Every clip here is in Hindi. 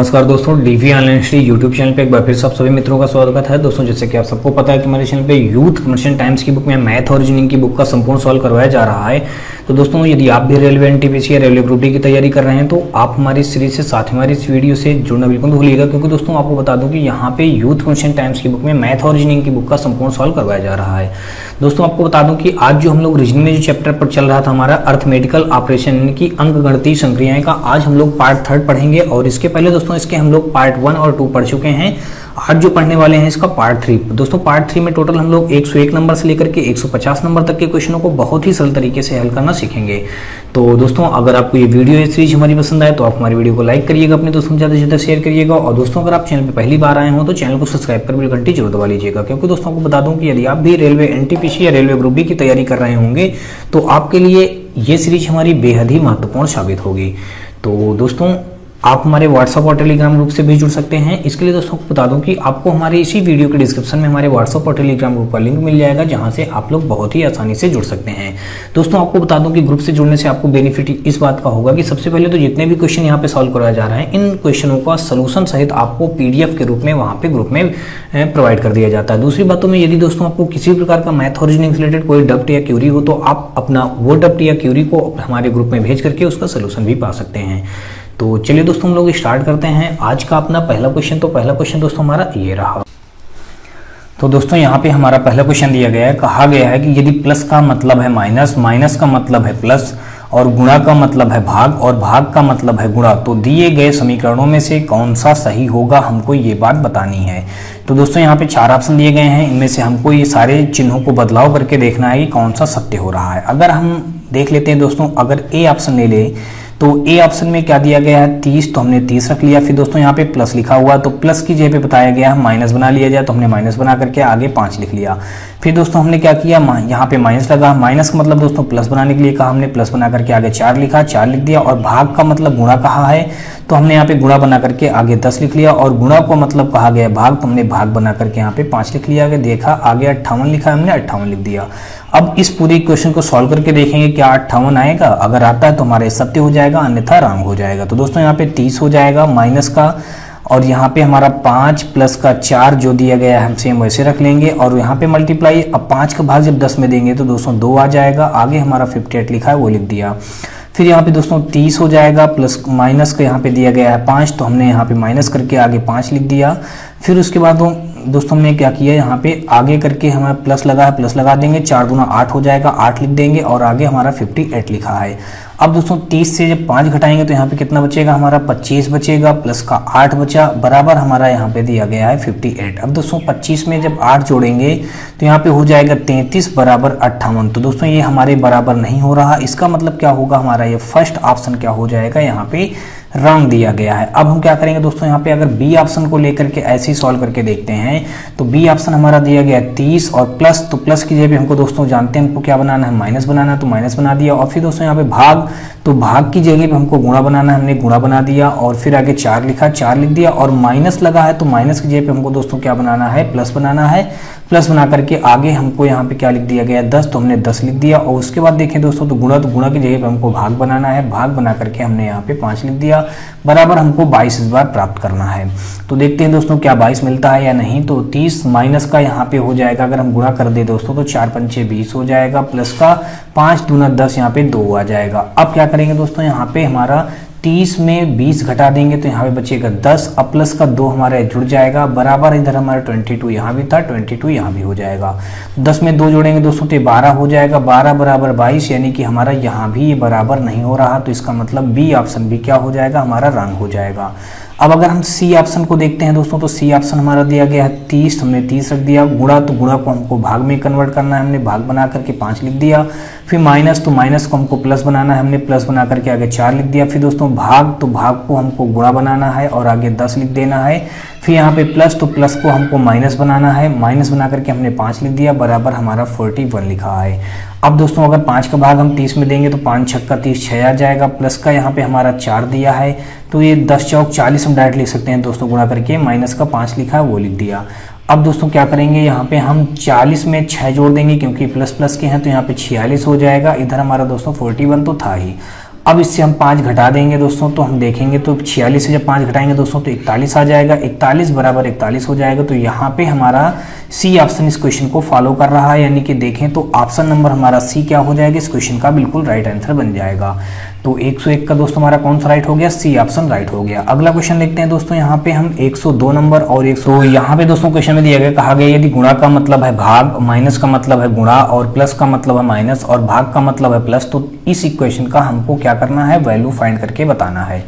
नमस्कार दोस्तों, DV online study YouTube channel पे एक बार फिर सब सभी मित्रों का स्वागत है। दोस्तों जैसे कि आप सबको पता है कि हमारे चैनल पे यूथ कमर्शियल टाइम्स की बुक में मैथ और रीजनिंग की बुक का संपूर्ण सॉल्व करवाया जा रहा है। तो दोस्तों यदि आप भी रेलवे एनटीपीसी या रेलवे ग्रुप डी की तैयारी कर रहे हैं तो आप हमारी इस सीरीज से साथ हमारी इस वीडियो से जुड़ना बिल्कुल भूलिएगा, क्योंकि दोस्तों आपको बता दूं कि यहाँ पे यूथ कमर्शियल टाइम्स की बुक में मैथ और रीजनिंग की बुक का संपूर्ण सॉल्व करवाया जा रहा है। दोस्तों आपको बता दूं कि आज जो हम लोग रीजनिंग में जो चैप्टर पर चल रहा था हमारा अर्थमेटिकल ऑपरेशन यानी कि अंकगणितीय संक्रियाएं का, आज हम लोग पार्ट 3 पढ़ेंगे। और इसके पहले दोस्तों इसके हम लोग पार्ट 1 और 2 पढ़ चुके हैं। आज जो पढ़ने वाले हैं इसका पार्ट 3। दोस्तों पार्ट 3 में टोटल हम लोग 101 नंबर से लेकर के 150 नंबर तक के क्वेश्चनों को बहुत ही सरल तरीके से हल करना सीखेंगे। तो दोस्तों अगर आपको ये वीडियो या सीरीज हमारी पसंद आए तो आप हमारी वीडियो को लाइक करिएगा, अपने दोस्तों से ज़्यादा शेयर करिएगा। और दोस्तों अगर आप चैनल पर पहली बार आए हो तो चैनल को सब्सक्राइब कर बेल घंटी जरूर दबा लीजिएगा, क्योंकि दोस्तों आपको बता दूं कि यदि आप भी रेलवे एनटीपीसी या रेलवे ग्रुप डी की तैयारी कर रहे होंगे तो आपके लिए ये सीरीज हमारी बेहद ही महत्वपूर्ण साबित होगी। तो दोस्तों आप हमारे व्हाट्सएप और टेलीग्राम ग्रुप से भी जुड़ सकते हैं। इसके लिए दोस्तों बता दूं कि आपको हमारे इसी वीडियो के डिस्क्रिप्शन में हमारे व्हाट्सएप और टेलीग्राम ग्रुप का लिंक मिल जाएगा, जहां से आप लोग बहुत ही आसानी से जुड़ सकते हैं। दोस्तों आपको बता दूं कि ग्रुप से जुड़ने से आपको बेनिफिट इस बात का होगा कि सबसे पहले तो जितने भी क्वेश्चन यहाँ पे सॉल्व कराया जा रहा है, इन क्वेश्चनों का सोल्यूशन सहित आपको पीडीएफ के रूप में वहाँ पे ग्रुप में प्रोवाइड कर दिया जाता है। दूसरी बातों में यदि दोस्तों आपको किसी प्रकार का मैथ और रीजनिंग से रिलेटेड कोई डाउट या क्यूरी हो तो आप अपना वो डाउट या क्यूरी को हमारे ग्रुप में भेज करके उसका सोल्यूशन भी पा सकते हैं। तो चलिए दोस्तों हम लोग स्टार्ट करते हैं आज का अपना पहला क्वेश्चन। तो पहला क्वेश्चन दोस्तों हमारा ये रहा। तो दोस्तों यहाँ पे हमारा पहला क्वेश्चन दिया गया है, कहा गया है कि यदि प्लस का मतलब है माइनस, माइनस का मतलब है प्लस और गुणा का मतलब है भाग और भाग का मतलब है गुणा, तो दिए गए समीकरणों में से कौन सा सही होगा, हमको ये बात बतानी है। तो दोस्तों यहाँ पे 4 ऑप्शन दिए गए हैं, इनमें से हमको ये सारे चिन्हों को बदलाव करके देखना है कि कौन सा सत्य हो रहा है। अगर हम देख लेते हैं दोस्तों, अगर ए ऑप्शन ले ले तो ए ऑप्शन में क्या दिया गया है 30, तो हमने 30 रख लिया। फिर दोस्तों यहाँ पे प्लस लिखा हुआ तो प्लस की जगह पे बताया गया है माइनस बना लिया जाए, तो हमने माइनस बना करके आगे 5 लिख लिया। फिर दोस्तों हमने क्या किया, यहाँ पे माइनस लगा, माइनस का मतलब दोस्तों प्लस बनाने के लिए कहा, हमने प्लस बना करके आगे 4 लिखा, 4 लिख दिया। और भाग का मतलब गुणा कहा है तो हमने यहाँ पे गुणा बना करके आगे 10 लिख लिया। और गुणा को मतलब कहा गया भाग, तो हमने भाग बना करके यहाँ पे 5 लिख लिया। आगे देखा आगे 58 लिखा, हमने 58 लिख दिया। अब इस पूरी क्वेश्चन को सॉल्व करके देखेंगे क्या 58 आएगा। अगर आता है तो हमारा सत्य हो जाएगा, अन्यथा रॉन्ग हो जाएगा। तो दोस्तों यहाँ पे 30 हो जाएगा माइनस का, और यहाँ पे हमारा 5 प्लस का 4 जो दिया गया है हम सेम वैसे रख लेंगे। और यहाँ पे मल्टीप्लाई, अब 5 का भाग जब 10 में देंगे तो दोस्तों 2 आ जाएगा। आगे हमारा 58 लिखा है वो लिख दिया। फिर यहाँ पे दोस्तों 30 हो जाएगा, प्लस माइनस का यहाँ पे दिया गया है 5, तो हमने यहाँ पे माइनस करके आगे 5 लिख दिया। फिर उसके बाद दोस्तों हमने क्या किया, यहाँ पे आगे करके हमारा प्लस लगा है, प्लस लगा देंगे, 4 दूना 8 हो जाएगा, 8 लिख देंगे। और आगे हमारा 58 लिखा है। अब दोस्तों 30 से जब 5 घटाएंगे तो यहाँ पे कितना बचेगा, हमारा 25 बचेगा, प्लस का 8 बचा, बराबर हमारा यहाँ पे दिया गया है 58। अब दोस्तों 25 में जब 8 जोड़ेंगे तो यहाँ पे हो जाएगा 33 बराबर 58। तो दोस्तों ये हमारे बराबर नहीं हो रहा, इसका मतलब क्या होगा, हमारा ये फर्स्ट ऑप्शन क्या हो जाएगा, यहाँ पे रॉन्ग दिया गया है। अब हम क्या करेंगे दोस्तों, यहाँ पे अगर बी ऑप्शन को लेकर के ऐसे ही सॉल्व करके देखते हैं तो बी ऑप्शन हमारा दिया गया है 30 और प्लस, तो प्लस की जगह पे हमको दोस्तों जानते हैं हमको क्या बनाना है, माइनस बनाना है, तो माइनस बना दिया। और फिर दोस्तों यहाँ पे भाग, तो भाग की जगह पे हमको गुणा बनाना है, हमने गुणा बना दिया। और फिर आगे 4 लिखा, 4 लिख दिया। और माइनस लगा है तो माइनस की जगह पे हमको दोस्तों क्या बनाना है, प्लस बनाना है। प्लस बना करके आगे हमको यहाँ पे क्या लिख दिया गया 10, तो हमने 10 लिख दिया। और उसके बाद देखें दोस्तों तो गुणा की जगह पे हमको भाग बनाना है, भाग बना करके हमने यहाँ पे 5 लिख दिया। बराबर हमको 22 इस बार प्राप्त करना है। तो देखते हैं दोस्तों क्या 22 मिलता है या नहीं। तो 30 माइनस का यहाँ पे हो जाएगा, अगर हम गुणा कर दे दोस्तों तो 4 पंचे 20 हो जाएगा, प्लस का 5 दूना 10, यहाँ पे 2 आ जाएगा। अब क्या करेंगे दोस्तों, यहाँ पे हमारा 30 में 20 घटा देंगे तो यहाँ पे बचेगा 10, अब प्लस का 2 हमारा जुड़ जाएगा, बराबर इधर हमारा 22 यहाँ भी था, 22 यहाँ भी हो जाएगा। 10 में 2 जोड़ेंगे दोस्तों तो 12 हो जाएगा, 12 बराबर 22, यानी कि हमारा यहाँ भी ये बराबर नहीं हो रहा। तो इसका मतलब बी ऑप्शन भी क्या हो जाएगा, हमारा रॉन्ग हो जाएगा। अब अगर हम सी ऑप्शन को देखते हैं दोस्तों तो सी ऑप्शन हमारा दिया गया है 30, हमने 30 रख दिया। गुणा, तो गुणा को हमको भाग में कन्वर्ट करना है, हमने भाग बना करके 5 लिख दिया। फिर माइनस, तो माइनस को हमको प्लस बनाना है, हमने प्लस बना करके आगे 4 लिख दिया। फिर दोस्तों भाग, तो भाग को हमको गुणा बनाना है और आगे 10 लिख देना है। फिर यहाँ पे प्लस, तो प्लस को हमको माइनस बनाना है, माइनस बना करके हमने 5 लिख दिया, बराबर हमारा 41 लिखा है। अब दोस्तों अगर 5 का भाग हम 30 में देंगे तो 5 छक्का 30, 6 आ जाएगा। प्लस का यहाँ पे हमारा 4 दिया है, तो ये 10 चौक 40 हम डायरेक्ट लिख सकते हैं दोस्तों गुणा करके। माइनस का 5 लिखा है वो लिख दिया। अब दोस्तों क्या करेंगे, यहाँ पे हम 40 में 6 जोड़ देंगे, क्योंकि प्लस प्लस के हैं तो यहाँ पे 46 हो जाएगा। इधर हमारा दोस्तों 41 तो था ही। अब इससे हम 5 घटा देंगे दोस्तों, तो हम देखेंगे तो 46 से जब 5 घटाएंगे दोस्तों तो 41 आ जाएगा, 41 बराबर 41 हो जाएगा। तो यहाँ पे हमारा सी ऑप्शन इस क्वेश्चन को फॉलो कर रहा है, यानी कि देखें तो ऑप्शन नंबर हमारा सी क्या हो जाएगा, इस क्वेश्चन का बिल्कुल राइट आंसर बन जाएगा। तो 101 का दोस्तों हमारा कौन सा राइट हो गया, सी ऑप्शन राइट हो गया। अगला क्वेश्चन देखते हैं दोस्तों, यहाँ पे हम 102 नंबर और 100, यहाँ पे दोस्तों क्वेश्चन में दिया गया, कहा गया यदि गुणा का मतलब है भाग, माइनस का मतलब है गुणा और प्लस का मतलब है माइनस और भाग का मतलब है प्लस, तो इस इक्वेशन का हमको क्या करना है, वैल्यू फाइंड करके बताना है।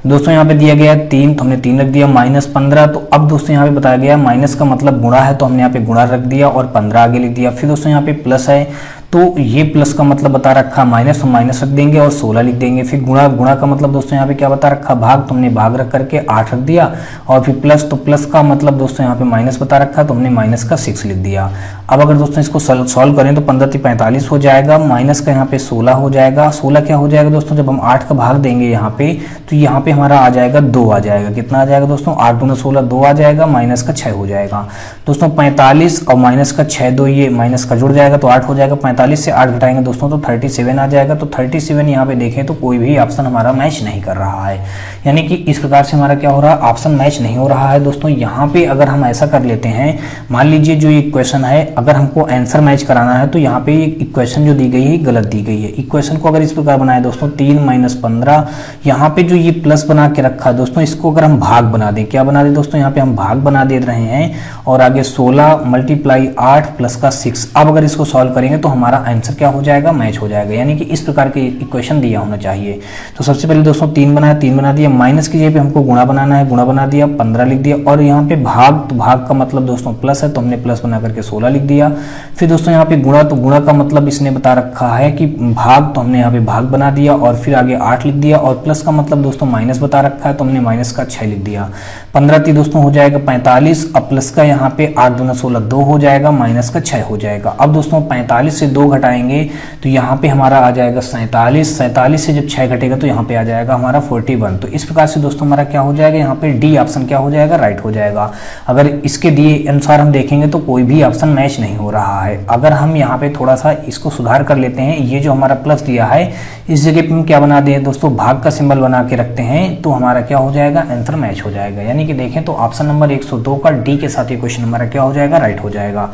दोस्तों यहाँ पे दिया गया 3, तो हमने 3 रख दिया, -15। तो अब दोस्तों यहाँ पे बताया गया माइनस का मतलब गुणा है, तो हमने यहाँ पे गुणा रख दिया और 15 आगे लिख दिया। फिर दोस्तों यहाँ पे प्लस है, तो ये प्लस का मतलब बता रखा माइनस, तो माइनस रख देंगे और 16 लिख देंगे। फिर गुणा का मतलब दोस्तों यहाँ पे क्या बता रखा, भाग, तो हमने भाग रख करके 8 रख दिया। और फिर प्लस, तो प्लस का मतलब दोस्तों यहाँ पे माइनस बता रखा, तो हमने माइनस का 6 लिख दिया। अब अगर दोस्तों इसको सॉल्व करें तो 15 × 45 हो जाएगा, माइनस का यहाँ पे 16 हो जाएगा। 16 क्या हो जाएगा दोस्तों, जब हम 8 का भाग देंगे यहाँ पे, तो यहाँ पे हमारा आ जाएगा 2 आ जाएगा। कितना आ जाएगा दोस्तों, 8 × 16 2 आ जाएगा, माइनस का 6 हो जाएगा। दोस्तों 45 और माइनस का 6, 2 ये माइनस का जुड़ जाएगा तो 8 हो जाएगा। 45 से 8 घटाएंगे दोस्तों तो 37 आ जाएगा। तो 37 यहाँ पे देखें तो कोई भी ऑप्शन हमारा मैच नहीं कर रहा है, यानी कि इस प्रकार से हमारा क्या हो रहा है, ऑप्शन मैच नहीं हो रहा है। दोस्तों यहाँ पे अगर हम ऐसा कर लेते हैं, मान लीजिए जो इक्वेशन है, अगर हमको आंसर मैच कराना है तो यहाँ पे इक्वेशन जो दी गई है गलत दी गई है। इक्वेशन को अगर इस प्रकार बनाए दोस्तों 3 - 15, यहाँ पे जो ये प्लस बना के रखा है दोस्तों, इसको अगर हम भाग बना दें, क्या बना दें दोस्तों, यहाँ पे हम भाग बना दे रहे हैं और आगे 16 × 8 प्लस का 6। अब अगर इसको सॉल्व करेंगे तो हमारा आंसर क्या हो जाएगा, मैच हो जाएगा, यानी कि इस प्रकार के इक्वेशन दिया होना चाहिए। तो सबसे पहले दोस्तों 3 बनाया, 3 बना दिया, माइनस की जगह पे हमको गुणा बनाना है, गुणा बना दिया, 15 लिख दिया। और यहाँ पे भाग, तो भाग का मतलब दोस्तों प्लस है, तो हमने प्लस बना करके 16 लिख दिया। फिर दोस्तों यहाँ पे गुणा, तो गुणा का मतलब इसने बता रखा है कि भाग, तो हमने यहाँ पे भाग बना दिया और फिर आगे 8 लिख दिया। और प्लस का मतलब दोस्तों माइनस बता रखा है, तो हमने माइनस का 6 लिख दिया। 15 × 3 दोस्तों हो जाएगा 45, अब प्लस का यहाँ पे 8 × 2 = 16 2 हो जाएगा, माइनस का 6 हो जाएगा। अब दोस्तों 45 से 2 घटाएंगे तो यहाँ पे हमारा आ जाएगा 47, 47 से जब 6 घटेगा तो यहाँ पे आ जाएगा हमारा 41। तो इस प्रकार से दोस्तों हमारा क्या हो जाएगा, यहाँ पे डी ऑप्शन क्या हो जाएगा, राइट हो जाएगा। अगर इसके दिए अनुसार हम देखेंगे तो कोई भी ऑप्शन मैच नहीं हो रहा है। अगर हम यहाँ पे थोड़ा सा इसको सुधार कर लेते हैं, ये जो हमारा प्लस दिया है इस जगह पे हम क्या बना दें दोस्तों, भाग का सिंबल बना के रखते हैं, तो हमारा क्या हो जाएगा, आंसर मैच हो जाएगा। यानी कि देखें तो ऑप्शन नंबर 102 का डी के साथ ये क्वेश्चन हमारा क्या हो जाएगा, राइट हो जाएगा।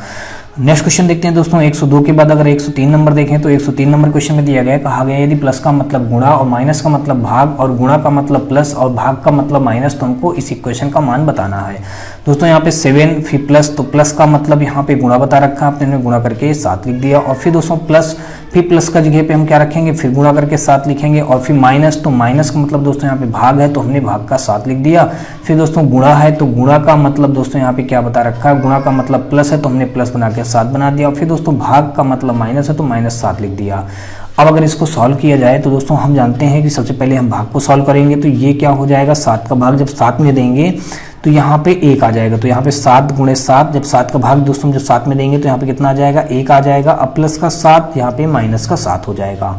नेक्स्ट क्वेश्चन देखते हैं दोस्तों, 102 के बाद अगर 103 नंबर देखें तो 103 नंबर क्वेश्चन में दिया गया, कहा गया यदि प्लस का मतलब गुणा और माइनस का मतलब भाग और गुणा का मतलब प्लस और भाग का मतलब माइनस, तो हमको इस इक्वेशन का मान बताना है। दोस्तों यहाँ पे 7 फिर प्लस, तो प्लस का मतलब यहाँ पे गुणा बता रखा है, आपने गुणा करके 7 लिख दिया। और फिर दोस्तों प्लस, फिर प्लस का जगह पे हम क्या रखेंगे, फिर गुणा करके 7 लिखेंगे। और फिर माइनस, तो माइनस का मतलब दोस्तों यहाँ पे भाग है, तो हमने भाग का 7 लिख दिया। फिर दोस्तों गुणा है, तो गुणा का मतलब दोस्तों यहाँ पे क्या बता रखा है, गुणा का मतलब प्लस है, तो हमने प्लस बना के 7 बना दिया। फिर दोस्तों भाग का मतलब माइनस है, तो -7 लिख दिया। अब अगर इसको सॉल्व किया जाए तो दोस्तों हम जानते हैं कि सबसे पहले हम भाग को सॉल्व करेंगे, तो ये क्या हो जाएगा, 7 का भाग जब 7 में देंगे तो यहाँ पे 1 आ जाएगा। तो यहाँ पे 7 × 7, जब 7 का भाग दोस्तों जब 7 में देंगे तो यहाँ पे कितना आ जाएगा, 1 आ जाएगा। अब प्लस का 7, यहाँ पे माइनस का 7 हो जाएगा।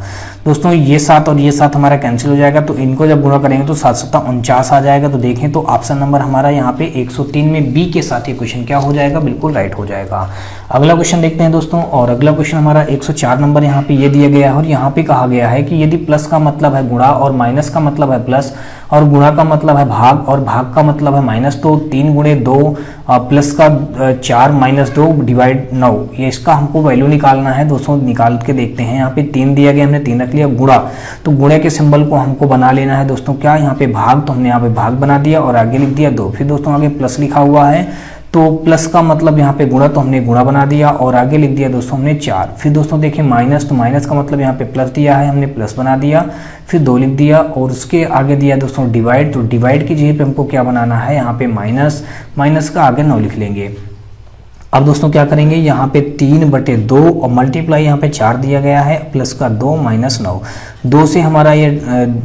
दोस्तों ये 7 और ये 7 हमारा कैंसिल हो जाएगा, तो इनको जब गुणा करेंगे तो 7 × 7 = 49 आ जाएगा। तो देखें तो ऑप्शन नंबर हमारा यहाँ पे 103 में बी के साथ ये क्वेश्चन क्या हो जाएगा, बिल्कुल राइट हो जाएगा। अगला क्वेश्चन देखते हैं दोस्तों, और अगला क्वेश्चन हमारा 104 नंबर यहाँ पे ये दिया गया है और यहाँ पे कहा गया है कि यदि प्लस का मतलब है गुणा और माइनस का मतलब है प्लस और गुणा का मतलब है भाग और भाग का मतलब है माइनस, तो 3 × 2 प्लस का 4 - 2 / 9, ये इसका हमको वैल्यू निकालना है दोस्तों। निकाल के देखते हैं, यहाँ पे 3 दिया गया, हमने 3 रख लिया। गुणा, तो गुणे के सिंबल को हमको बना लेना है दोस्तों, क्या यहाँ पे भाग, तो हमने यहाँ पे भाग बना दिया और आगे लिख दिया 2। फिर दोस्तों आगे प्लस लिखा हुआ है, तो प्लस का मतलब यहाँ पे गुणा, तो हमने गुणा बना दिया और आगे लिख दिया दोस्तों हमने 4। फिर दोस्तों देखिए माइनस, तो माइनस का मतलब यहाँ पे प्लस दिया है, हमने प्लस बना दिया, फिर 2 लिख दिया और उसके आगे दिया दोस्तों डिवाइड, तो डिवाइड की जगह पे हमको क्या बनाना है, यहाँ पे माइनस, माइनस का आगे 9 लिख लेंगे। अब दोस्तों क्या करेंगे, यहाँ पे 3/2 और मल्टीप्लाई यहाँ पे 4 दिया गया है, प्लस का 2 - 9, 2 से हमारा ये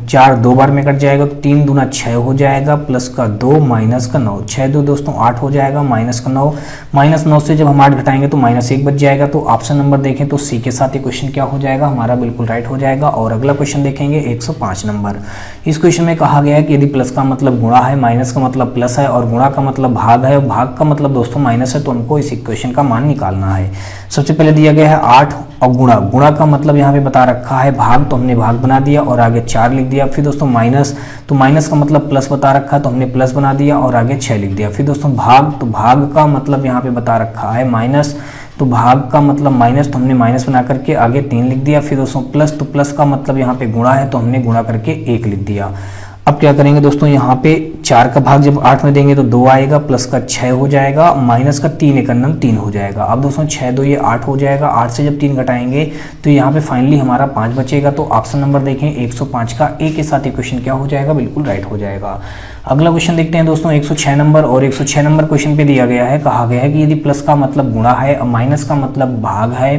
4 2 बार में कट जाएगा, तो 3 दूना 6 हो जाएगा, प्लस का 2 माइनस का 9, 6 2 दोस्तों 8 हो जाएगा, माइनस का 9, -9 से जब हम 8 घटाएंगे तो -1 बच जाएगा। तो ऑप्शन नंबर देखें तो सी के साथ ये क्वेश्चन क्या हो जाएगा, हमारा बिल्कुल राइट हो जाएगा। और अगला क्वेश्चन देखेंगे 105 नंबर, इस क्वेश्चन में कहा गया है कि यदि प्लस का मतलब गुणा है, माइनस का मतलब प्लस है और गुणा का मतलब भाग है और भाग का मतलब दोस्तों माइनस है, तो हमको इस इक्वेशन का मान निकालना है। सबसे पहले दिया गया है 8 और गुणा, गुणा का मतलब यहाँ पे बता रखा है भाग, तो हमने भाग बना दिया और आगे 4 लिख दिया। फिर दोस्तों माइनस, तो माइनस का मतलब प्लस बता रखा है तो हमने प्लस बना दिया और आगे 6 लिख दिया। फिर दोस्तों भाग, तो भाग का मतलब यहाँ पे बता रखा है माइनस, तो भाग का मतलब माइनस, तो हमने माइनस बना करके आगे 3 लिख दिया। फिर दोस्तों प्लस, तो प्लस का मतलब यहाँ पे गुणा है तो हमने गुणा करके 1 लिख दिया। अब क्या करेंगे दोस्तों, यहाँ पे 4 का भाग जब 8 में देंगे तो 2 आएगा, प्लस का 6 हो जाएगा, माइनस का 3 एक 3 हो जाएगा। अब दोस्तों 6 2 ये 8 हो जाएगा, 8 से जब 3 घटाएंगे तो यहाँ पे फाइनली हमारा 5 बचेगा। तो ऑप्शन नंबर देखें 105 का ए के साथ इक्वेशन क्या हो जाएगा, बिल्कुल राइट हो जाएगा। अगला क्वेश्चन देखते हैं दोस्तों 106 नंबर, और 106 नंबर क्वेश्चन पे दिया गया है, कहा गया है कि यदि प्लस का मतलब गुणा है और माइनस का मतलब भाग है,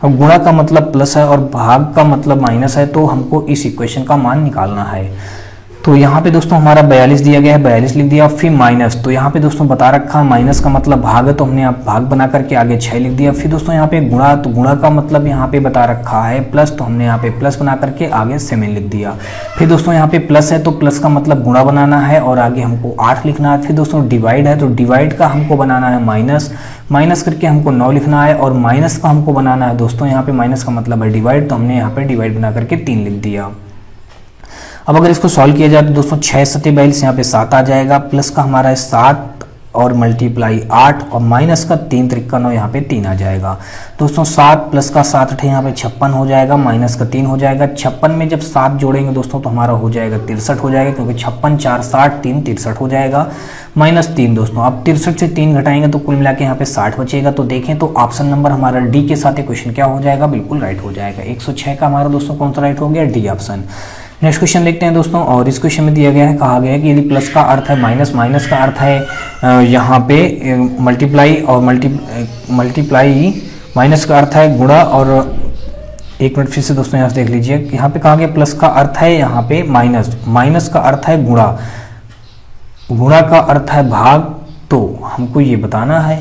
और गुणा का मतलब प्लस है और भाग का मतलब माइनस है, तो हमको इस इक्वेशन का मान निकालना है। तो यहाँ पे दोस्तों हमारा 42 दिया गया है, 42 लिख दिया। फिर माइनस, तो यहाँ पे दोस्तों बता रखा है माइनस का मतलब भाग है तो हमने यहाँ भाग बना करके आगे 6 लिख दिया। फिर दोस्तों यहाँ पे गुणा, तो गुणा का मतलब यहाँ पे बता रखा है प्लस, तो हमने यहाँ पे प्लस बना करके आगे 7 लिख दिया। फिर दोस्तों यहाँ पे प्लस है तो प्लस का मतलब गुणा बनाना है और आगे हमको 8 लिखना है। फिर दोस्तों डिवाइड है तो डिवाइड का हमको बनाना है माइनस, माइनस करके हमको 9 लिखना है और माइनस का हमको बनाना है दोस्तों यहाँ पे माइनस का मतलब है डिवाइड, तो हमने यहाँ पे डिवाइड बना करके 3 लिख दिया। अब अगर इसको सॉल्व किया जाए तो दोस्तों 6 7 42 यहाँ पे 7 आ जाएगा, प्लस का हमारा है 7 और मल्टीप्लाई 8 और माइनस का 3 3 9 यहाँ पे 3 आ जाएगा। दोस्तों 7 प्लस का 7 8 यहाँ पे 56 हो जाएगा, माइनस का 3 हो जाएगा। 56 में जब 7 जोड़ेंगे दोस्तों तो हमारा हो जाएगा 63 हो जाएगा, क्योंकि 56 4 60 3 63 हो जाएगा, माइनस 3 दोस्तों। अब 63 से 3 घटाएंगे तो कुल मिला के यहाँ पे 60 बचेगा। तो देखें तो ऑप्शन नंबर हमारा डी के साथ क्वेश्चन क्या हो जाएगा, बिल्कुल राइट हो जाएगा। 106 का हमारा दोस्तों कौन सा राइट हो गया, डी ऑप्शन। नेक्स्ट क्वेश्चन देखते हैं दोस्तों, और इस क्वेश्चन में दिया गया है, कहा गया है कि यदि प्लस का अर्थ है माइनस, माइनस का अर्थ है यहाँ पे मल्टीप्लाई, और मल्टीप्लाई माइनस का अर्थ है गुणा, और एक मिनट फिर से दोस्तों यहाँ से देख लीजिए, यहाँ पे कहा गया प्लस का अर्थ है यहाँ पे माइनस, माइनस का अर्थ है गुणा, गुणा का अर्थ है भाग, तो हमको ये बताना है।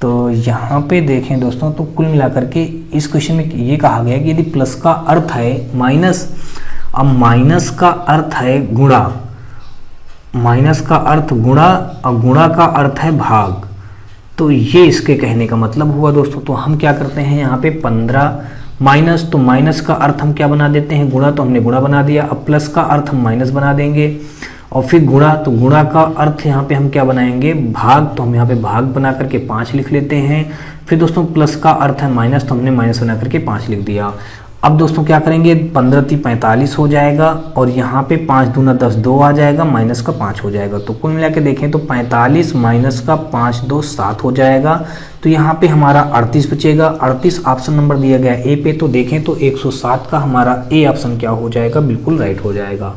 तो यहाँ पे देखें दोस्तों, तो कुल मिलाकर के इस क्वेश्चन में ये कहा गया है कि यदि प्लस का अर्थ है माइनस, अब माइनस का अर्थ है गुणा, माइनस का अर्थ गुणा और गुणा का अर्थ है भाग, तो ये इसके कहने का मतलब हुआ दोस्तों। तो हम क्या करते हैं यहाँ पे 15 माइनस, तो माइनस का अर्थ हम क्या बना देते हैं गुणा, तो हमने गुणा बना दिया। अब प्लस का अर्थ हम माइनस बना देंगे और फिर गुणा, तो गुणा का अर्थ यहाँ पे हम क्या बनाएंगे भाग, तो हम यहाँ पे भाग बना करके 5 लिख लेते हैं। फिर दोस्तों प्लस का अर्थ है माइनस, तो हमने माइनस बना करके 5 लिख दिया। अब दोस्तों क्या करेंगे, 15 3 45 हो जाएगा और यहाँ पे 5 दूना 10 2 आ जाएगा, माइनस का 5 हो जाएगा। तो कुल मिला के देखें तो 45 माइनस का 5 2 7 हो जाएगा। तो यहाँ पे हमारा 38 बचेगा, 38 ऑप्शन नंबर दिया गया ए पे। तो देखें तो 107 का हमारा ए ऑप्शन क्या हो जाएगा, बिल्कुल राइट हो जाएगा।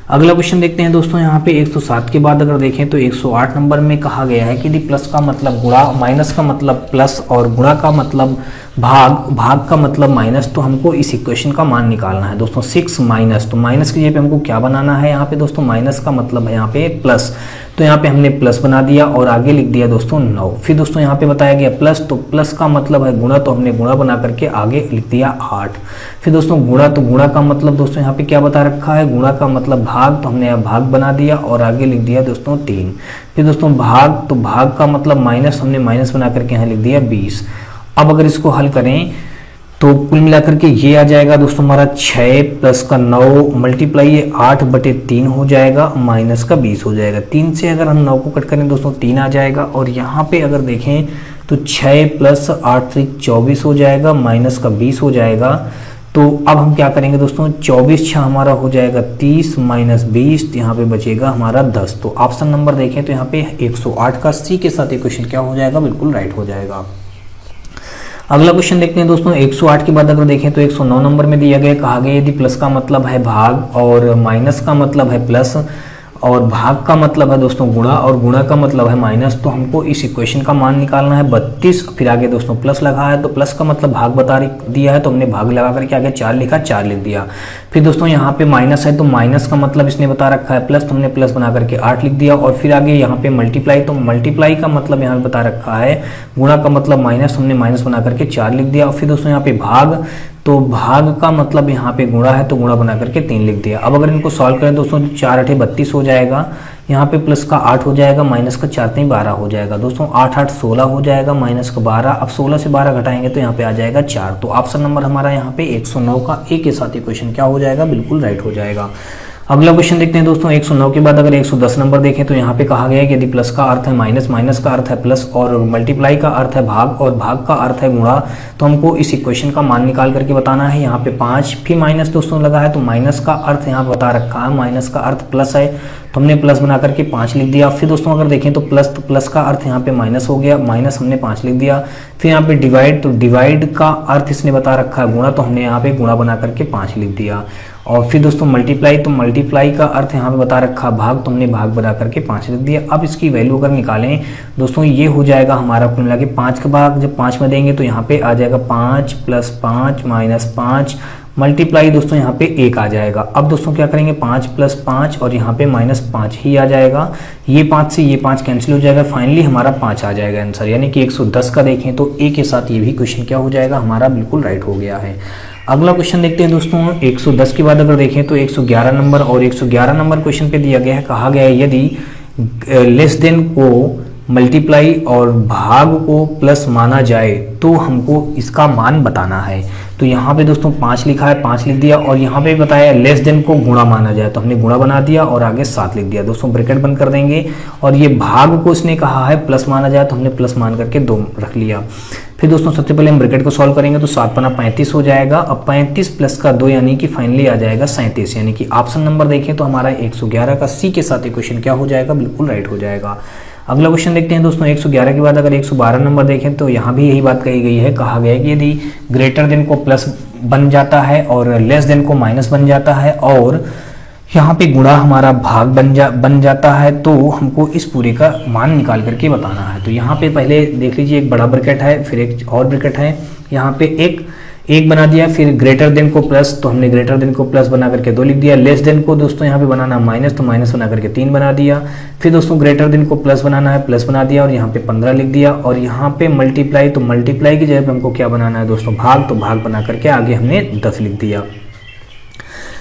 अगला क्वेश्चन देखते हैं दोस्तों, यहाँ पे 107 के बाद अगर देखें तो 108 नंबर में कहा गया है कि यदि प्लस का मतलब गुणा, माइनस का मतलब प्लस और गुणा का मतलब भाग, भाग का मतलब माइनस, तो हमको इस इक्वेशन का मान निकालना है दोस्तों। 6 माइनस, तो माइनस की जगह पे हमको क्या बनाना है यहाँ पे दोस्तों, माइनस का मतलब है यहाँ पे प्लस, तो यहाँ पे हमने प्लस बना दिया और आगे लिख दिया दोस्तों 9। फिर दोस्तों यहाँ पे बताया गया प्लस, तो प्लस का मतलब है गुणा, तो हमने गुणा बना करके आगे लिख दिया 8। फिर दोस्तों गुणा, तो गुणा का मतलब दोस्तों यहाँ पे क्या बता रखा है, गुणा का मतलब भाग, तो हमने यहाँ भाग बना दिया और आगे लिख दिया दोस्तों 3। फिर दोस्तों भाग, तो भाग का मतलब माइनस, हमने माइनस बना करके यहाँ लिख दिया 20। अब अगर इसको हल करें तो कुल मिलाकर के ये आ जाएगा दोस्तों हमारा 6 प्लस का 9 मल्टीप्लाई ये 8/3 हो जाएगा, माइनस का 20 हो जाएगा। 3 से अगर हम 9 को कट करें दोस्तों 3 आ जाएगा, और यहाँ पे अगर देखें तो 6 प्लस 8 3 24 हो जाएगा, माइनस का 20 हो जाएगा। तो अब हम क्या करेंगे दोस्तों, 24 6 हमारा हो जाएगा 30 माइनस 20, यहाँ पे बचेगा हमारा 10। तो ऑप्शन नंबर देखें तो यहाँ पे 108 का सी के साथ इक्वेशन क्या हो जाएगा, बिल्कुल राइट हो जाएगा। अगला क्वेश्चन देखते हैं दोस्तों, 108 के बाद अगर देखें तो 109 नंबर में दिया गया, कहा गया यदि प्लस का मतलब है भाग और माइनस का मतलब है प्लस और भाग का मतलब है दोस्तों गुणा और गुणा का मतलब है माइनस, तो हमको इस इक्वेशन का मान निकालना है 32। फिर आगे दोस्तों प्लस लगा है, तो प्लस का मतलब भाग बता दिया है तो हमने भाग लगा करके आगे 4 लिखा, 4 लिख दिया। फिर दोस्तों यहाँ पे माइनस है, तो माइनस का मतलब इसने बता रखा है प्लस, तो हमने प्लस बना करके 8 लिख दिया। और फिर आगे यहाँ पे मल्टीप्लाई, तो मल्टीप्लाई का मतलब यहाँ पे बता रखा है गुणा का मतलब माइनस, हमने माइनस बना करके 4 लिख दिया। और फिर दोस्तों यहाँ पे भाग, तो भाग का मतलब यहाँ पे गुणा है, तो गुणा बना करके 3 लिख दिया। अब अगर इनको सॉल्व करें दोस्तों 4 8 32 हो जाएगा, यहाँ पे प्लस का 8 हो जाएगा, माइनस का 4 3 12 हो जाएगा दोस्तों। 8 8 16 हो जाएगा, माइनस का 12। अब 16 से 12 घटाएंगे तो यहाँ पे आ जाएगा 4। तो ऑप्शन नंबर हमारा यहाँ पे 109 का ए के साथ इक्वेशन क्या हो जाएगा, बिल्कुल राइट हो जाएगा। अगला क्वेश्चन देखते हैं दोस्तों। 109 के बाद अगर 110 नंबर देखें तो यहाँ पे कहा गया है कि यदि प्लस का अर्थ है माइनस, माइनस का अर्थ है प्लस और मल्टीप्लाई का अर्थ है भाग और भाग का अर्थ है गुणा, तो हमको इस इक्वेशन का मान निकाल करके बताना है। यहाँ पे 5 फिर माइनस दोस्तों लगा है, तो माइनस का अर्थ यहाँ बता रखा है, माइनस का अर्थ प्लस है, तो हमने प्लस बना करके 5 लिख दिया। फिर दोस्तों अगर देखें तो प्लस का अर्थ यहाँ पे माइनस हो गया, माइनस हमने 5 लिख दिया। फिर यहाँ पे डिवाइड, तो डिवाइड का अर्थ इसने बता रखा है गुणा, तो हमने यहाँ पे गुणा बना करके 5 लिख दिया। और फिर दोस्तों मल्टीप्लाई, तो मल्टीप्लाई का अर्थ यहाँ पे बता रखा भाग, तो हमने भाग बना करके 5 लिख दिया। अब इसकी वैल्यू अगर निकालें दोस्तों, ये हो जाएगा हमारा कुल मिला के 5 का भाग जब 5 में देंगे तो यहाँ पे आ जाएगा 5 + 5 - 5 मल्टीप्लाई दोस्तों यहाँ पे 1 आ जाएगा। अब दोस्तों क्या करेंगे, 5 + 5 और यहाँ पे -5 ही आ जाएगा। ये 5 से ये 5 कैंसिल हो जाएगा, फाइनली हमारा 5 आ जाएगा आंसर। यानी कि 110 का देखें तो ए के साथ ये भी क्वेश्चन क्या हो जाएगा, हमारा बिल्कुल राइट हो गया है। अगला क्वेश्चन देखते हैं दोस्तों। 110 के बाद अगर देखें तो 111 नंबर, और 111 नंबर क्वेश्चन पे दिया गया है, कहा गया है यदि लेस देन को मल्टीप्लाई और भाग को प्लस माना जाए तो हमको इसका मान बताना है। तो यहाँ पे दोस्तों 5 लिखा है, 5 लिख दिया, और यहाँ पे बताया लेस देन को गुणा माना जाए, तो हमने गुणा बना दिया और आगे 7 लिख दिया दोस्तों। ब्रैकेट बंद कर देंगे, और ये भाग को इसने कहा है प्लस माना जाए, तो हमने प्लस मान करके 2 रख लिया। फिर दोस्तों सबसे पहले हम ब्रैकेट को सॉल्व करेंगे तो 7 × 35 हो जाएगा। अब 35 प्लस का 2 यानी कि फाइनली आ जाएगा 37। यानी कि ऑप्शन नंबर देखें तो हमारा 111 का सी के साथ इक्वेशन क्या हो जाएगा, बिल्कुल राइट हो जाएगा। अगला क्वेश्चन देखते हैं दोस्तों। 111 के बाद अगर 112 नंबर देखें तो यहाँ भी यही बात कही गई है, कहा गया है कि यदि ग्रेटर देन को प्लस बन जाता है और लेस देन को माइनस बन जाता है और यहाँ पे गुणा हमारा भाग बन जाता है, तो हमको इस पूरे का मान निकाल करके बताना है। तो यहाँ पे पहले देख लीजिए, एक बड़ा ब्रैकेट है, फिर एक और ब्रैकेट है, यहाँ पे एक बना दिया। फिर ग्रेटर देन को प्लस, तो हमने ग्रेटर देन को प्लस बना करके 2 लिख दिया। लेस देन को दोस्तों यहाँ पे बनाना माइनस, तो माइनस बना करके 3 बना दिया। फिर दोस्तों ग्रेटर देन को प्लस बनाना है, प्लस बना दिया और यहाँ पे 15 लिख दिया। और यहाँ पे मल्टीप्लाई, तो मल्टीप्लाई की जगह पे हमको क्या बनाना है दोस्तों, भाग, तो भाग बना करके आगे हमने 10 लिख दिया।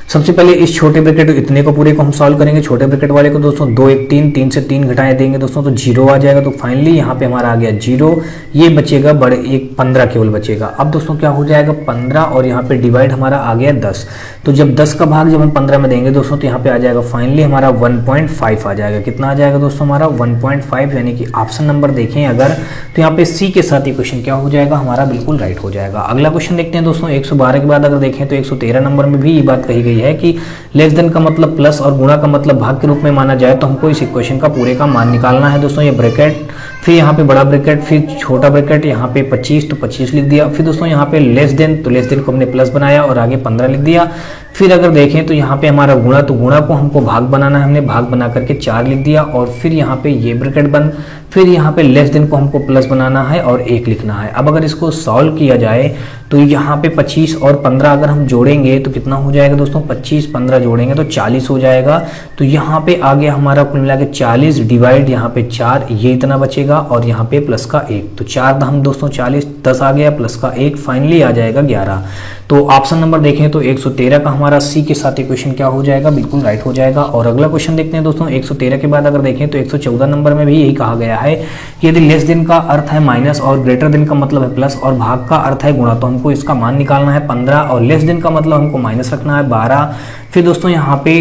सबसे पहले इस छोटे ब्रैकेट इतने को पूरे को हम सॉल्व करेंगे। छोटे ब्रैकेट वाले को दोस्तों 2 1 3, 3 से 3 घटाए देंगे दोस्तों तो 0 आ जाएगा। तो फाइनली यहाँ पे हमारा आ गया 0, ये बचेगा बड़े एक 15 केवल बचेगा। अब दोस्तों क्या हो जाएगा 15, और यहाँ पे डिवाइड हमारा आ गया 10। तो जब 10 का भाग जब हम 15 में देंगे दोस्तों तो यहाँ पे आ जाएगा फाइनली हमारा 1.5 आ जाएगा। कितना आ जाएगा दोस्तों हमारा 1.5, यानी कि ऑप्शन नंबर देखें अगर तो यहाँ पे सी के साथ ये क्वेश्चन क्या हो जाएगा, हमारा बिल्कुल राइट हो जाएगा। अगला क्वेश्चन देखते हैं दोस्तों। 112 के बाद अगर देखें तो 113 नंबर में भी ये बात कही गई है कि लेस देन का मतलब प्लस और गुणा का मतलब भाग के रूप में माना जाए, तो हमको इस इक्वेशन का पूरे का मान निकालना है दोस्तों। ये ब्रैकेट, फिर यहाँ पे बड़ा ब्रैकेट, फिर छोटा ब्रैकेट, यहाँ पे 25 तो 25 लिख दिया। फिर दोस्तों यहाँ पे लेस देन, तो लेस देन को हमने प्लस बनाया और आगे 15 लिख दिया। फिर अगर देखें तो यहाँ पे हमारा गुणा, तो गुणा को हमको भाग बनाना है, हमने भाग बना करके 4 लिख दिया। और फिर यहाँ पे ये ब्रैकेट बंद, फिर यहाँ पे लेस देन को हमको प्लस बनाना है और 1 लिखना है। अब अगर इसको सॉल्व किया जाए तो यहाँ पे 25 और 15 अगर हम जोड़ेंगे तो कितना हो जाएगा दोस्तों, 25 15 जोड़ेंगे तो 40 हो जाएगा। तो यहाँ पे आ गया हमारा कुल मिला के 40 डिवाइड यहाँ पे 4, ये इतना बचेगा और यहाँ पे प्लस का 1, तो 4 दाम दोस्तों 40, 10 आ गया प्लस का 1, फाइनली आ जाएगा 11। तो ऑप्शन नंबर देखें तो 113 का हमारा सी के साथ इक्वेशन क्या हो जाएगा, बिल्कुल राइट हो जाएगा। और अगला क्वेश्चन देखते हैं दोस्तों। 113 के बाद अगर देखें तो 114 नंबर में भी यही कहा गया है कि यदि लेस देन का अर्थ है माइनस और ग्रेटर देन का मतलब है प्लस और भाग का अर्थ है गुणा, तो हमको इसका मान निकालना है 15 और लेस देन का मतलब हमको माइनस रखना है 12। फिर दोस्तों यहाँ पे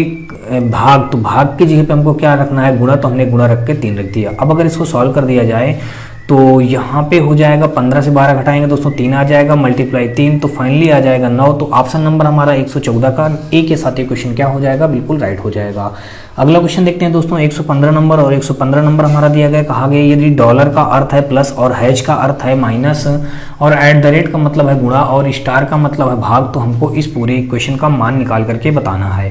भाग, तो भाग की जगह पे हमको क्या रखना है गुणा, तो हमने गुणा रख के 3 रख दिया। अब अगर इसको सॉल्व कर दिया जाए तो यहाँ पे हो जाएगा 15 से 12 घटाएंगे दोस्तों 3 आ जाएगा, मल्टीप्लाई 3 तो फाइनली आ जाएगा 9। तो ऑप्शन नंबर हमारा 114 का ए के साथ ये क्वेश्चन क्या हो जाएगा, बिल्कुल राइट हो जाएगा। अगला क्वेश्चन देखते हैं दोस्तों। 115 नंबर, और 115 नंबर हमारा दिया गया, कहा गया यदि डॉलर का अर्थ है प्लस और हैज का अर्थ है माइनस और एट द रेट का मतलब है गुणा और स्टार का मतलब है भाग, तो हमको इस पूरे इक्वेशन का मान निकाल करके बताना है।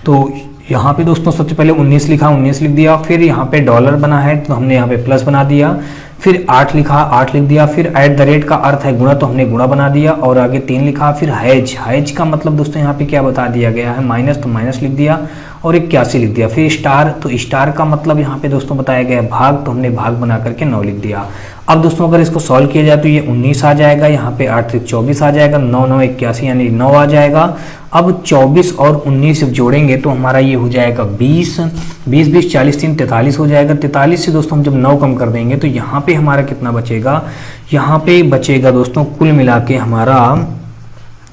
तो यहाँ पे दोस्तों सबसे पहले 19 लिखा, 19 लिख दिया। फिर यहाँ पे डॉलर बना है तो हमने यहाँ पे प्लस बना दिया। फिर 8 लिखा, 8 लिख दिया। फिर एट द रेट का अर्थ है गुणा, तो हमने गुणा बना दिया और आगे 3 लिखा। फिर हैज, हैज का मतलब दोस्तों यहाँ पे क्या बता दिया गया है माइनस, तो माइनस लिख दिया और 81 लिख दिया। फिर स्टार, तो स्टार का मतलब यहाँ पे दोस्तों बताया गया है भाग, तो हमने भाग बना करके 9 लिख दिया। अब दोस्तों अगर इसको सॉल्व किया जाए तो ये 19 आ जाएगा, यहाँ पे 8 3 24 आ जाएगा, 9 9 81 यानी 9 आ जाएगा। अब 24 और 19 जोड़ेंगे तो हमारा ये हो जाएगा 20, 20 40 3 43 हो जाएगा। 43 से दोस्तों हम जब 9 कम कर देंगे तो यहाँ पे हमारा कितना बचेगा, यहाँ पे बचेगा दोस्तों कुल मिला के हमारा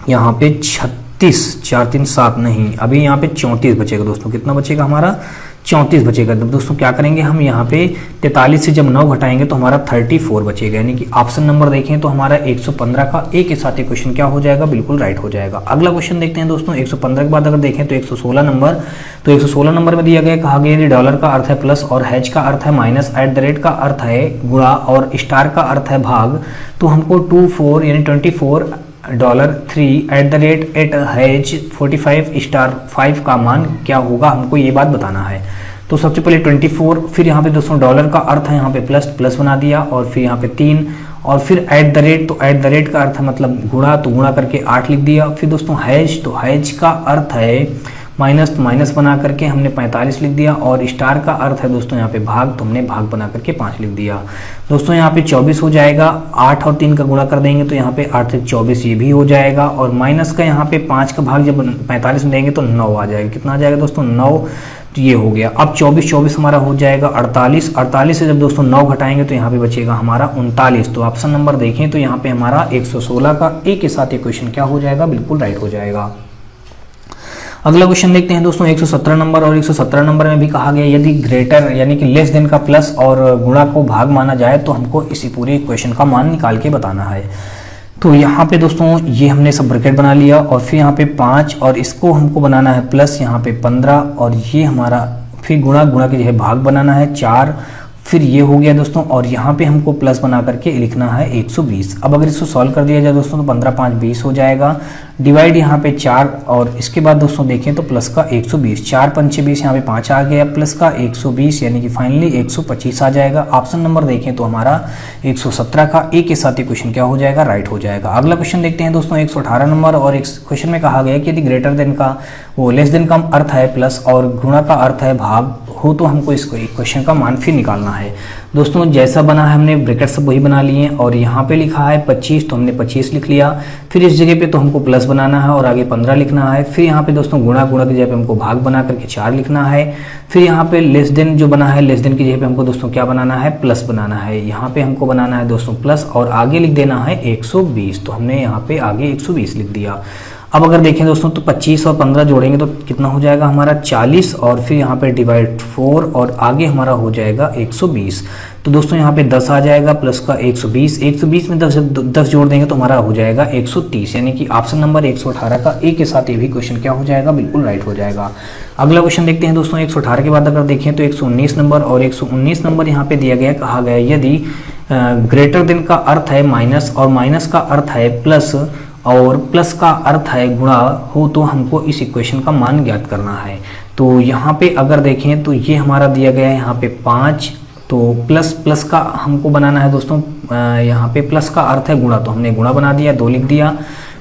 यहाँ पे 36, 4 3 7 नहीं, अभी यहाँ पे 34 बचेगा दोस्तों। कितना बचेगा हमारा, 34 बचेगा। तब दोस्तों क्या करेंगे हम यहाँ पे 43 से जब 9 घटाएंगे तो हमारा 34 बचेगा, यानी कि ऑप्शन नंबर देखें तो हमारा 115 का ए के साथ ये क्वेश्चन क्या हो जाएगा, बिल्कुल राइट हो जाएगा। अगला क्वेश्चन देखते हैं दोस्तों। 115 के बाद अगर देखें तो 116 नंबर, तो 116 नंबर में दिया गया, कहा गया डॉलर का अर्थ है प्लस और हैज का अर्थ है माइनस, एट द रेट का अर्थ है गुणा और स्टार का अर्थ है भाग। तो हमको 24 यानी $24 at the rate at hash 45 star 5 का मान क्या होगा, हमको ये बात बताना है। तो सबसे पहले 24, फिर यहाँ पे दोस्तों डॉलर का अर्थ है यहाँ पे प्लस, प्लस बना दिया, और फिर यहाँ पे 3, और फिर एट द रेट, तो एट द रेट का अर्थ है मतलब गुणा, तो गुणा करके 8 लिख दिया। फिर दोस्तों हैज, तो हैज का अर्थ है माइनस, तो माइनस बना करके हमने 45 लिख दिया, और स्टार का अर्थ है दोस्तों यहाँ पे भाग, तो हमने भाग बना करके 5 लिख दिया। दोस्तों यहाँ पे 24 हो जाएगा, 8 और 3 का गुणा कर देंगे तो यहाँ पे 8 से 24 ये भी हो जाएगा, और माइनस का यहाँ पे 5 का भाग जब 45 में देंगे तो 9 आ जाएगा। कितना आ जाएगा दोस्तों, 9, तो ये हो गया। अब 24 हमारा हो जाएगा 48 से जब दोस्तों 9 घटाएंगे तो यहाँ पे बचेगा हमारा 39। तो ऑप्शन नंबर देखें तो यहाँ पे हमारा 116 का ए के साथ ये क्वेश्चन क्या हो जाएगा, बिल्कुल राइट हो जाएगा। अगला क्वेश्चन देखते हैं दोस्तों। 117 नंबर, और 117 नंबर में भी कहा गया यदि ग्रेटर यानी कि लेस देन का प्लस और गुणा को भाग माना जाए तो हमको इसी पूरे क्वेश्चन का मान निकाल के बताना है। तो यहाँ पे दोस्तों ये हमने सब ब्रैकेट बना लिया, और फिर यहाँ पे 5, और इसको हमको बनाना है प्लस यहाँ पे 15, और ये हमारा फिर गुणा के जो है भाग बनाना है 4, फिर ये हो गया दोस्तों, और यहाँ पे हमको प्लस बना करके लिखना है 120। अब अगर इसको सॉल्व कर दिया जाए दोस्तों तो 15 5 20 हो जाएगा, डिवाइड यहाँ पे 4, और इसके बाद दोस्तों देखें तो प्लस का 120, 4 5 20, यहाँ पे 5 आ गया, प्लस का 120 यानी कि फाइनली 125 आ जाएगा। ऑप्शन नंबर देखें तो हमारा 117 का ए के साथ ये क्वेश्चन क्या हो जाएगा, राइट हो जाएगा। अगला क्वेश्चन देखते हैं दोस्तों। 118 नंबर, और एक क्वेश्चन में कहा गया कि यदि ग्रेटर देन का वो लेस देन का अर्थ है प्लस और गुणा का अर्थ है भाग हो तो हमको इस क्वेश्चन का मान फिर निकालना है। दोस्तों जैसा बना है हमने ब्रैकेट सब वही बना लिए, और यहाँ पे लिखा है 25 तो हमने 25 लिख लिया, फिर इस जगह पे तो हमको प्लस बनाना है और आगे 15 लिखना है, फिर यहाँ पे दोस्तों गुणा की जगह पे हमको भाग बना करके 4 लिखना है, फिर यहाँ पे लेस देन जो बना है लेस देन की जगह पे हमको दोस्तों क्या बनाना है, प्लस बनाना है। यहाँ पे हमको बनाना है दोस्तों प्लस, और आगे लिख देना है 120, तो हमने यहाँ पे आगे 120 लिख दिया। अब अगर देखें दोस्तों तो 25 और 15 जोड़ेंगे तो कितना हो जाएगा हमारा 40, और फिर यहाँ पे डिवाइड 4, और आगे हमारा हो जाएगा 120। तो दोस्तों यहाँ पे 10 आ जाएगा, प्लस का 120 में 10 जोड़ देंगे तो हमारा हो जाएगा 130, यानी कि ऑप्शन नंबर 118 का ए के साथ ये भी क्वेश्चन क्या हो जाएगा, बिल्कुल राइट हो जाएगा। अगला क्वेश्चन देखते हैं दोस्तों। 118 के बाद अगर देखें तो 119 नंबर, और 119 नंबर यहाँ पे दिया गया, कहा गया यदि ग्रेटर देन का अर्थ है माइनस और माइनस का अर्थ है प्लस और प्लस का अर्थ है गुणा हो तो हमको इस इक्वेशन का मान ज्ञात करना है। तो यहाँ पे अगर देखें तो ये हमारा दिया गया है यहाँ पे 5, तो प्लस का हमको बनाना है दोस्तों, यहाँ पे प्लस का अर्थ है गुणा, तो हमने गुणा बना दिया, 2 लिख दिया।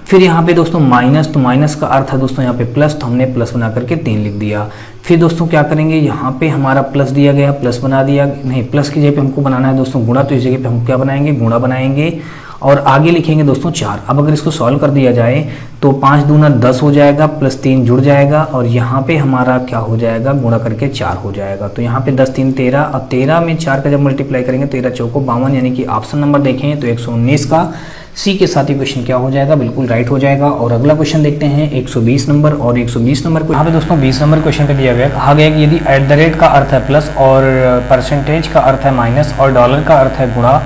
फिर यहाँ पे दोस्तों माइनस, तो माइनस का अर्थ है दोस्तों यहाँ पे प्लस, तो हमने प्लस बना करके 3 लिख दिया। फिर दोस्तों क्या करेंगे, यहाँ पे हमारा प्लस दिया गया, प्लस बना दिया, नहीं प्लस की जगह पे हमको बनाना है दोस्तों गुणा, तो इस जगह पे हम क्या बनाएंगे, गुणा बनाएंगे, और आगे लिखेंगे दोस्तों 4। अब अगर इसको सॉल्व कर दिया जाए तो 5 दूना 10 हो जाएगा, प्लस 3 जुड़ जाएगा, और यहाँ पे हमारा क्या हो जाएगा, गुणा करके 4 हो जाएगा। तो यहाँ पे 10 3 13, और 13 में 4 का जब मल्टीप्लाई करेंगे 13 चौको 52, यानी कि ऑप्शन नंबर देखें तो 119 का सी के साथ ही क्वेश्चन क्या हो जाएगा, बिल्कुल राइट हो जाएगा। और अगला क्वेश्चन देखते हैं 120 नंबर, और 120 नंबर को यहाँ पे दोस्तों 20 नंबर क्वेश्चन पे दिया गया, कहा गया कि यदि एट द रेट का अर्थ है प्लस और परसेंटेज का अर्थ है माइनस और डॉलर का अर्थ है गुणा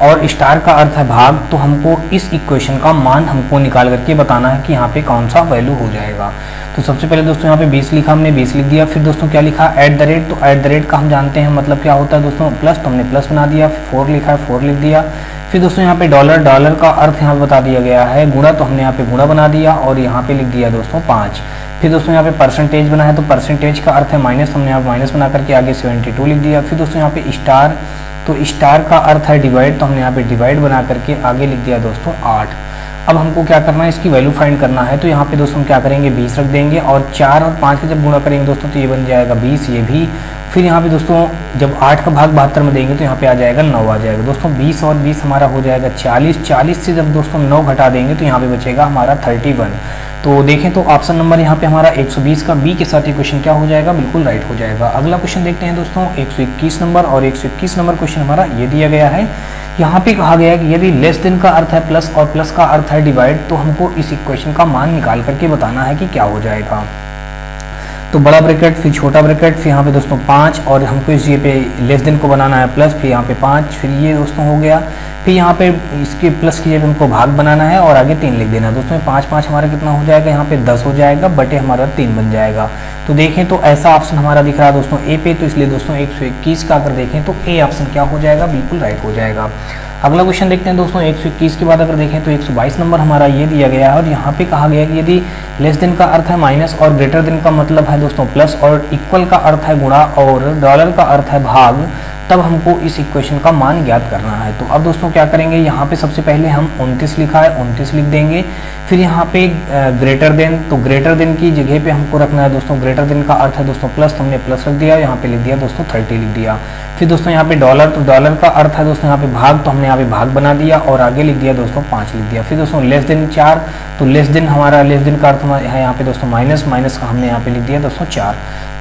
और स्टार का अर्थ है भाग, तो हमको इस इक्वेशन का मान हमको निकाल करके बताना है कि यहाँ पे कौन सा वैल्यू हो जाएगा। तो सबसे पहले दोस्तों यहाँ पे 20 लिखा, हमने 20 लिख दिया। फिर दोस्तों क्या लिखा, एट द रेट, तो एट द रेट का हम जानते हैं मतलब क्या होता है दोस्तों प्लस, तो हमने प्लस बना दिया। 4 लिखा है, 4 लिख दिया। फिर दोस्तों यहाँ पे डॉलर का अर्थ यहाँ बता दिया गया है गुणा, तो हमने यहाँ पे गुणा बना दिया और यहाँ पे लिख दिया दोस्तों 5। फिर दोस्तों यहाँ पे परसेंटेज बना है, तो परसेंटेज का अर्थ है माइनस, हमने यहाँ माइनस बना करके आगे 72 लिख दिया। फिर दोस्तों यहाँ पे स्टार, तो स्टार का अर्थ है डिवाइड, तो हमने यहाँ पे डिवाइड बना करके आगे लिख दिया दोस्तों 8। अब हमको क्या करना है, इसकी वैल्यू फाइंड करना है। तो यहाँ पे दोस्तों हम क्या करेंगे, 20 रख देंगे और 4 और 5 का जब गुणा करेंगे दोस्तों तो ये बन जाएगा 20, ये भी। फिर यहाँ पे दोस्तों जब 8 का भाग 72 में देंगे तो यहाँ पे आ जाएगा 9 आ जाएगा दोस्तों। 20 और 20 हमारा हो जाएगा 40, 40 से जब दोस्तों 9 घटा देंगे तो यहाँ पे बचेगा हमारा 31। तो देखें तो ऑप्शन नंबर यहाँ पे हमारा 120 का बी के साथ ये क्वेश्चन क्या हो जाएगा, बिल्कुल राइट हो जाएगा। अगला क्वेश्चन देखते हैं दोस्तों 121 नंबर, और 121 नंबर क्वेश्चन हमारा ये दिया गया है। यहाँ पे कहा गया है कि यदि लेस देन का अर्थ है प्लस और प्लस का अर्थ है डिवाइड, तो हमको इस इक्वेशन का मान निकाल करके बताना है कि क्या हो जाएगा। तो बड़ा ब्रैकेट फिर छोटा ब्रैकेट, फिर यहाँ पे दोस्तों 5, और हमको इस जगह पे लेस देन को बनाना है प्लस, फिर यहाँ पे 5, फिर ये दोस्तों हो गया। फिर यहाँ पे इसके प्लस की जगह हमको भाग बनाना है और आगे 3 लिख देना है दोस्तों। 5 5 हमारा कितना हो जाएगा, यहाँ पे 10 हो जाएगा, बटे हमारा 3 बन जाएगा। तो देखें तो ऐसा ऑप्शन हमारा दिख रहा है दोस्तों ए पे, तो इसलिए दोस्तों 121 का अगर देखें तो ए ऑप्शन क्या हो जाएगा, बिल्कुल राइट हो जाएगा। अगला क्वेश्चन देखते हैं दोस्तों 121 के बाद अगर देखें तो 122 नंबर हमारा ये दिया गया है, और यहाँ पे कहा गया है कि यदि लेस देन का अर्थ है माइनस और ग्रेटर देन का मतलब है दोस्तों प्लस, और इक्वल का अर्थ है गुणा और डॉलर का अर्थ है भाग, तब हमको इस इक्वेशन का मान ज्ञात करना है। तो अब दोस्तों क्या करेंगे, यहाँ पे सबसे पहले हम 29 लिखा है 29 लिख देंगे। फिर यहाँ पे ग्रेटर देन, तो ग्रेटर देन की जगह पे हमको रखना है दोस्तों, ग्रेटर देन का अर्थ है दोस्तों प्लस, तो हमने प्लस रख दिया, यहाँ पे लिख दिया दोस्तों 30 लिख दिया। फिर दोस्तों यहाँ पे डॉलर, तो डॉलर का अर्थ है दोस्तों यहाँ पे भाग, तो हमने यहाँ पे भाग बना दिया और आगे लिख दिया दोस्तों 5 लिख दिया। फिर दोस्तों लेस देन 4, तो लेस देन हमारा लेस देन का अर्थ है यहाँ पे दोस्तों माइनस, माइनस का हमने यहाँ पे लिख दिया दोस्तों 4।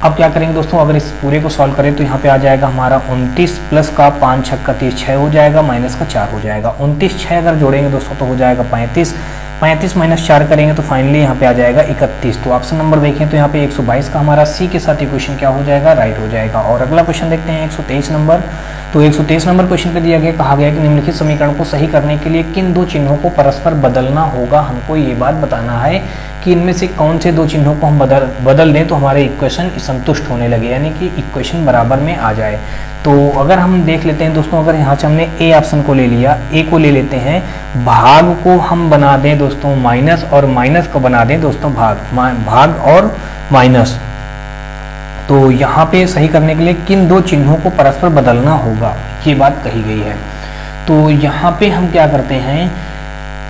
अब क्या करेंगे दोस्तों, अगर इस पूरे को सॉल्व करें तो यहाँ पे आ जाएगा हमारा 29 प्लस का 5 6 का 30 6 हो जाएगा, माइनस का 4 हो जाएगा। 29 6 अगर जोड़ेंगे दोस्तों तो हो जाएगा 35, 35 माइनस 4 करेंगे तो फाइनली यहाँ पे आ जाएगा 31। तो ऑप्शन नंबर देखें तो यहाँ पे 122 का हमारा सी के साथ ये क्वेश्चन क्या हो जाएगा, राइट हो जाएगा। और अगला क्वेश्चन देखते हैं 123 नंबर। तो 123 नंबर क्वेश्चन पे दिया गया, कहा गया कि निम्नलिखित समीकरण को सही करने के लिए किन दो चिन्हों को परस्पर बदलना होगा। हमको ये बात बताना है कि इनमें से कौन से दो चिन्हों को हम बदल दें तो हमारे इक्वेशन संतुष्ट होने लगे, यानी कि इक्वेशन बराबर में आ जाए। तो अगर हम देख लेते हैं दोस्तों, अगर यहाँ से हमने ए ऑप्शन को ले लिया, ए को ले लेते हैं, भाग को हम बना दें दोस्तों माइनस, और माइनस को बना दें दोस्तों भाग और माइनस। तो यहाँ पे सही करने के लिए किन दो चिन्हों को परस्पर बदलना होगा, ये बात कही गई है। तो यहाँ पे हम क्या करते हैं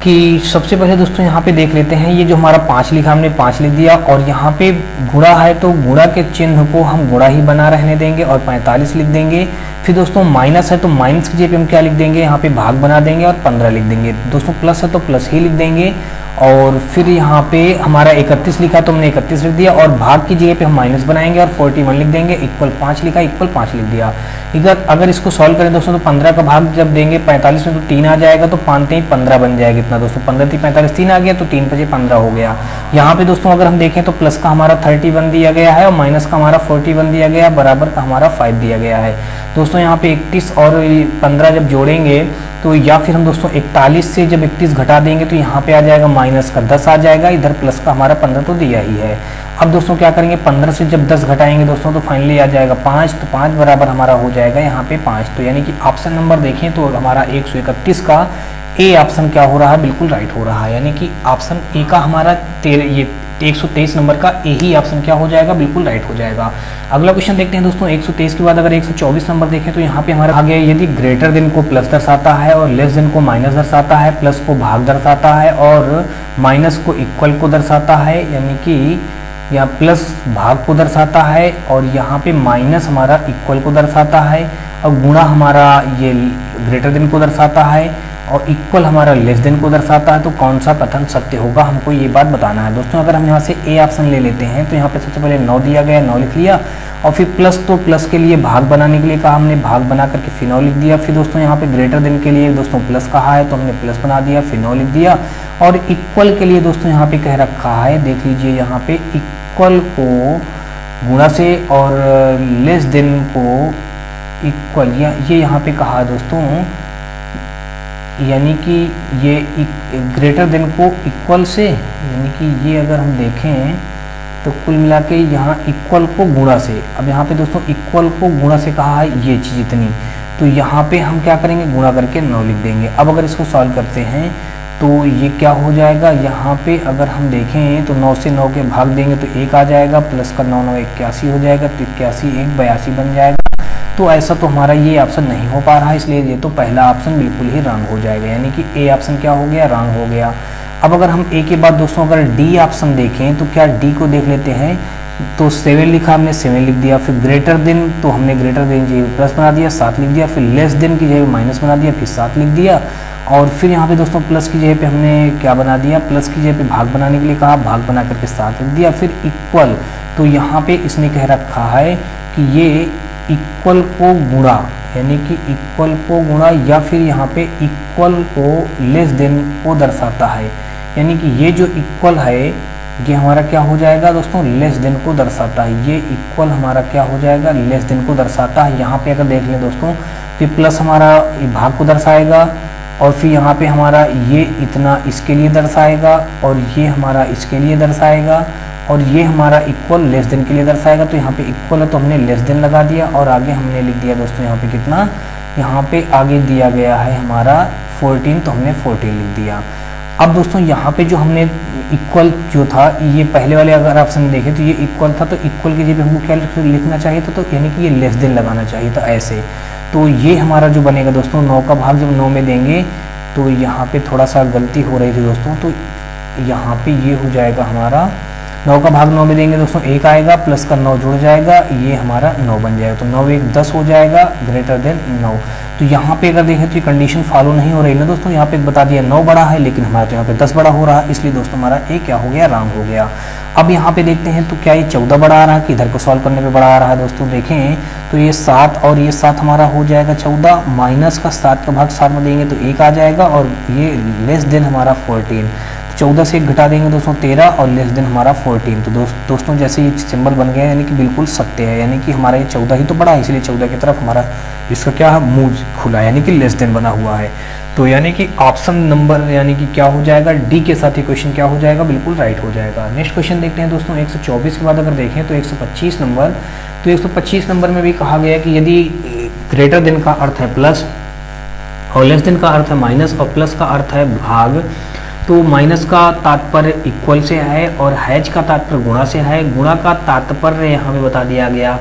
कि सबसे पहले दोस्तों यहाँ पे देख लेते हैं, ये जो हमारा 5 लिखा हमने 5 लिख दिया, और यहाँ पे गुणा है तो गुणा के चिन्ह को हम गुणा ही बना रहने देंगे और 45 लिख देंगे। फिर दोस्तों माइनस है तो माइनस की जगह पे हम क्या लिख देंगे, यहाँ पे भाग बना देंगे और 15 लिख देंगे। दोस्तों प्लस है तो प्लस ही लिख देंगे, और फिर यहाँ पे हमारा 31 लिखा तो हमने 31 लिख दिया, और भाग की जगह पे हम माइनस बनाएंगे और 41 लिख देंगे, इक्वल 5 लिखा, इक्वल 5 लिख दिया। इधर अगर इसको सॉल्व करें दोस्तों तो 15 का भाग जब देंगे 45 में तो 3 आ जाएगा, तो 5 3 15 बन जाएगा। इतना दोस्तों 15 3 45 3 आ गया, तो 3 5 15 हो गया। यहाँ पे दोस्तों अगर हम देखें तो प्लस का हमारा 31 दिया गया है और माइनस का हमारा 41 दिया गया, बराबर का हमारा 5 दिया गया है। दोस्तों यहाँ पे 31 और 15 जब जोड़ेंगे तो, या फिर हम दोस्तों 41 से जब 31 घटा देंगे तो यहाँ पे आ जाएगा माइनस का 10 आ जाएगा, इधर प्लस का हमारा 15 तो दिया ही है। अब दोस्तों क्या करेंगे, 15 से जब 10 घटाएंगे दोस्तों तो फाइनली आ जाएगा 5, तो 5 बराबर हमारा हो जाएगा यहाँ पे 5। तो यानी कि ऑप्शन नंबर देखें तो हमारा 131 का ए ऑप्शन क्या हो रहा है, बिल्कुल राइट हो रहा है, यानी कि ऑप्शन ए का हमारा 123 नंबर का ए ही ऑप्शन क्या हो जाएगा, बिल्कुल राइट हो जाएगा। अगला क्वेश्चन देखते हैं दोस्तों 123 के बाद अगर 124 नंबर देखें तो यहाँ पे हमारा आ गया, यदि ग्रेटर देन को प्लस दर्शाता है और लेस देन को माइनस दर्शाता है, प्लस को भाग दर्शाता है और माइनस को इक्वल को दर्शाता है, यानी कि या प्लस भाग को दर्शाता है और यहाँ पे माइनस हमारा इक्वल को दर्शाता है, और गुणा हमारा ये ग्रेटर देन को दर्शाता है और इक्वल हमारा लेस देन को दर्शाता है, तो कौन सा कथन सत्य होगा, हमको ये बात बताना है। दोस्तों अगर हम यहाँ से ए ऑप्शन ले लेते हैं तो यहाँ पे सबसे पहले 9 दिया गया, 9 लिख लिया, और फिर प्लस, तो प्लस के लिए भाग बनाने के लिए कहा हमने, भाग बना करके फिर 9 लिख दिया। फिर दोस्तों यहाँ पे ग्रेटर देन के लिए दोस्तों प्लस कहा है तो हमने प्लस बना दिया, फिर 9 लिख दिया, और इक्वल के लिए दोस्तों यहाँ पे कह रखा है, देख लीजिए यहाँ पे इक्वल को गुणा से और लेस देन को इक्वल, ये यहाँ पे कहा है दोस्तों, यानी कि ये ग्रेटर देन को इक्वल से, यानी कि ये अगर हम देखें तो कुल मिला के यहाँ इक्वल को गुणा से, अब यहाँ पे दोस्तों इक्वल को गुणा से कहा है ये चीज़ इतनी, तो यहाँ पे हम क्या करेंगे, गुणा करके 9 लिख देंगे। अब अगर इसको सॉल्व करते हैं तो ये क्या हो जाएगा, यहाँ पे अगर हम देखें तो 9 से 9 के भाग देंगे तो 1 आ जाएगा, प्लस का 9 9 81 हो जाएगा, तो 81 1 82 बन जाएगा। तो ऐसा तो हमारा ये ऑप्शन नहीं हो पा रहा है, इसलिए ये तो पहला ऑप्शन बिल्कुल ही रॉन्ग हो जाएगा, यानी कि ए ऑप्शन क्या हो गया, रॉन्ग हो गया। अब अगर हम ए के बाद दोस्तों अगर डी ऑप्शन देखें तो क्या डी को देख लेते हैं। तो 7 लिखा, हमने 7 लिख दिया। फिर ग्रेटर देन, तो हमने ग्रेटर देन की जगह प्लस बना दिया, 7 लिख दिया। फिर लेस देन की जगह माइनस बना दिया, फिर 7 लिख दिया। और फिर यहाँ पे दोस्तों प्लस की जगह पे हमने क्या बना दिया, प्लस की जगह पे भाग बनाने के लिए कहा, भाग बना करके 7 लिख दिया। फिर इक्वल, तो यहाँ पे इसने कह रखा है कि ये इक्वल को गुणा, यानी कि इक्वल को गुणा, या फिर यहाँ पे इक्वल को लेस देन को दर्शाता है। यानी कि ये जो इक्वल है ये हमारा क्या हो जाएगा दोस्तों, लेस देन को दर्शाता है। ये इक्वल हमारा क्या हो जाएगा, लेस देन को दर्शाता है। यहाँ पे अगर देख लें दोस्तों, फिर प्लस हमारा भाग को दर्शाएगा, और फिर यहाँ पे हमारा ये इतना इसके लिए दर्शाएगा, और ये हमारा इसके लिए दर्शाएगा, और ये हमारा इक्वल लेस देन के लिए दर्शाएगा। तो यहाँ पे इक्वल है तो हमने लेस देन लगा दिया, और आगे हमने लिख दिया दोस्तों यहाँ पे कितना, यहाँ पे आगे दिया गया है हमारा 14, तो हमने 14 लिख दिया। अब दोस्तों यहाँ पे जो हमने इक्वल जो था, ये पहले वाले अगर ऑप्शन देखें तो ये इक्वल था, तो इक्वल की जगह हमको क्या लिखना चाहिए था, तो यानी कि ये लेस देन लगाना चाहिए था ऐसे। तो ये हमारा जो बनेगा दोस्तों, 9 का भाग जब 9 में देंगे तो यहाँ पे थोड़ा सा गलती हो रही थी दोस्तों, तो यहाँ पे ये हो जाएगा हमारा 9 का भाग 9 में देंगे दोस्तों, 1 आएगा, प्लस का 9 जुड़ जाएगा, ये हमारा 9 बन जाएगा। तो 9 1 10 हो जाएगा, ग्रेटर देन 9। तो यहाँ पे अगर देखें तो ये कंडीशन फॉलो नहीं हो रही ना दोस्तों, यहाँ पे बता दिया 9 बड़ा है, लेकिन हमारा तो यहाँ पे 10 बड़ा हो रहा है, इसलिए दोस्तों हमारा ए क्या हो गया, रॉन्ग हो गया। अब यहाँ पे देखते हैं तो क्या ये 14 बड़ा आ रहा है कि इधर को सॉल्व करने पे बड़ा आ रहा है दोस्तों। देखें तो ये 7 और ये 7 हमारा हो जाएगा 14, माइनस का 7 का भाग 7 में देंगे तो 1 आ जाएगा, और ये लेस देन हमारा 14। 14 से 1 घटा देंगे दोस्तों 13, और लेस देन हमारा 14। तो दोस्तों जैसे ये सिंबल बन गया यानी कि बिल्कुल सत्य है, यानी कि हमारा ये 14 ही तो बड़ा है, इसलिए 14 की तरफ हमारा इसका क्या है, मुंह खुला, यानी कि लेस देन बना हुआ है। तो यानी कि ऑप्शन नंबर यानी कि क्या हो जाएगा, डी के साथ ये क्वेश्चन क्या हो जाएगा, बिल्कुल राइट हो जाएगा। नेक्स्ट क्वेश्चन देखते हैं दोस्तों, 124 के बाद अगर देखें तो 125 नंबर, तो 125 नंबर में भी कहा गया कि यदि ग्रेटर देन का अर्थ है प्लस, और लेस देन का अर्थ है माइनस, और प्लस का अर्थ है भाग, तो माइनस का तात्पर्य इक्वल से है, और हैज का तात्पर्य गुणा से है। गुणा का तात्पर्य यहाँ पे बता दिया गया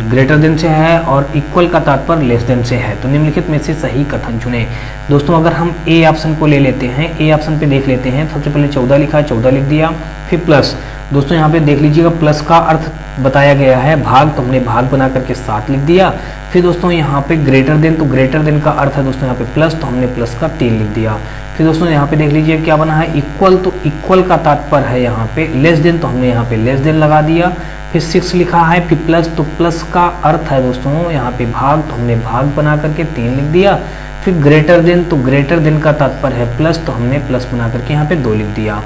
ग्रेटर देन से है, और इक्वल का तात्पर्य लेस देन से है। तो निम्नलिखित में से सही कथन चुने। दोस्तों अगर हम ए ऑप्शन को ले लेते हैं, ए ऑप्शन पे देख लेते हैं, सबसे पहले 14 लिखा है, 14 लिख दिया। फिर प्लस, दोस्तों यहाँ पे देख लीजिएगा प्लस का अर्थ बताया गया है भाग, तो हमने भाग बना करके 7 लिख दिया। फिर दोस्तों यहाँ पे ग्रेटर देन, तो ग्रेटर देन का अर्थ है दोस्तों यहाँ पे प्लस, तो हमने प्लस का 3 लिख दिया। फिर दोस्तों यहाँ पे देख लीजिए क्या बना है, इक्वल, तो इक्वल का तात्पर्य है यहाँ पे लेस देन, तो हमने यहाँ पे लेस देन लगा दिया। फिर 6 लिखा है, फिर प्लस, तो प्लस का अर्थ है दोस्तों यहाँ पे भाग, तो हमने भाग बना करके 3 लिख दिया। फिर ग्रेटर देन, तो ग्रेटर देन का तात्पर्य है प्लस, तो हमने प्लस बना करके यहाँ पे 2 लिख दिया।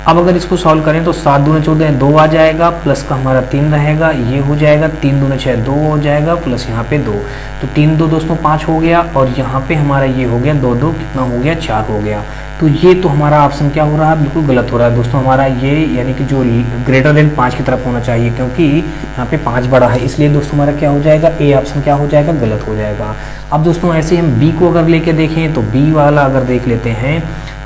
अब अगर इसको सॉल्व करें तो 7 दूने 14 2 आ जाएगा, प्लस का हमारा 3 रहेगा, ये हो जाएगा 3 दूने 6 2 हो जाएगा, प्लस यहाँ पे 2, तो 3 2 दोस्तों 5 हो गया, और यहाँ पे हमारा ये हो गया 2 2 कितना हो गया, 4 हो गया। तो ये तो हमारा ऑप्शन क्या हो रहा है, बिल्कुल गलत हो रहा है दोस्तों हमारा ये, यानी कि जो ग्रेटर देन 5 की तरफ होना चाहिए, क्योंकि यहाँ पे 5 बड़ा है, इसलिए दोस्तों हमारा क्या हो जाएगा, ए ऑप्शन क्या हो जाएगा, गलत हो जाएगा। अब दोस्तों ऐसे हम बी को अगर लेके देखें तो बी वाला अगर देख लेते हैं,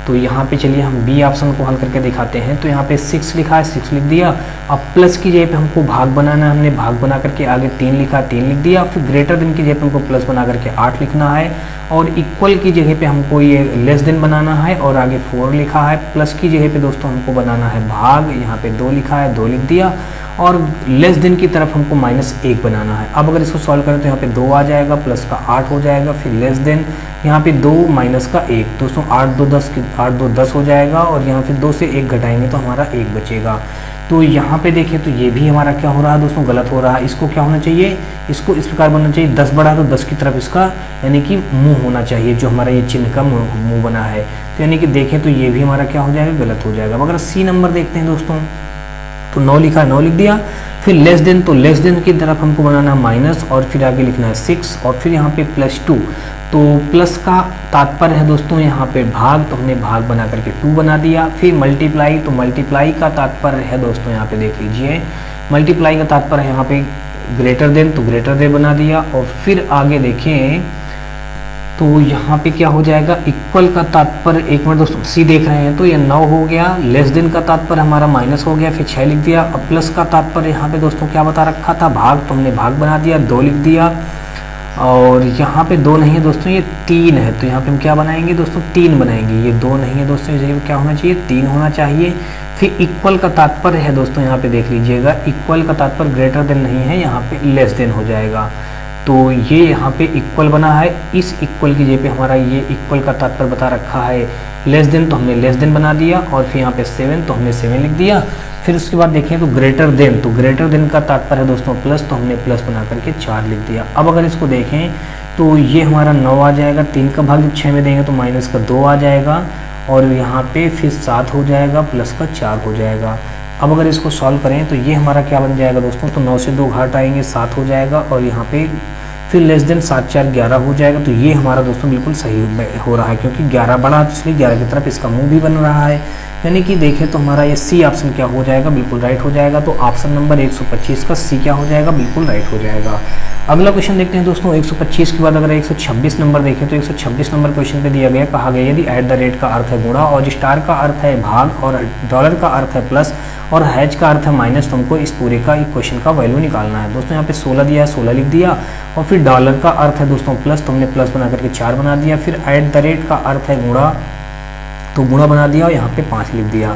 तो यहाँ पे चलिए हम बी ऑप्शन को हल करके दिखाते हैं। तो यहाँ पे 6 लिखा है, 6 लिख दिया। अब प्लस की जगह पे हमको भाग बनाना है, हमने भाग बना करके आगे 3 लिखा, 3 लिख दिया। फिर ग्रेटर देन की जगह पे हमको प्लस बना करके 8 लिखना है, और इक्वल की जगह पे हमको ये लेस देन बनाना है, और आगे 4 लिखा है। प्लस की जगह पे दोस्तों हमको बनाना है भाग, यहाँ पे 2 लिखा है, 2 लिख दिया, और लेस देन की तरफ हमको -1 बनाना है। अब अगर इसको सॉल्व करें तो यहाँ पे 2 आ जाएगा, प्लस का 8 हो जाएगा, फिर लेस देन यहाँ पे 2 माइनस का 1, दोस्तों 8 2 10 8 2 10 हो जाएगा, और यहाँ फिर 2 से 1 घटाएंगे तो हमारा 1 बचेगा। तो यहाँ पे देखें तो ये भी हमारा क्या हो रहा है दोस्तों, गलत हो रहा है। इसको क्या होना चाहिए, इसको इस प्रकार बनना चाहिए, 10 बड़ा है तो 10 की तरफ इसका यानी कि मुंह होना चाहिए, जो हमारा ये चिन्ह का मुंह बना है। तो यानी कि देखें तो ये भी हमारा क्या हो जाएगा, गलत हो जाएगा। अगर सी नंबर देखते हैं दोस्तों, तो 9 लिखा है, 9 लिख दिया। फिर लेस देन, तो लेस देन की तरफ हमको बनाना है माइनस, और फिर आगे लिखना है 6, और फिर यहाँ पे +2, तो प्लस का तात्पर्य है दोस्तों यहाँ पे भाग, तो हमने भाग बना करके 2 बना दिया। फिर मल्टीप्लाई, तो मल्टीप्लाई का तात्पर्य है दोस्तों यहाँ पे देख लीजिए, मल्टीप्लाई का तात्पर्य है यहाँ पे ग्रेटर देन, तो ग्रेटर देन बना दिया। और फिर आगे देखें तो यहाँ पे क्या हो जाएगा, इक्वल का तात्पर्य, एक मिनट दोस्तों सी देख रहे हैं, तो ये 9 हो गया। लेस देन का तात्पर्य हमारा माइनस हो गया, फिर 6 लिख दिया। अब प्लस का तात्पर्य यहाँ पे दोस्तों क्या बता रखा था, भाग, तो हमने भाग बना दिया, 2 लिख दिया। और यहाँ पे 2 नहीं है दोस्तों, ये 3 है, तो यहाँ पे हम क्या बनाएंगे दोस्तों, 3 बनाएंगे। ये 2 नहीं है दोस्तों, इस जगह पे क्या होना चाहिए, 3 होना चाहिए। फिर इक्वल का तात्पर्य है दोस्तों, यहाँ पे देख लीजिएगा, इक्वल का तात्पर्य ग्रेटर देन नहीं है, यहाँ पे लेस देन हो जाएगा। तो ये यहाँ पे इक्वल बना है, इस इक्वल की जगह पे हमारा ये इक्वल का तात्पर्य बता रखा है लेस देन, तो हमने लेस देन बना दिया। और फिर यहाँ पे 7, तो हमने 7 लिख दिया। फिर उसके बाद देखें तो ग्रेटर देन, तो ग्रेटर देन का तात्पर्य है दोस्तों प्लस, तो हमने प्लस बना करके 4 लिख दिया। अब अगर इसको देखें तो ये हमारा 9 आ जाएगा, 3 का भाग जब 6 में देंगे तो माइनस का 2 आ जाएगा, और यहाँ पे फिर 7 हो जाएगा, प्लस का 4 हो जाएगा। अब अगर इसको सॉल्व करें तो ये हमारा क्या बन जाएगा दोस्तों, तो 9 से 2 घाट आएंगे, 7 हो जाएगा, और यहाँ पे फिर लेस देन 7 4 11 हो जाएगा। तो ये हमारा दोस्तों बिल्कुल सही हो रहा है, क्योंकि 11 बड़ा है, इसलिए 11 की तरफ इसका मुंह भी बन रहा है। यानी कि देखें तो हमारा ये सी ऑप्शन क्या हो जाएगा, बिल्कुल राइट हो जाएगा। तो ऑप्शन नंबर 125 का सी क्या हो जाएगा, बिल्कुल राइट हो जाएगा। अगला क्वेश्चन देखते हैं दोस्तों, 125 के बाद अगर 126 नंबर देखें तो 126 नंबर क्वेश्चन पे दिया गया, कहा गया यदि एट द रेट का अर्थ है गुणा, और स्टार का अर्थ है भाग, और डॉलर का अर्थ है प्लस, और हैज का अर्थ है माइनस, तुमको इस पूरे का इक्वेशन का वैल्यू निकालना है। दोस्तों यहाँ पे 16 दिया है, 16 लिख दिया। और फिर डॉलर का अर्थ है दोस्तों प्लस, तुमने प्लस बना करके 4 बना दिया। फिर एट द रेट का अर्थ है गुणा, तो गुणा बना दिया और यहाँ पे 5 लिख दिया।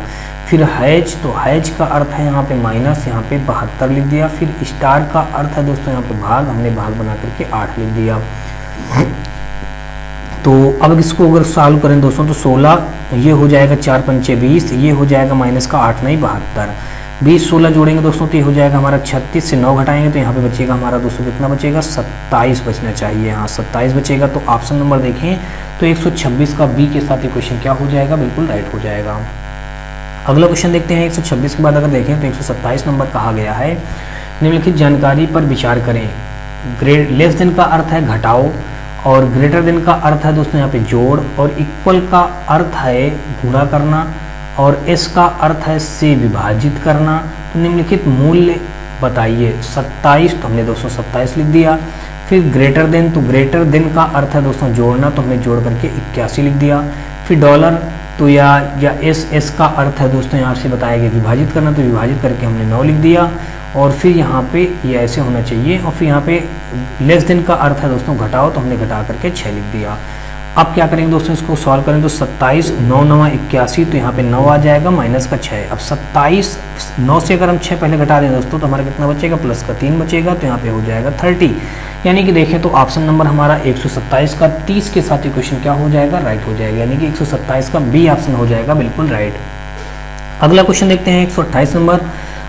फिर हैज, तो हैज का अर्थ है यहाँ पे माइनस, यहाँ पे 72 लिख दिया। फिर स्टार का अर्थ है दोस्तों यहाँ पे भाग, हमने भाग बना करके 8 लिख दिया। तो अब इसको अगर सॉल्व करें दोस्तों तो 16 ये हो जाएगा, 4 पंचे 20, ये हो जाएगा माइनस का 8 नहीं 72, 20 16 जोड़ेंगे दोस्तों तो ये हो जाएगा हमारा 36, से 9 घटाएंगे तो यहाँ पे बचेगा हमारा दोस्तों कितना बचेगा, 27 बचना चाहिए। हाँ 27 बचेगा। तो ऑप्शन नंबर देखें तो 126 का बी के साथ इक्वेशन क्या हो जाएगा, बिल्कुल राइट हो जाएगा। अगला क्वेश्चन देखते हैं, 126 के बाद अगर देखें तो 127 नंबर कहा गया है निम्नलिखित जानकारी पर विचार करें। लेस देन का अर्थ है घटाओ, और ग्रेटर देन का अर्थ है दोस्तों यहाँ पे जोड़, और इक्वल का अर्थ है गुणा करना, और एस का अर्थ है से विभाजित करना। तो निम्नलिखित मूल्य बताइए। 27, तो हमने दोस्तों 27 लिख दिया। फिर ग्रेटर देन, तो ग्रेटर देन का अर्थ है दोस्तों जोड़ना, तो हमने जोड़ करके 81 लिख दिया। फिर डॉलर, तो या एस का अर्थ है दोस्तों यहाँ से बताया गया विभाजित करना, तो विभाजित करके हमने 9 लिख दिया। और फिर यहाँ पे ये ऐसे होना चाहिए। और फिर यहाँ पे लेस देन का अर्थ है दोस्तों घटाओ, तो हमने घटा करके 6 लिख दिया। अब क्या करेंगे दोस्तों, इसको सॉल्व करें तो 27 9 9 81, तो यहाँ पे 9 आ जाएगा माइनस का 6। अब 27 9 से अगर हम 6 पहले घटा दें दोस्तों तो हमारा कितना बचेगा, प्लस का 3 बचेगा, तो यहाँ पे हो जाएगा 30। यानी कि देखें तो ऑप्शन नंबर हमारा 127 का 30 के साथ इक्वेशन क्या हो जाएगा, राइट हो जाएगा। यानी कि 127 का बी ऑप्शन हो जाएगा बिल्कुल राइट। अगला क्वेश्चन देखते हैं 128 नंबर,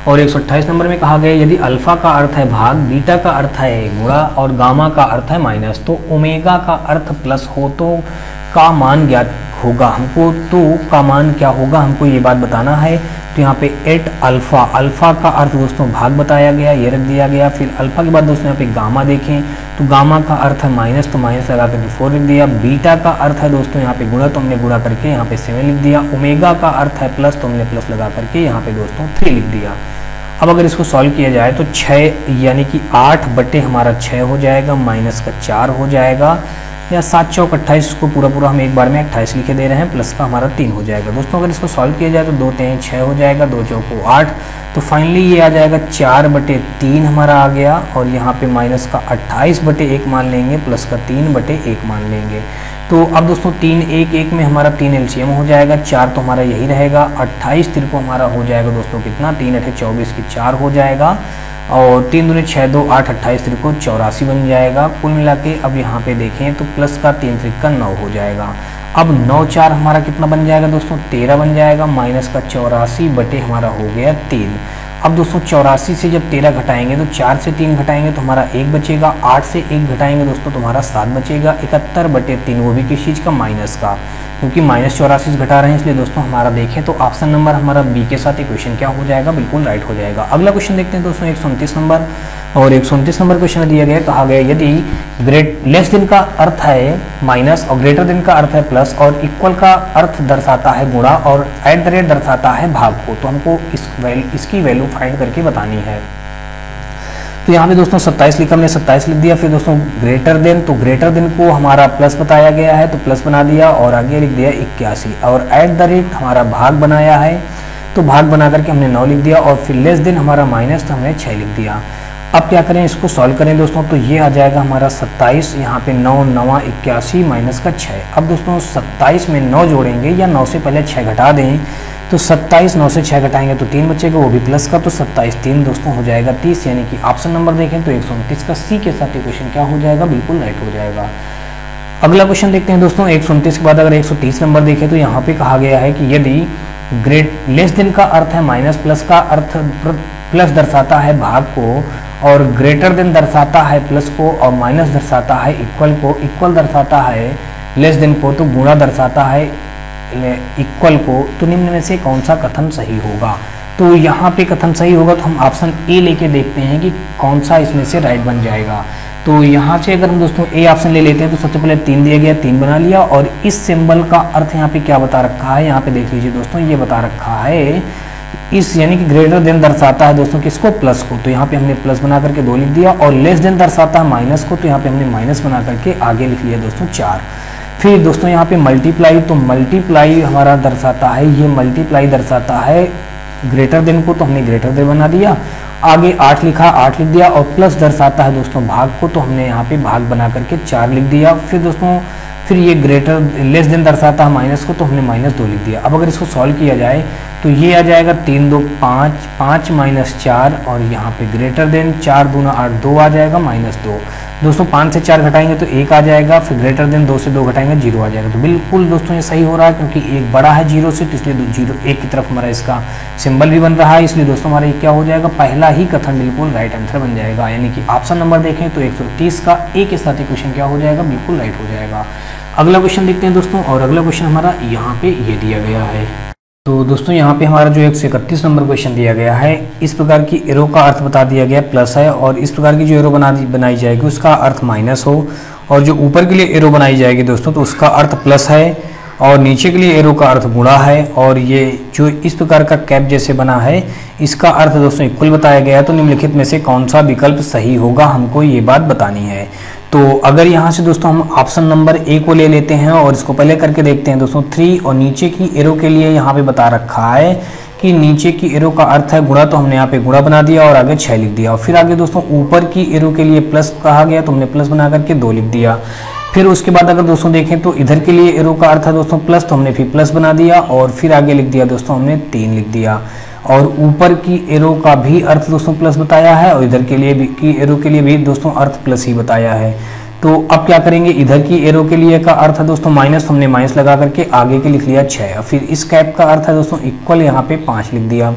और 128 नंबर में कहा गया यदि अल्फा का अर्थ है भाग, बीटा का अर्थ है गुणा, और गामा का अर्थ है माइनस, तो ओमेगा का अर्थ प्लस हो तो का मान ज्ञात होगा हमको। तो का मान क्या होगा हमको ये बात बताना है। तो यहाँ पे एट अल्फा, अल्फा का अर्थ दोस्तों भाग बताया गया, ये रख दिया गया। फिर अल्फा के बाद दोस्तों यहाँ पे गामा देखें तो गामा का अर्थ है माइनस, तो माइनस लगा करके 4 लिख दिया। बीटा का अर्थ है दोस्तों यहाँ पे गुणा, तो हमने गुणा करके यहाँ पे 7 लिख दिया। ओमेगा का अर्थ है प्लस, तो हमने प्लस लगा करके यहाँ पे दोस्तों 3 लिख दिया। अब अगर इसको सॉल्व किया जाए तो 6 यानी कि 8 बटे हमारा 6 हो जाएगा, माइनस का 4 हो जाएगा, या 7 चौक 28 को पूरा हम एक बार में 28 लिखे दे रहे हैं, प्लस का हमारा 3 हो जाएगा। दोस्तों अगर इसको सॉल्व किया जाए तो 2 3 6 हो जाएगा, 2 चौको 8, तो फाइनली ये आ जाएगा 4 बटे 3 हमारा आ गया। और यहाँ पे माइनस का 28 बटे 1 मान लेंगे, प्लस का 3 बटे 1 मान लेंगे। तो अब दोस्तों 3 1 1 में हमारा 3 एलसीएम हो जाएगा, 4 तो हमारा यही रहेगा। 28 तिरको हमारा हो जाएगा दोस्तों कितना, 3 8 24 की 4 हो जाएगा, और 3 दूनी 6 2 8 28 तिरको 84 बन जाएगा। कुल मिला के अब यहाँ पे देखें तो प्लस का 3 त्रिका 9 हो जाएगा। अब 9 4 हमारा कितना बन जाएगा दोस्तों, 13 बन जाएगा, माइनस का 84 बटे हमारा हो गया 3। अब दोस्तों 84 से जब 13 घटाएंगे तो 4 से 3 घटाएंगे तो हमारा 1 बचेगा, 8 से 1 घटाएंगे दोस्तों तो हमारा 7 बचेगा। 71 बटे 3, वो भी किस चीज़ का, माइनस का, क्योंकि माइनस 84 घटा रहे हैं, इसलिए दोस्तों हमारा देखें तो ऑप्शन नंबर हमारा बी के साथ इक्वेशन क्या हो जाएगा, बिल्कुल राइट हो जाएगा। अगला क्वेश्चन देखते हैं दोस्तों 129 नंबर, और 129 नंबर क्वेश्चन दिया गया, कहा गया यदि लेस देन का अर्थ है माइनस, और ग्रेटर देन का अर्थ है प्लस, और इक्वल का अर्थ दर्शाता है गुणा, और एट द रेट दर्शाता है भाग को, तो हमको इसकी वैल्यू फाइंड करके बतानी है। तो यहाँ पे दोस्तों 27 लिखा, हमने 27 लिख दिया। फिर दोस्तों ग्रेटर देन, तो ग्रेटर देन को हमारा प्लस बताया गया है तो प्लस बना दिया, और आगे लिख दिया 81, और एट द रेट हमारा भाग बनाया है तो भाग बना करके हमने 9 लिख दिया, और फिर लेस देन हमारा माइनस, तो हमने 6 लिख दिया। अब क्या करें, इसको सॉल्व करें दोस्तों, तो ये आ जाएगा हमारा 27, यहाँ पे 9 9 81 माइनस का 6। अब दोस्तों 27 में 9 जोड़ेंगे या 9 से पहले 6 घटा दें, तो 27 9 से 6 घटाएंगे तो 3 बचेगा, वो भी प्लस का, तो 27 3 दोस्तों हो जाएगा 30, यानी कि ऑप्शन नंबर देखें तो 129 का सी के साथ इक्वेशन क्या हो जाएगा, बिल्कुल राइट हो जाएगा। अगला क्वेश्चन देखते हैं दोस्तों। 129 के बाद अगर 130 नंबर देखें तो यहाँ पे कहा गया है कि यदि लेस देन का अर्थ है माइनस, प्लस का अर्थ प्लस दर्शाता है भाग को, और ग्रेटर देन दर्शाता है प्लस को, और माइनस दर्शाता है इक्वल को, इक्वल दर्शाता है लेस देन को, तो गुणा दर्शाता है इक्वल को, तो निम्न में से कौन सा कथन सही होगा। तो यहाँ पे कथन सही होगा तो हम ऑप्शन ए लेके देखते हैं कि कौन सा इसमें से राइट बन जाएगा। तो यहाँ से अगर हम दोस्तों ए ऑप्शन ले लेते हैं तो सबसे पहले 3 दिया गया, 3 बना लिया, और इस सिंबल का अर्थ यहाँ पे क्या बता रखा है, यहाँ पे देख लीजिए दोस्तों, ये बता रखा है इस, यानी कि ग्रेटर देन दर्शाता है दोस्तों किसको, प्लस को, तो यहाँ पे हमने प्लस बना करके 2 लिख दिया, और लेस देन दर्शाता है माइनस को, तो यहाँ पे हमने माइनस बना करके आगे लिख लिया दोस्तों 4। फिर दोस्तों यहाँ पे मल्टीप्लाई, तो मल्टीप्लाई हमारा दर्शाता है, ये मल्टीप्लाई दर्शाता है ग्रेटर देन को, तो हमने ग्रेटर देन बना दिया, आगे 8 लिखा, 8 लिख दिया, और प्लस दर्शाता है दोस्तों भाग को, तो हमने यहाँ पे भाग बना करके 4 लिख दिया। फिर दोस्तों फिर ये ग्रेटर लेस देन दर्शाता है माइनस को, तो हमने -2 लिख दिया। अब अगर इसको सॉल्व किया जाए तो ये आ जाएगा 3 2 5, 5 - 4, और यहाँ पे ग्रेटर देन 4 दूना 8, 2 आ जाएगा -2। दोस्तों 5 से 4 घटाएंगे तो 1 आ जाएगा, फिर ग्रेटर देन 2 से 2 घटाएंगे 0 आ जाएगा। तो बिल्कुल दोस्तों ये सही हो रहा है, क्योंकि 1 बड़ा है 0 से, तो इसलिए 0 1 की तरफ हमारा इसका सिंबल भी बन रहा है, इसलिए दोस्तों हमारा ये क्या हो जाएगा, पहला ही कथन बिल्कुल राइट आंसर बन जाएगा। यानी कि ऑप्शन नंबर देखें तो 130 का ए के साथ इक्वेशन क्या हो जाएगा, बिल्कुल राइट हो जाएगा। अगला क्वेश्चन देखते हैं दोस्तों, और अगला क्वेश्चन हमारा यहाँ पे ये दिया गया है। तो दोस्तों यहाँ पे हमारा जो 131 नंबर क्वेश्चन दिया गया है, इस प्रकार की एरो का अर्थ बता दिया गया प्लस है, और इस प्रकार की जो एरो बनाई जाएगी उसका अर्थ माइनस हो, और जो ऊपर के लिए एरो बनाई जाएगी दोस्तों तो उसका अर्थ प्लस है, और नीचे के लिए एरो का अर्थ गुणा है, और ये जो इस प्रकार का कैप जैसे बना है इसका अर्थ दोस्तों इक्वल बताया गया है। तो निम्नलिखित में से कौन सा विकल्प सही होगा, हमको ये बात बतानी है। तो अगर यहाँ से दोस्तों हम ऑप्शन नंबर ए को ले लेते हैं और इसको पहले करके देखते हैं दोस्तों 3, और नीचे की एरो के लिए यहाँ पे बता रखा है कि नीचे की एरो का अर्थ है गुणा, तो हमने यहाँ पे गुणा बना दिया और आगे 6 लिख दिया। और फिर आगे दोस्तों ऊपर की एरो के लिए प्लस कहा गया, तो हमने प्लस बना करके 2 लिख दिया। फिर उसके बाद अगर दोस्तों देखें तो इधर के लिए एरो का अर्थ है दोस्तों प्लस, तो हमने फिर प्लस बना दिया, और फिर आगे लिख दिया दोस्तों हमने 3 लिख दिया। और ऊपर की एरो का भी अर्थ दोस्तों प्लस बताया है, और इधर के लिए भी की एरो के लिए भी दोस्तों अर्थ प्लस ही बताया है। तो अब क्या करेंगे, इधर की एरो के लिए का अर्थ है दोस्तों माइनस, हमने माइनस लगा करके आगे के लिख लिया 6। फिर इस कैप का अर्थ है दोस्तों इक्वल, यहाँ पे 5 लिख दिया।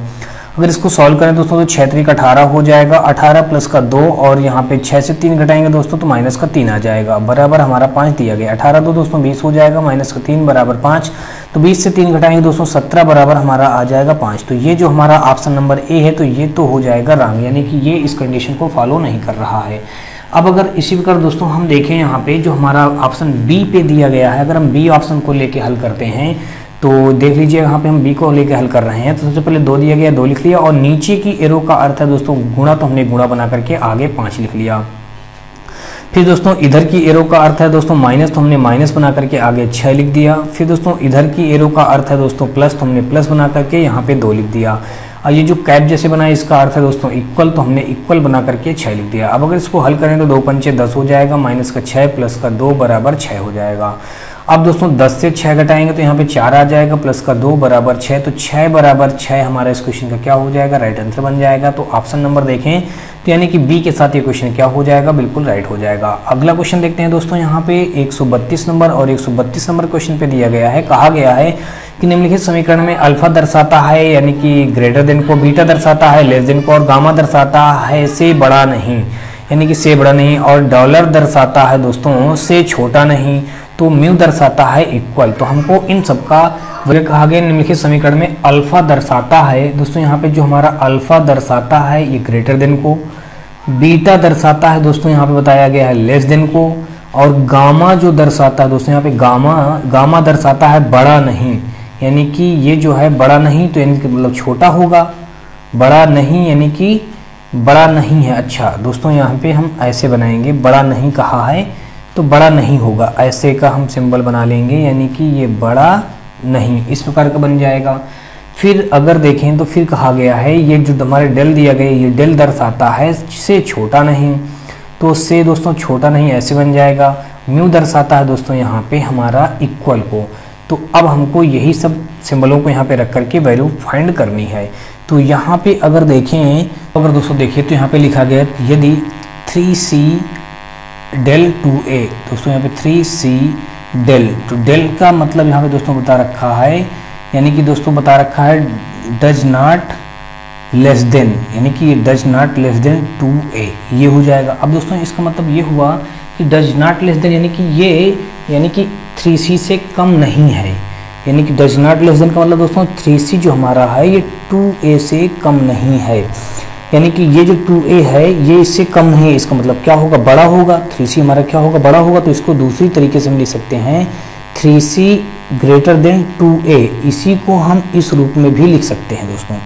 अगर इसको सॉल्व करें दोस्तों तो 6 3 18 हो जाएगा, 18 प्लस का 2, और यहाँ पे 6 से 3 घटाएंगे दोस्तों तो माइनस का 3 आ जाएगा, बराबर हमारा 5 दिया गया। 18 2 दोस्तों 20 हो जाएगा, माइनस का 3 बराबर 5, तो 20 से 3 घटाएंगे दोस्तों 17 बराबर हमारा आ जाएगा 5। तो ये जो हमारा ऑप्शन नंबर ए है तो ये तो हो जाएगा रॉन्ग, यानी कि ये इस कंडीशन को फॉलो नहीं कर रहा है। अब अगर इसी प्रकार दोस्तों हम देखें यहाँ पे जो हमारा ऑप्शन बी पे दिया गया है, अगर हम बी ऑप्शन को लेके हल करते हैं तो देख लीजिए यहाँ पे हम बी को लेके हल कर रहे हैं। तो सबसे पहले 2 दिया गया, 2 लिख लिया, और नीचे की एरो का अर्थ है दोस्तों गुणा, तो हमने गुणा बना करके आगे 5 लिख लिया। फिर दोस्तों इधर की एरो का अर्थ है दोस्तों माइनस, तो हमने माइनस बना करके आगे 6 लिख दिया। फिर दोस्तों इधर की एरो का अर्थ है दोस्तों प्लस, तो हमने प्लस बना करके यहाँ पे 2 लिख दिया। और ये जो कैप जैसे बना है इसका अर्थ है दोस्तों इक्वल, तो हमने इक्वल बना करके 6 लिख दिया। अब अगर इसको हल करें तो 2 पंचे 10 हो जाएगा, माइनस का 6 प्लस का 2 बराबर 6 हो जाएगा। अब दोस्तों 10 से 6 घटाएंगे तो यहाँ पे 4 आ जाएगा, प्लस का 2 बराबर 6, तो 6 बराबर 6 हमारा इस क्वेश्चन का क्या हो जाएगा, राइट आंसर बन जाएगा। तो ऑप्शन नंबर देखें तो यानी कि बी के साथ ये क्वेश्चन क्या हो जाएगा, बिल्कुल राइट हो जाएगा। अगला क्वेश्चन देखते हैं दोस्तों, यहाँ पे 132 नंबर और 132 नंबर क्वेश्चन पे दिया गया है, कहा गया है कि निम्नलिखित समीकरण में अल्फा दर्शाता है यानी कि ग्रेटर देन को, बीटा दर्शाता है लेस देन को, और गामा दर्शाता है से बड़ा नहीं यानी कि से बड़ा नहीं, और डॉलर दर्शाता है दोस्तों से छोटा नहीं, तो म्यू दर्शाता है इक्वल। तो हमको इन सब का वजह कहा गया निम्नलिखित समीकरण में अल्फा दर्शाता है दोस्तों, यहाँ पे जो हमारा अल्फा दर्शाता है ये ग्रेटर देन को, बीटा दर्शाता है दोस्तों यहाँ पे बताया गया है लेस देन को, और गामा जो दर्शाता है दोस्तों यहाँ पे गामा दर्शाता है बड़ा नहीं, यानी कि ये जो है बड़ा नहीं तो यानी कि मतलब छोटा होगा, बड़ा नहीं यानी कि बड़ा नहीं है। अच्छा दोस्तों यहाँ पे हम ऐसे बनाएंगे, बड़ा नहीं कहा है तो बड़ा नहीं होगा, ऐसे का हम सिंबल बना लेंगे, यानी कि ये बड़ा नहीं इस प्रकार का बन जाएगा। फिर अगर देखें तो फिर कहा गया है ये जो हमारे डेल दिया गया ये डेल दर्शाता है से छोटा नहीं, तो से दोस्तों छोटा नहीं ऐसे बन जाएगा। म्यू दर्शाता है दोस्तों यहाँ पे हमारा इक्वल को। तो अब हमको यही सब सिंबलों को यहाँ पे रख करके वैल्यू फाइंड करनी है। तो यहाँ पे अगर देखें, अगर दोस्तों देखिए तो यहाँ पे लिखा गया यदि 3c डेल 2a, दोस्तों यहाँ पे 3c डेल, तो डेल का मतलब यहाँ पे दोस्तों बता रखा है, यानी कि दोस्तों बता रखा है डज नॉट लेस देन, यानी कि does not less than 2a, ये हो जाएगा। अब दोस्तों इसका मतलब ये हुआ कि डज नॉट लेस देन यानी कि ये, यानी कि 3c से कम नहीं है, यानी कि डज नॉट लेस देन का मतलब दोस्तों 3c जो हमारा है ये 2a से कम नहीं है, यानी कि ये जो 2a है ये इससे कम नहीं है। इसका मतलब क्या होगा, बड़ा होगा। 3c हमारा क्या होगा, बड़ा होगा। तो इसको दूसरी तरीके से हम लिख सकते हैं 3c ग्रेटर देन 2a, इसी को हम इस रूप में भी लिख सकते हैं दोस्तों।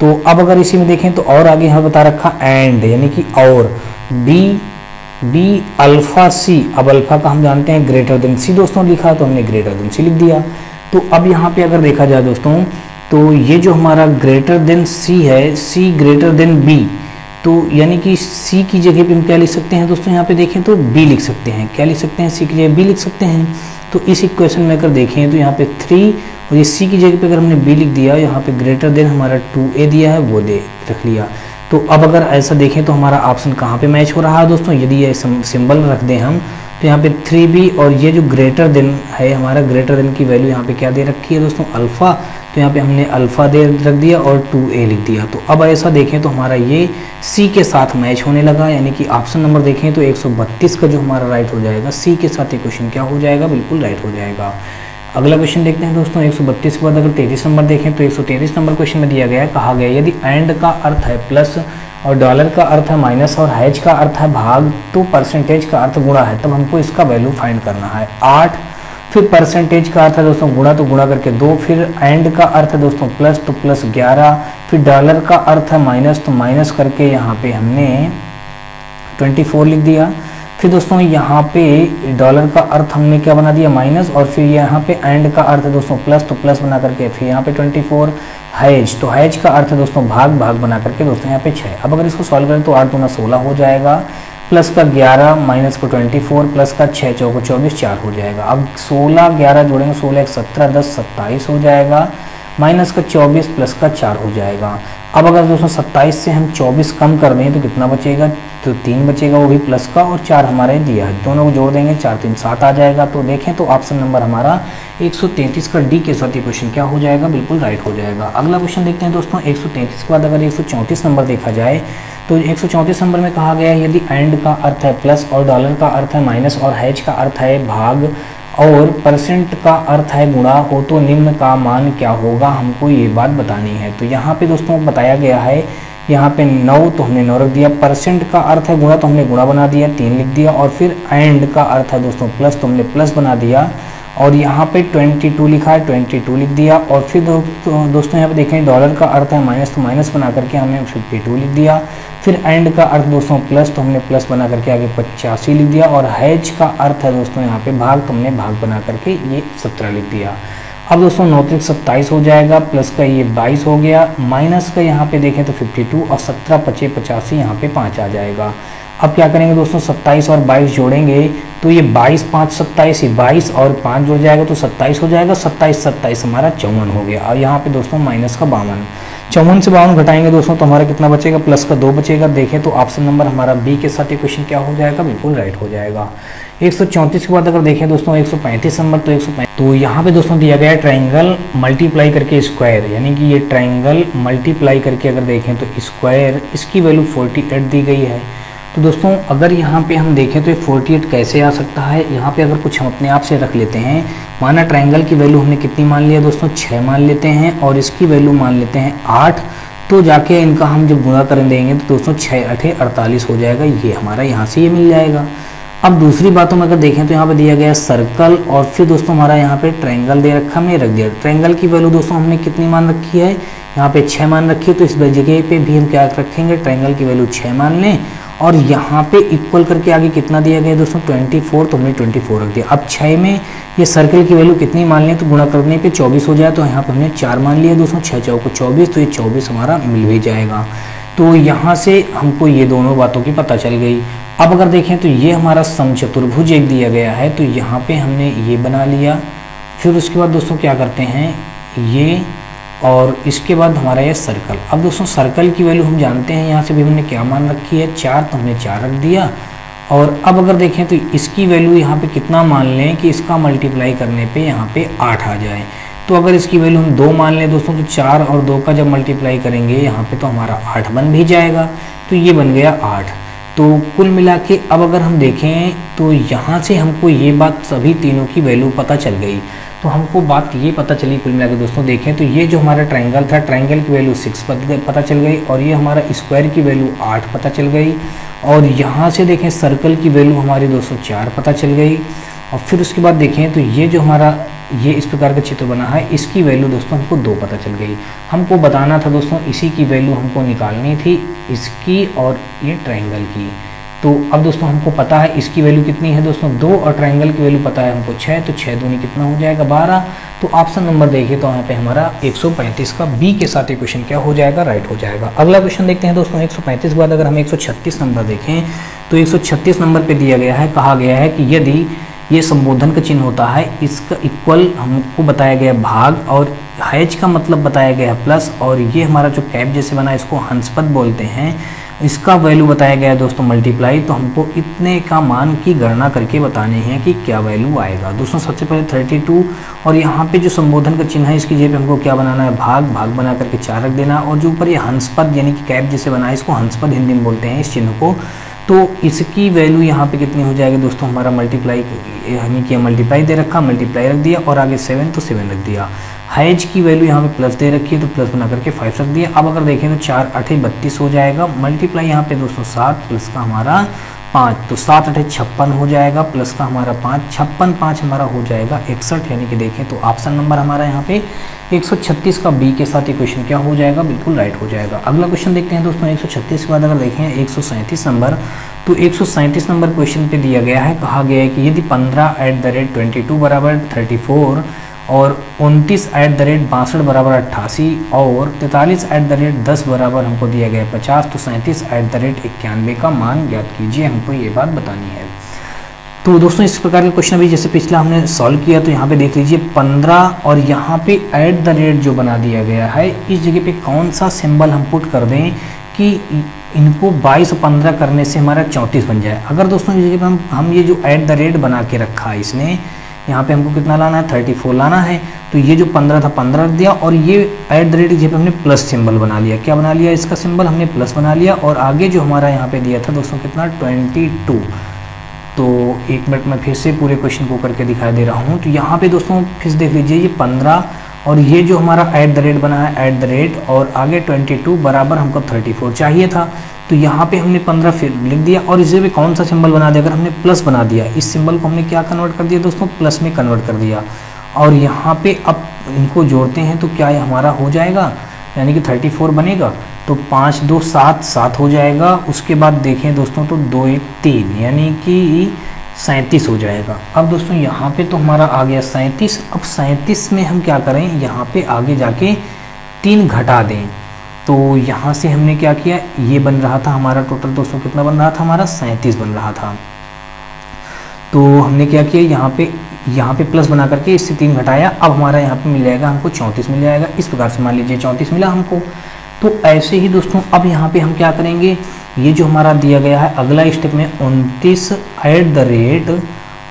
तो अब अगर इसी में देखें तो और आगे यहाँ बता रखा एंड, यानी कि और बी अल्फा सी, अब अल्फा का हम जानते हैं ग्रेटर देन सी दोस्तों लिखा, तो हमने ग्रेटर देन सी लिख दिया। तो अब यहाँ पे अगर देखा जाए दोस्तों तो ये जो हमारा ग्रेटर देन सी है, सी ग्रेटर देन बी, तो यानी कि सी की जगह पे हम क्या लिख सकते हैं दोस्तों, यहाँ पे देखें तो बी लिख सकते हैं। क्या लिख सकते हैं, सी की जगह बी लिख सकते हैं। तो इस इक्वेशन में अगर देखें तो यहाँ पे 3 और ये सी की जगह पे अगर हमने बी लिख दिया, यहाँ पे ग्रेटर देन हमारा 2a दिया है वो दे रख लिया। तो अब अगर ऐसा देखें तो हमारा ऑप्शन कहाँ पे मैच हो रहा है दोस्तों, यदि ये सिंबल रख दें हम तो यहाँ पे 3b और ये जो ग्रेटर देन है हमारा, ग्रेटर देन की वैल्यू यहाँ पे क्या दे रखी है दोस्तों, अल्फा, तो यहाँ पे हमने अल्फा दे रख दिया और 2a लिख दिया। तो अब ऐसा देखें तो हमारा ये सी के साथ मैच होने लगा, यानी कि ऑप्शन नंबर देखें तो 132 का जो हमारा राइट हो जाएगा, सी के साथ ये क्वेश्चन क्या हो जाएगा, बिल्कुल राइट हो जाएगा। अगला क्वेश्चन देखते हैं दोस्तों 132 के बाद अगर 33 नंबर देखें तो 133 नंबर क्वेश्चन में दिया गया है, कहा गया यदि एंड का अर्थ है प्लस और डॉलर का अर्थ है माइनस और हैज का अर्थ है भाग, तो परसेंटेज का अर्थ गुणा है, तब हमको इसका वैल्यू फाइंड करना है। 8, फिर परसेंटेज का अर्थ है दोस्तों गुणा, तो गुणा करके 2, फिर एंड का अर्थ है दोस्तों प्लस, तो प्लस 11, फिर डॉलर का अर्थ है माइनस, तो माइनस करके यहाँ पे हमने 24 लिख दिया। फिर दोस्तों यहाँ पे डॉलर का अर्थ हमने क्या बना दिया, माइनस, और फिर यहाँ पे एंड का अर्थ है दोस्तों प्लस, तो प्लस बना करके फिर यहाँ पे 24, हैज, तो हैज का अर्थ है दोस्तों भाग, भाग बना करके दोस्तों यहाँ पे 6। अब अगर इसको सॉल्व करें तो 8 दूना 16 हो जाएगा, प्लस का 11 माइनस को 24 प्लस का 6 चौको 24 4 हो जाएगा। अब 16 11 जोड़ेंगे 16 1 17 10 27 हो जाएगा, माइनस का 24 प्लस का 4 हो जाएगा। अब अगर दोस्तों 27 से हम 24 कम कर दें तो कितना बचेगा, तो 3 बचेगा, वो भी प्लस का, और 4 हमारे दिया है, दोनों को जोड़ देंगे 4 3 7 आ जाएगा। तो देखें तो ऑप्शन नंबर हमारा 133 का डी के साथ ये क्वेश्चन क्या हो जाएगा, बिल्कुल राइट हो जाएगा। अगला क्वेश्चन देखते हैं दोस्तों 133 के बाद अगर 134 नंबर देखा जाए तो 134 नंबर में कहा गया है यदि एंड का अर्थ है प्लस और डॉलर का अर्थ है माइनस और हैज का अर्थ है भाग और परसेंट का अर्थ है गुणा हो, तो निम्न का मान क्या होगा, हमको ये बात बतानी है। तो यहाँ पे दोस्तों बताया गया है, यहाँ पे 9 तो हमने 9 रख दिया, परसेंट का अर्थ है गुणा तो हमने गुणा बना दिया 3 लिख दिया, और फिर एंड का अर्थ है दोस्तों प्लस तो हमने प्लस बना दिया, और यहाँ पे 22 लिखा है 22 लिख दिया, और फिर दोस्तों यहाँ पे देखें डॉलर का अर्थ है माइनस तो माइनस बना करके हमने 52 लिख दिया, फिर एंड का अर्थ दोस्तों प्लस तो हमने प्लस बना करके आगे 85 लिख दिया, और हैज का अर्थ है दोस्तों यहाँ पे भाग तो हमने भाग बना करके ये 17 लिख दिया। अब दोस्तों 9 3 27 हो जाएगा, प्लस का ये 22 हो गया, माइनस का यहाँ पे देखें तो 52 और 17 25 85 यहाँ पे 5 आ जाएगा। अब क्या करेंगे दोस्तों 27 और 22 जोड़ेंगे तो ये 22 5 27, ये 22 और 5 जुड़ जाएगा तो 27 हो जाएगा, 27 27 हमारा 54 हो गया। और यहाँ पे दोस्तों माइनस का 52, 54 से 52 घटाएंगे दोस्तों तो हमारा कितना बचेगा, प्लस का 2 बचेगा। देखें तो ऑप्शन नंबर हमारा बी के साथ ये क्वेश्चन क्या हो जाएगा, बिल्कुल राइट हो जाएगा। 134 के बाद अगर देखें दोस्तों 135 नंबर, तो 135 तो यहाँ पे दोस्तों दिया गया है ट्राइंगल मल्टीप्लाई करके स्क्वायर, यानी कि ये ट्राइंगल मल्टीप्लाई करके अगर देखें तो स्क्वायर, इसकी वैल्यू 48 दी गई है। तो दोस्तों अगर यहाँ पे हम देखें तो 48 कैसे आ सकता है, यहाँ पे अगर कुछ हम अपने आप से रख लेते हैं, माना ट्राइंगल की वैल्यू हमने कितनी मान लिया दोस्तों 6 मान लेते हैं, और इसकी वैल्यू मान लेते हैं 8, तो जाके इनका हम जब गुणा कर देंगे तो दोस्तों 6 8 48 हो जाएगा, ये हमारा यहाँ से ये मिल जाएगा। अब दूसरी बातों में अगर देखें तो यहाँ पे दिया गया सर्कल, और फिर दोस्तों हमारा यहाँ पे ट्रायंगल दे रखा, हमने रख दिया। ट्रायंगल की वैल्यू दोस्तों हमने कितनी मान रखी है, यहाँ पे 6 मान रखी है, तो इस जगह पे भी हम क्या रखेंगे, ट्रायंगल की वैल्यू 6 मान लें, और यहाँ पे इक्वल करके आगे कितना दिया गया दोस्तों 24, तो हमने 24 रख दिया। अब 6 में ये सर्कल की वैल्यू कितनी मान लें, तो गुणा करने पे 24 हो जाए, तो यहाँ पे हमने 4 मान लिया दोस्तों, 6 चौको 24, तो ये 24 हमारा मिल भी जाएगा। तो यहाँ से हमको ये दोनों बातों की पता चल गई। अब अगर देखें तो ये हमारा समचतुर्भुज एक दिया गया है, तो यहाँ पे हमने ये बना लिया। फिर उसके बाद दोस्तों क्या करते हैं, ये और इसके बाद हमारा ये सर्कल। अब दोस्तों सर्कल की वैल्यू हम जानते हैं, यहाँ से भी हमने क्या मान रखी है 4, तो हमने 4 रख दिया। और अब अगर देखें तो इसकी वैल्यू यहाँ पे कितना मान लें कि इसका मल्टीप्लाई करने पे यहाँ पे 8 आ जाए। तो अगर इसकी वैल्यू हम 2 मान लें दोस्तों, तो 4 और 2 का जब मल्टीप्लाई करेंगे यहाँ पे तो हमारा 8 बन भी जाएगा। तो ये बन गया 8। तो कुल मिला के अब अगर हम देखें तो यहाँ से हमको ये बात सभी तीनों की वैल्यू पता चल गई। तो हमको बात ये पता चली कुल मिला के दोस्तों, देखें तो ये जो हमारा ट्रायंगल था, ट्रायंगल की वैल्यू 6 पता चल गई, और ये हमारा स्क्वायर की वैल्यू 8 पता चल गई। और यहाँ से देखें सर्कल की वैल्यू हमारी दोस्तों 4 पता चल गई। और फिर उसके बाद देखें तो ये जो हमारा ये इस प्रकार का चित्र बना है, इसकी वैल्यू दोस्तों हमको 2 पता चल गई। हमको बताना था दोस्तों, इसी की वैल्यू हमको निकालनी थी, इसकी और ये ट्रायंगल की। तो अब दोस्तों हमको पता है इसकी वैल्यू कितनी है दोस्तों 2, और ट्रायंगल की वैल्यू पता है हमको 6, तो 6 दूनी कितना हो जाएगा 12। तो ऑप्शन नंबर देखिए तो यहाँ पे हमारा 135 का बी के साथ ये क्वेश्चन क्या हो जाएगा, राइट हो जाएगा। अगला क्वेश्चन देखते हैं दोस्तों 135 के बाद अगर हम 136 नंबर देखें तो 136 नंबर पे दिया गया है, कहा गया है कि यदि ये संबोधन का चिन्ह होता है, इसका इक्वल हमको बताया गया भाग, और हैज का मतलब बताया गया है प्लस, और ये हमारा जो कैप जैसे बना है इसको हंसपद बोलते हैं, इसका वैल्यू बताया गया है दोस्तों मल्टीप्लाई। तो हमको इतने का मान की गणना करके बताने हैं कि क्या वैल्यू आएगा दोस्तों। सबसे पहले 32, और यहाँ पे जो संबोधन का चिन्ह है इसकी जगह पे हमको क्या बनाना है, भाग बना करके 4 रख देना, और जो ऊपर ये हंसपद यानी कि कैप जैसे बना है इसको हंसपद हिंदी में बोलते हैं इस चिन्ह को। तो इसकी वैल्यू यहाँ पे कितनी हो जाएगी दोस्तों, हमारा मल्टीप्लाई यानी कि मल्टीप्लाई दे रखा, मल्टीप्लाई रख दिया, और आगे 7 तो 7 रख दिया। हैज की वैल्यू यहाँ पे प्लस दे रखी है, तो प्लस बना करके 5 रख दिया। अब अगर देखें तो 4 8 32 हो जाएगा, मल्टीप्लाई यहाँ पे दोस्तों 7 प्लस का हमारा 5, तो 7 8 56 हो जाएगा, प्लस का हमारा 5, 56 5 हमारा हो जाएगा 61, यानी कि देखें तो ऑप्शन नंबर हमारा यहाँ पे 136 का बी के साथ ये क्वेश्चन क्या हो जाएगा, बिल्कुल राइट हो जाएगा। अगला क्वेश्चन देखते हैं दोस्तों 136 के बाद अगर देखें 137 नंबर, तो 137 नंबर क्वेश्चन पे दिया गया है, कहा गया है कि यदि 15 @ 22 बराबर 34, और 29 @ 62 बराबर 88, और 43 @ 10 बराबर हमको दिया गया 50, तो 37 @ 91 का मान ज्ञात कीजिए, हमको ये बात बतानी है। तो दोस्तों इस प्रकार के क्वेश्चन अभी जैसे पिछला हमने सॉल्व किया, तो यहाँ पे देख लीजिए 15, और यहाँ पे @ जो बना दिया गया है, इस जगह पे कौन सा सिंबल हम पुट कर दें कि इनको 22 और 15 करने से हमारा 34 बन जाए। अगर दोस्तों इस जगह पे हम ये जो @ बना के रखा है इसने, यहाँ पे हमको कितना लाना है 34 लाना है, तो ये जो 15 था 15 रख दिया, और ये @ की जगह पे हमने प्लस सिंबल बना लिया। क्या बना लिया, इसका सिंबल हमने प्लस बना लिया, और आगे जो हमारा यहाँ पे दिया था दोस्तों कितना 22। तो एक मिनट में फिर से पूरे क्वेश्चन को करके दिखा दे रहा हूँ। तो यहाँ पे दोस्तों फिर देख लीजिए ये 15, और ये जो हमारा @ बना है @ और आगे 22 बराबर हमको 34 चाहिए था, तो यहाँ पे हमने 15 फिर लिख दिया, और इसे भी कौन सा सिंबल बना दिया, अगर हमने प्लस बना दिया, इस सिंबल को हमने क्या कन्वर्ट कर दिया दोस्तों, प्लस में कन्वर्ट कर दिया। और यहाँ पे अब इनको जोड़ते हैं तो क्या ये हमारा हो जाएगा, यानी कि 34 बनेगा, तो 5 2 7 7 हो जाएगा। उसके बाद देखें दोस्तों तो 2 1 3 यानी कि 37 हो जाएगा। अब दोस्तों यहाँ पे तो हमारा आ गया 37। अब 37 में हम क्या करें, यहाँ पे आगे जाके 3 घटा दें, तो यहाँ से हमने क्या किया, ये बन रहा था हमारा टोटल दोस्तों कितना बन रहा था, हमारा 37 बन रहा था। तो हमने क्या किया, यहाँ पे प्लस बना करके इससे 3 घटाया, अब हमारा यहाँ पे मिल जाएगा हमको 34 मिल जाएगा। इस प्रकार से मान लीजिए 34 मिला हमको। तो ऐसे ही दोस्तों अब यहाँ पे हम क्या करेंगे, ये जो हमारा दिया गया है अगला स्टेप में 29 @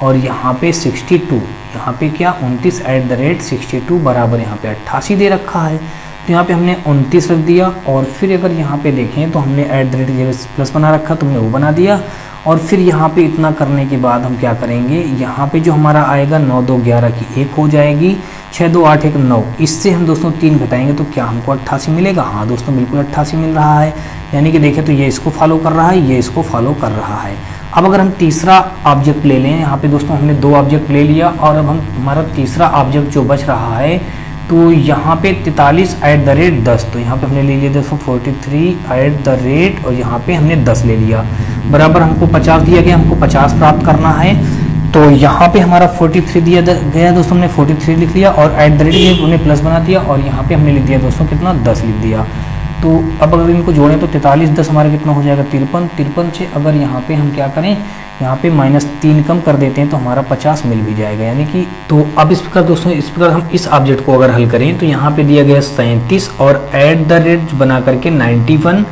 और यहाँ पे 62, यहाँ पे क्या 29 @ 62 बराबर यहाँ पे 88 दे रखा है, तो यहाँ पे हमने 29 रख दिया। और फिर अगर यहाँ पे देखें तो हमने @ प्लस बना रखा, तो हमने वो बना दिया। और फिर यहाँ पे इतना करने के बाद हम क्या करेंगे, यहाँ पे जो हमारा आएगा 9 2 11 की 1 हो जाएगी, 6 2 8 1 9, इससे हम दोस्तों 3 घटाएंगे तो क्या हमको 88 मिलेगा। हाँ दोस्तों बिल्कुल 88 मिल रहा है, यानी कि देखें तो ये इसको फॉलो कर रहा है, ये इसको फॉलो कर रहा है। अब अगर हम तीसरा ऑब्जेक्ट ले लें, यहाँ पे दोस्तों हमने 2 ऑब्जेक्ट ले लिया, और अब हम हमारा तीसरा ऑब्जेक्ट जो बच रहा है, तो तो यहाँ पे 43@10, तो यहाँ पे हमने ले लिया दोस्तों 43@ और यहाँ पे हमने 10 ले लिया, बराबर हमको 50 दिया गया, हमको 50 प्राप्त करना है। तो यहाँ पे हमारा 43 दिया गया दोस्तों, हमने 43 लिख लिया और @ उन्हें प्लस बना दिया और यहाँ पे हमने लिख दिया दोस्तों कितना 10 लिख दिया। तो अब अगर इनको जोड़ें तो 43×10 हमारा कितना हो जाएगा 53, 53 से अगर यहाँ पे हम क्या करें, यहाँ पे -3 कम कर देते हैं तो हमारा 50 मिल भी जाएगा, यानी कि तो अब इस प्रकार दोस्तों, इस प्रकार हम इस ऑब्जेक्ट को अगर हल करें तो यहाँ पे दिया गया 37 और @ बना करके 91।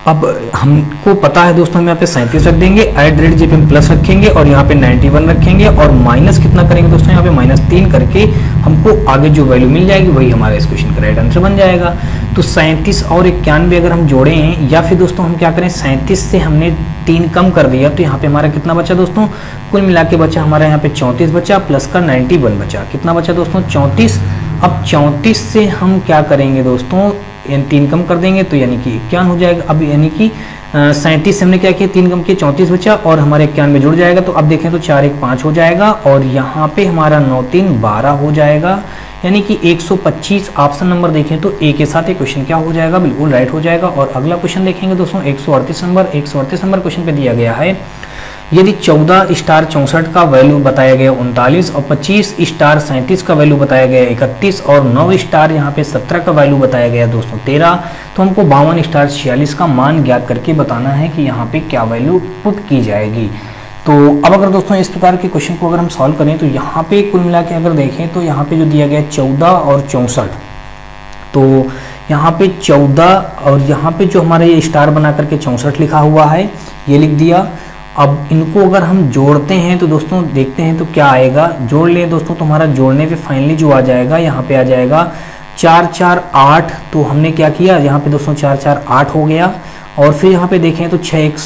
अब हमको पता है दोस्तों, हम यहाँ पे 37 रख देंगे, @ जब हम प्लस रखेंगे और यहाँ पे 91 रखेंगे और माइनस कितना करेंगे दोस्तों, यहाँ पे -3 करके हमको आगे जो वैल्यू मिल जाएगी वही हमारा इस क्वेश्चन का राइट आंसर बन जाएगा। तो 37 और 91 अगर हम जोड़ें, या फिर दोस्तों हम क्या करें, 37 से हमने 3 कम कर दिया तो यहाँ पे हमारा कितना बचा दोस्तों, कुल मिला के बचा हमारा यहाँ पे 34 बचा प्लस का 91 बचा, कितना बचा दोस्तों 34। अब 34 से हम क्या करेंगे दोस्तों, 3 कम कर देंगे तो यानी कि 91 हो जाएगा। अब यानी कि 37 से हमने क्या किया, 3 कम किया 34 बचा और हमारे 91 में जुड़ जाएगा। तो अब देखें तो 4 1 5 हो जाएगा और यहाँ पे हमारा 9 3 12 हो जाएगा, यानी कि 125 ऑप्शन नंबर देखें तो ए के साथ ये क्वेश्चन क्या हो जाएगा, बिल्कुल राइट हो जाएगा। और अगला क्वेश्चन देखेंगे दोस्तों 138 नंबर क्वेश्चन पे दिया गया है, यदि 14 स्टार 64 का वैल्यू बताया गया 39 और 25 स्टार 37 का वैल्यू बताया गया 31 और 9 स्टार यहाँ पे 17 का वैल्यू बताया गया दोस्तों 13, तो हमको 52 स्टार 46 का मान ज्ञात करके बताना है कि यहाँ पे क्या वैल्यू पुट की जाएगी। तो अब अगर दोस्तों इस प्रकार के क्वेश्चन को अगर हम सॉल्व करें तो यहाँ पे कुल मिला के अगर देखें तो यहाँ पे जो दिया गया 14 और 64, तो यहाँ पे 14 और यहाँ पे जो हमारा ये स्टार बना करके 64 लिखा हुआ है ये लिख दिया। अब इनको अगर हम जोड़ते हैं तो दोस्तों देखते हैं तो क्या आएगा, जोड़ लें दोस्तों तो हमारा जोड़ने पे फाइनली जो आ जाएगा यहाँ पे आ जाएगा 4 4 8। तो हमने क्या किया यहाँ पे दोस्तों 4 4 8 हो गया और फिर यहाँ पे देखें तो 6 1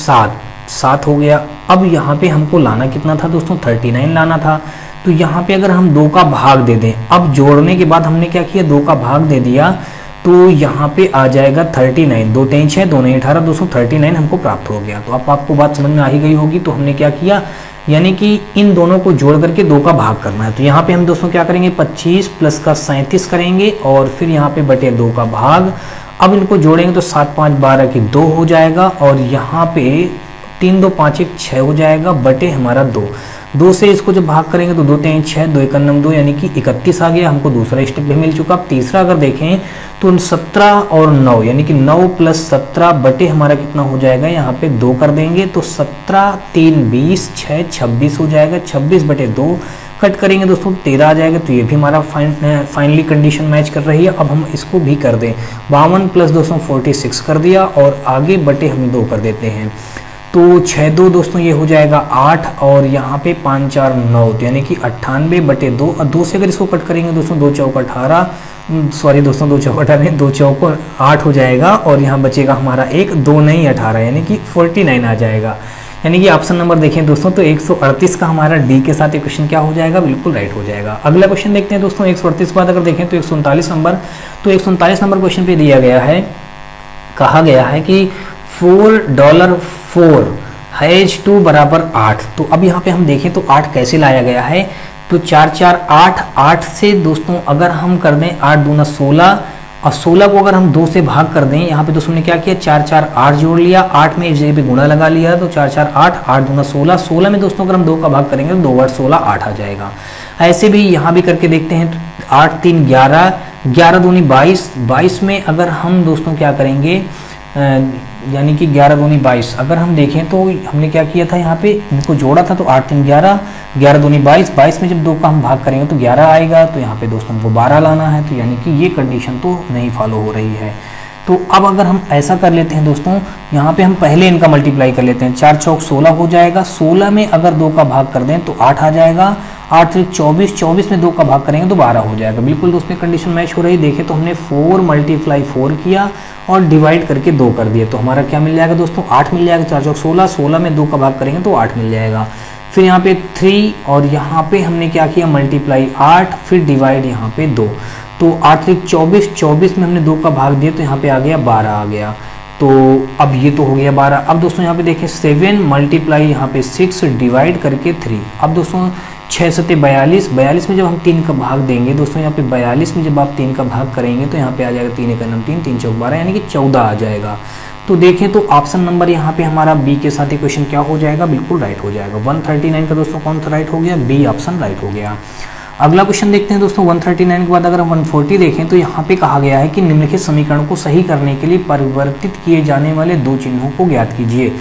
7 हो गया। अब यहाँ पे हमको लाना कितना था दोस्तों 39 लाना था, तो यहाँ पे अगर हम 2 का भाग दे दें, अब जोड़ने के बाद हमने क्या किया 2 का भाग दे दिया तो यहाँ पे आ जाएगा 39, 2 3 6 2 9 18 239 हमको प्राप्त हो गया। तो अब आपको बात समझ में आ ही गई होगी। तो हमने क्या किया, यानी कि इन दोनों को जोड़ करके 2 का भाग करना है। तो यहाँ पे हम दोस्तों क्या करेंगे 25 प्लस का 37 करेंगे और फिर यहाँ पे बटे 2 का भाग। अब इनको जोड़ेंगे तो 7 5 12 की 2 हो जाएगा और यहाँ पे 3 2 5 1 6 हो जाएगा बटे हमारा 2 से इसको जब भाग करेंगे तो 2 3 6 2 1 9 2 यानी कि 31 आ गया, हमको दूसरा स्टेप भी मिल चुका। अब तीसरा अगर देखें तो 17 और 9 यानी कि 9 प्लस 17 बटे हमारा कितना हो जाएगा, यहाँ पे 2 कर देंगे तो 17 3 20 6 26 हो जाएगा, 26 बटे 2 कट करेंगे दोस्तों 13 आ जाएगा। तो ये भी हमारा फाइनली कंडीशन मैच कर रही है। अब हम इसको भी कर दें, 52 प्लस दोस्तों 46 कर दिया और आगे बटे हम 2 कर देते हैं तो 6 2 दोस्तों ये हो जाएगा 8 और यहाँ पे 5 4 9 तो यानी कि 98 बटे 2 और 2 से अगर इसको कट करेंगे दोस्तों 2 चौक 18, सॉरी दोस्तों 2 चौक 18 2 चौक 8 हो जाएगा और यहाँ बचेगा हमारा 1 2 नहीं 18 यानी कि 49 आ जाएगा। यानी कि ऑप्शन नंबर देखें दोस्तों तो 138 का हमारा डी के साथ ये क्वेश्चन क्या हो जाएगा, बिल्कुल राइट हो जाएगा। अगला क्वेश्न देखते हैं दोस्तों 138 के बाद अगर देखें तो 139 नंबर, तो 139 नंबर क्वेश्चन पे दिया गया है, कहा गया है कि $4 हैज 2 बराबर 8। तो अब यहाँ पे हम देखें तो 8 कैसे लाया गया है, तो 4 4 8 8 से दोस्तों अगर हम कर दें 8 दूना 16 और 16 को अगर हम 2 से भाग कर दें, यहाँ पे दोस्तों ने क्या किया 4 4 8 जोड़ लिया, 8 में इस जगह पे गुणा लगा लिया तो 4 4 8 8 दूना 16, 16 में दोस्तों अगर हम 2 का भाग करेंगे तो 2 8 16 8 आ जाएगा। ऐसे भी यहाँ भी करके देखते हैं तो 8 3 11 11 दूनी 22, 22 में अगर हम दोस्तों क्या करेंगे यानी कि 11 दूनी 22 अगर हम देखें तो हमने क्या किया था, यहाँ पे इनको जोड़ा था तो 8 3 11 11 दूनी 22, 22 में जब 2 का हम भाग करेंगे तो 11 आएगा। तो यहाँ पे दोस्तों हमको 12 लाना है, तो यानी कि ये कंडीशन तो नहीं फॉलो हो रही है। तो अब अगर हम ऐसा कर लेते हैं दोस्तों, यहाँ पे हम पहले इनका मल्टीप्लाई कर लेते हैं, 4 चौक 16 हो जाएगा, 16 में अगर 2 का भाग कर दें तो 8 आ जाएगा, 8 से 24 24 में 2 का भाग करेंगे तो 12 हो जाएगा। बिल्कुल दोस्तों कंडीशन मैच हो रही। देखें तो हमने 4 × 4 किया और डिवाइड करके 2 कर दिए तो हमारा क्या मिल जाएगा दोस्तों 8 मिल जाएगा। 4 चौक 16, 16 में 2 का भाग करेंगे तो 8 मिल जाएगा। फिर यहाँ पे 3 और यहाँ पे हमने क्या किया मल्टीप्लाई 8 फिर डिवाइड यहाँ पे 2, तो 8 से 24 24 में हमने 2 का भाग दिया तो यहाँ पे आ गया 12 आ गया। तो अब ये तो हो गया 12। अब दोस्तों यहाँ पे देखें 7 मल्टीप्लाई यहाँ पे 6 डिवाइड करके 3। अब दोस्तों 6 सत्ते 42, 42 में जब हम 3 का भाग देंगे दोस्तों, यहाँ पे 42 में जब आप 3 का भाग करेंगे तो यहाँ पे आ जाएगा 3 एकम 3, 3 चौक 12, यानी कि 14 आ जाएगा। तो देखें तो ऑप्शन नंबर यहाँ पे हमारा बी के साथ इक्वेशन क्या हो जाएगा, बिल्कुल राइट हो जाएगा। 139 का दोस्तों कौन सा राइट हो गया, बी ऑप्शन राइट हो गया। अगला क्वेश्चन देखते हैं दोस्तों। 139 के बाद अगर हम 140 देखें तो यहाँ पे कहा गया है कि निम्नलिखित समीकरण को सही करने के लिए परिवर्तित किए जाने वाले दो चिन्हों को ज्ञात कीजिए।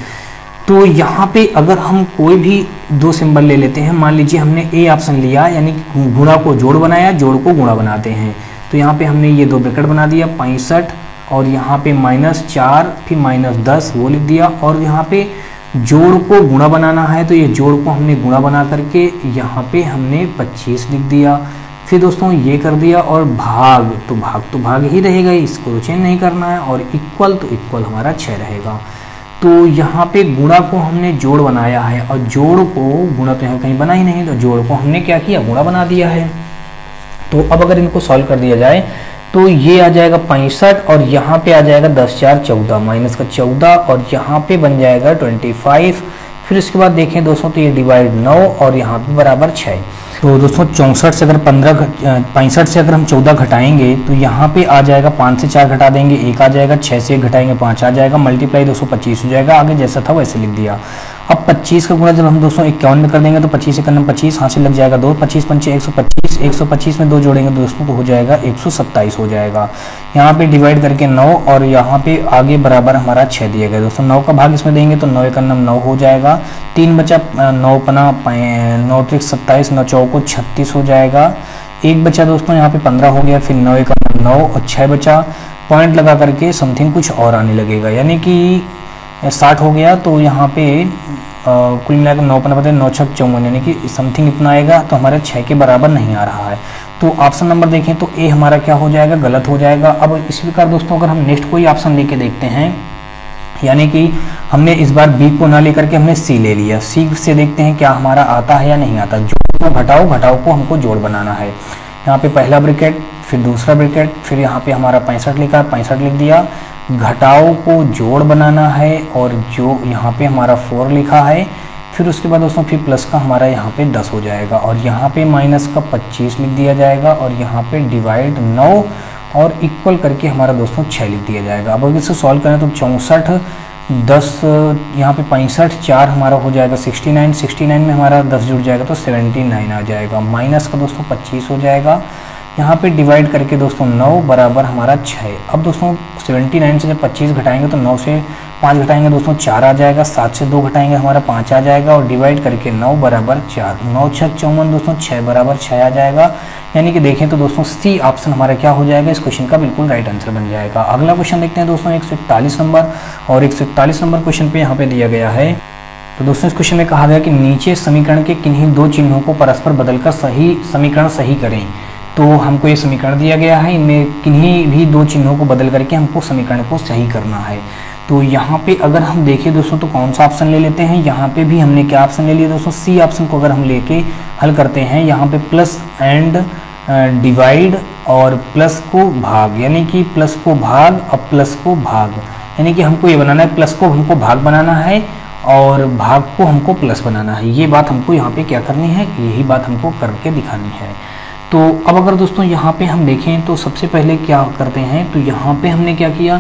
तो यहाँ पे अगर हम कोई भी दो सिंबल ले लेते हैं, मान लीजिए हमने ए ऑप्शन लिया, यानी कि गुणा को जोड़ बनाया, जोड़ को गुणा बनाते हैं। तो यहाँ पे हमने ये 2 ब्रैकेट बना दिया, 65 और यहाँ पे -4 फिर -10 वो लिख दिया, और यहाँ पे जोड़ को गुणा बनाना है तो ये जोड़ को हमने गुणा बना करके यहाँ पे हमने 25 लिख दिया। फिर दोस्तों ये कर दिया, और भाग तो भाग ही रहेगा, इसको तो चेंज नहीं करना है, और इक्वल तो इक्वल हमारा 6 रहेगा। तो यहाँ पे गुणा को हमने जोड़ बनाया है, और जोड़ को गुणा तो यहाँ कहीं बना ही नहीं, तो जोड़ को हमने क्या किया, गुणा बना दिया है। तो अब अगर इनको सॉल्व कर दिया जाए तो ये आ जाएगा 65, और यहाँ पे आ जाएगा 10 4 14 माइनस का 14, और यहाँ पे बन जाएगा 25। फिर उसके बाद देखें दोस्तों तो ये डिवाइड 9 और यहाँ पे बराबर 6। तो दोस्तों 64 से अगर 65 से अगर हम 14 घटाएंगे तो यहाँ पे आ जाएगा 5 से 4 घटा देंगे 1 आ जाएगा, 6 से 1 घटाएंगे 5 आ जाएगा, मल्टीप्लाई 225 हो जाएगा। आगे जैसा था वैसे लिख दिया। अब 25 का गुणा जब हम दोस्तों 51 में कर देंगे तो 25 एकम 25 हाथ से लग जाएगा 2, 25 पंचे 125, 125 में 2 जोड़ेंगे दोस्तों तो हो जाएगा 127 हो जाएगा। यहाँ पे डिवाइड करके 9 और यहाँ पे आगे बराबर हमारा 6 दिया गया दोस्तों। 9 का भाग इसमें देंगे तो 9 एकम 9 हो जाएगा, 3 बचा 9 पना 9 त्रिक 27, 9 चौको 36 हो जाएगा। 1 बचा दोस्तों यहाँ पे 15 हो गया, फिर 9 एकम 9 और 6 बचा, पॉइंट लगा करके समथिंग कुछ और आने लगेगा, यानी कि 60 हो गया। तो यहाँ पे कुल मिलाकर 9 पना पता है 9 छक 54, यानी कि समथिंग इतना आएगा, तो हमारे 6 के बराबर नहीं आ रहा है। तो ऑप्शन नंबर देखें तो ए हमारा क्या हो जाएगा, गलत हो जाएगा। अब इसी प्रकार दोस्तों अगर हम नेक्स्ट कोई ऑप्शन लेके देखते हैं, यानी कि हमने इस बार बी को ना लेकर के हमने सी ले लिया, सी से देखते हैं क्या हमारा आता है या नहीं आता। जोड़ को घटाओ, घटाओ को हमको जोड़ बनाना है। यहाँ पे पहला ब्रैकेट, फिर दूसरा ब्रैकेट, फिर यहाँ पे हमारा 65 लिखा, 65 लिख दिया। घटाओ को जोड़ बनाना है, और जो यहाँ पे हमारा 4 लिखा है। फिर उसके बाद दोस्तों फिर प्लस का हमारा यहाँ पे 10 हो जाएगा, और यहाँ पे माइनस का 25 लिख दिया जाएगा, और यहाँ पे डिवाइड 9 और इक्वल करके हमारा दोस्तों 6 लिख दिया जाएगा। अब अगर इसे सॉल्व करें तो 64 10 यहाँ पे 65 4 हमारा हो जाएगा 69, 69 में हमारा 10 जुड़ जाएगा तो 79 आ जाएगा। माइनस का दोस्तों 25 हो जाएगा, यहाँ पे डिवाइड करके दोस्तों 9 बराबर हमारा 6। अब दोस्तों 79 से जब 25 घटाएंगे तो 9 से 5 घटाएंगे दोस्तों 4 आ जाएगा, 7 से 2 घटाएंगे हमारा 5 आ जाएगा, और डिवाइड करके 9 बराबर 4, 9 छक 54 दोस्तों 6 बराबर 6 आ जाएगा। यानी कि देखें तो दोस्तों सी ऑप्शन हमारा क्या हो जाएगा, इस क्वेश्चन का बिल्कुल राइट आंसर बन जाएगा। अगला क्वेश्चन देखते हैं दोस्तों 141 नंबर, और 141 नंबर क्वेश्चन पे यहाँ पे दिया गया है। तो दोस्तों इस क्वेश्चन में कहा गया कि नीचे समीकरण के किन्हीं दो चिन्हों को परस्पर बदलकर समीकरण सही करें। तो हमको ये समीकरण दिया गया है, इनमें किन्हीं भी दो चिन्हों को बदल करके हमको समीकरण को सही करना है। तो यहाँ पे अगर हम देखें दोस्तों तो कौन सा ऑप्शन ले लेते हैं, यहाँ पे भी हमने क्या ऑप्शन ले लिया दोस्तों, सी ऑप्शन को अगर हम लेके हल करते हैं, यहाँ पे प्लस एंड डिवाइड और प्लस को भाग, यानी कि प्लस को भाग और प्लस को भाग, यानी कि हमको ये बनाना है, प्लस को हमको भाग बनाना है और भाग को हमको प्लस बनाना है। ये बात हमको यहाँ पे क्या करनी है, यही बात हमको करके दिखानी है। तो अब अगर दोस्तों यहाँ पे हम देखें तो सबसे पहले क्या करते हैं, तो यहाँ पे हमने क्या किया,